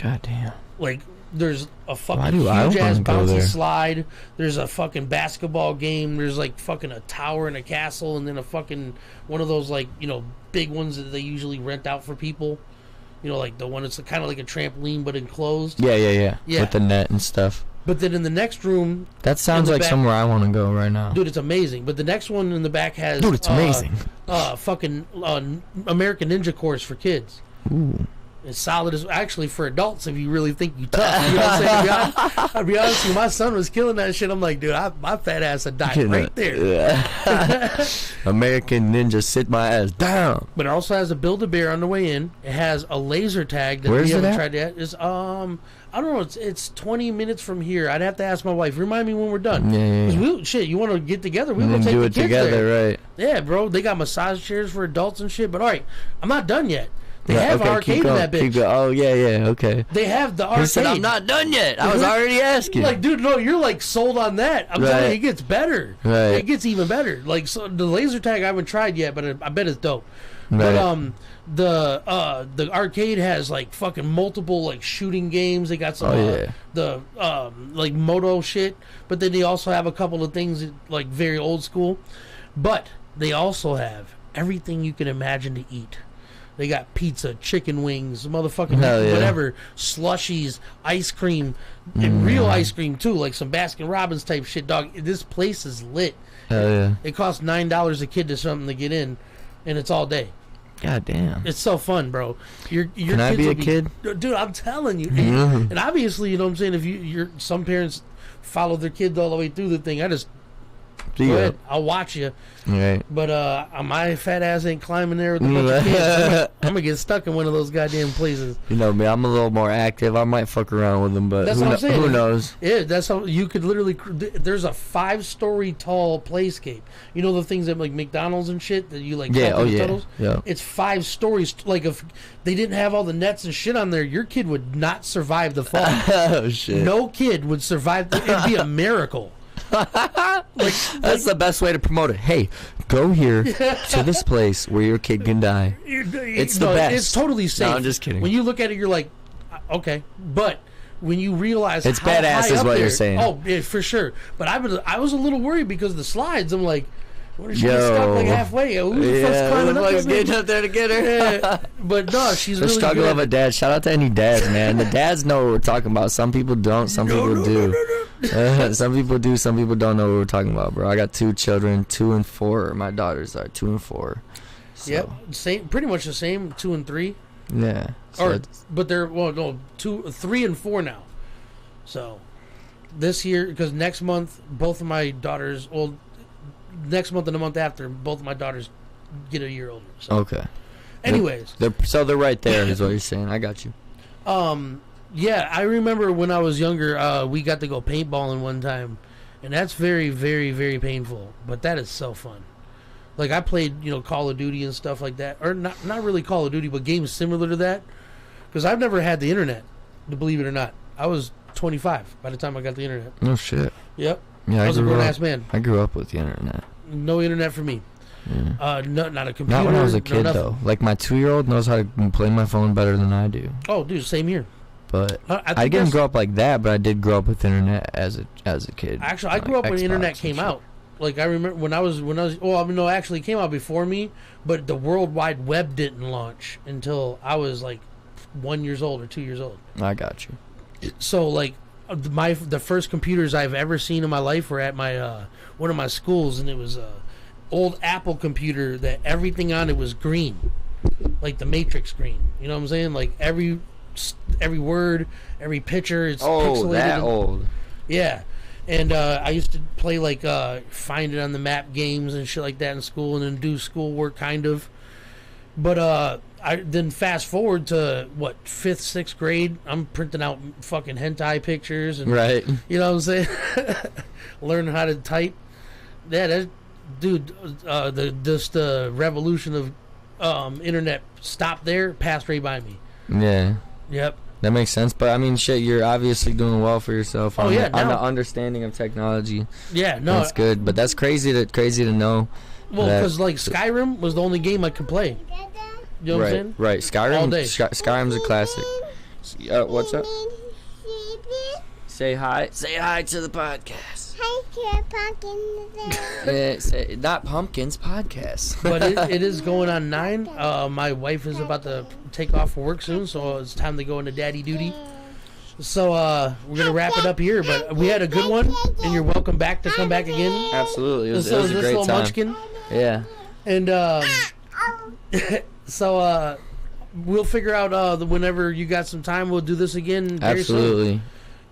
God damn. Like, there's a Why fucking do I huge ass wanna go bouncy there? slide. There's a fucking basketball game. There's like fucking a tower and a castle, and then a fucking one of those, like, big ones that they usually rent out for people. Like the one that's kind of like a trampoline but enclosed. Yeah. Yeah. With the net and stuff. But then in the next room, That sounds the like back- somewhere I want to go right now. dude, it's amazing. But the next one in the back has Dude, it's amazing. Fucking American Ninja course for kids. Ooh. It's solid as actually for adults if you really think you tough. You know what I'm saying? I'll be honest with you, my son was killing that shit. I'm like, dude, my fat ass would die right there. Yeah. American Ninja, sit my ass down. But it also has a Build-A-Bear on the way in. It has a laser tag that Where's we it haven't at? tried yet. It's I don't know. It's 20 minutes from here. I'd have to ask my wife. Remind me when we're done. Yeah. 'Cause you want to get together? We And will then take do the it kids together, there. right? Yeah, bro. They got massage chairs for adults and shit. But all right, I'm not done yet. They Yeah, have okay, an arcade keep in going, that bitch. keep going. Oh, yeah, okay. They have the He arcade. said, I'm not done yet. I was already asking. Like, dude, no, you're like sold on that. I'm telling you, Right. it gets better. Right. It gets even better. Like, so the laser tag I haven't tried yet, but I bet it's dope. Right. But the arcade has like fucking multiple like shooting games. They got some the like moto shit, but then they also have a couple of things like very old school. But they also have everything you can imagine to eat. They got pizza, chicken wings, motherfucking Hell yeah. whatever, slushies, ice cream, and real ice cream too, like some Baskin Robbins type shit, dog. This place is lit. Hell yeah. It costs $9 a kid to something to get in, and it's all day. God damn. It's so fun, bro. Your Can I kids be will a kid? Dude, I'm telling you. Yeah. And obviously, you know what I'm saying, if you're some parents follow their kids all the way through the thing. I just go ahead, I'll watch you. Right. But my fat ass ain't climbing there with a bunch of kids. I'm gonna get stuck in one of those goddamn places. You know me, I'm a little more active. I might fuck around with them, but That's what I'm saying. Who knows? Yeah, that's how you could literally. There's a 5-story tall playscape. You know the things that like McDonald's and shit that you like. Yeah. Oh yeah. Tunnels? Yeah. It's 5 stories. Like if they didn't have all the nets and shit on there, your kid would not survive the fall. Oh shit. No kid would survive. It'd be a miracle. That's the best way to promote it. Hey, go here to this place where your kid can die. It's the best. It's totally safe. No, I'm just kidding. When you look at it, you're like, okay, but when you realize it's how badass, high is up what there, you're saying. Oh, yeah, for sure. But I was a little worried because of the slides. I'm like, what if she gets stuck like halfway? Who the fuck's climbing up there? Getting up there to get her. Yeah. But no, she's the really struggle good. of a dad. Shout out to any dads, man. The dads know what we're talking about. Some people don't. Some people do. Some people do. Some people don't know what we're talking about, bro. I got 2 children, 2 and 4. My daughters are 2 and 4. So. Yep, same, pretty much the same. 2 and 3. Yeah. So but they're 3 and 4 now. So this year, because next month, both of my daughters, next month and the month after, both of my daughters get a year older. So. Okay. Anyways, they're right there, is what you're saying. I got you. Yeah, I remember when I was younger, we got to go paintballing one time, and that's very, very, very painful. But that is so fun. Like I played, Call of Duty and stuff like that, or not really Call of Duty, but games similar to that. Because I've never had the internet, to believe it or not. I was 25 by the time I got the internet. Oh shit. Yep. Yeah, I was a grown ass man. I grew up with the internet. No internet for me. Yeah. Not a computer. Not when I was a kid though. Like my 2-year-old knows how to play my phone better than I do. Oh, dude, same here. But I didn't grow up like that. But I did grow up with internet as a kid. Actually, I grew up when the internet came out. Like I remember when I was. No, actually, it came out before me. But the World Wide Web didn't launch until I was like 1 year old or 2 years old. I got you. So like the first computers I've ever seen in my life were at my one of my schools, and it was a old Apple computer that everything on it was green, like the Matrix green. You know what I'm saying? Like every word, every picture, it's pixelated. That old. Yeah. And I used to play like Find It on the Map games and shit like that in school, and then do schoolwork kind of. But I then fast forward to 5th, 6th grade. I'm printing out fucking hentai pictures and right. You know what I'm saying? Learning how to type. Yeah, the revolution of internet stopped there, passed right by me. Yeah. Yep. That makes sense, but I mean, shit, you're obviously doing well for yourself on the understanding of technology. Yeah, no, that's good, but that's crazy to know. Well, because like Skyrim was the only game I could play. You know what I'm saying? Right, Skyrim. All day. Skyrim's a classic. What's up? Say hi. Say hi to the podcast. Hi to pumpkins. Yeah, not pumpkins, podcast. But it is going on 9. My wife is about to take off for work soon, so it's time to go into daddy duty. So we're gonna wrap it up here. But we had a good one, and you're welcome back to come back again. Absolutely, it was a great time. Munchkin. Yeah. And so we'll figure out whenever you got some time, we'll do this again. Very Absolutely. Soon.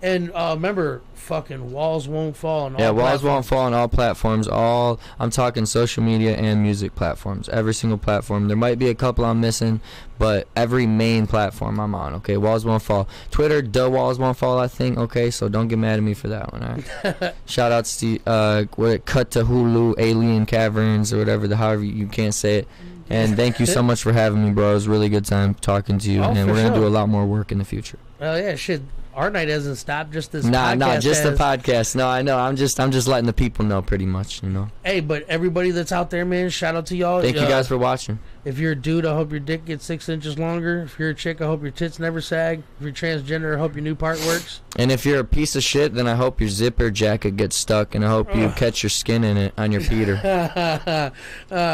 And remember, fucking walls won't fall on all platforms. Walls won't fall on all platforms. I'm talking social media and music platforms. Every single platform. There might be a couple I'm missing, but every main platform I'm on. Okay, Walls Won't Fall. Twitter, Walls Won't Fall. I think. Okay, so don't get mad at me for that one. All right. Shout out to Cthulhu, Alien, Caverns, or whatever. However you can't say it. And thank you so much for having me, bro. It was a really good time talking to you, and we're gonna do a lot more work in the future. Yeah, shit. Our night hasn't stopped. Just this. Nah, just the podcast. No, I know. I'm just letting the people know, pretty much. You know. Hey, but everybody that's out there, man, shout out to y'all. Thank you guys for watching. If you're a dude, I hope your dick gets 6 inches longer. If you're a chick, I hope your tits never sag. If you're transgender, I hope your new part works. And if you're a piece of shit, then I hope your zipper jacket gets stuck, and I hope you catch your skin in it on your Peter. I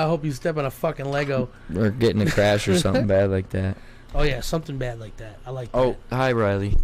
hope you step on a fucking Lego. Or get in a crash or something bad like that. Oh yeah, something bad like that. I like that. Oh, hi Riley.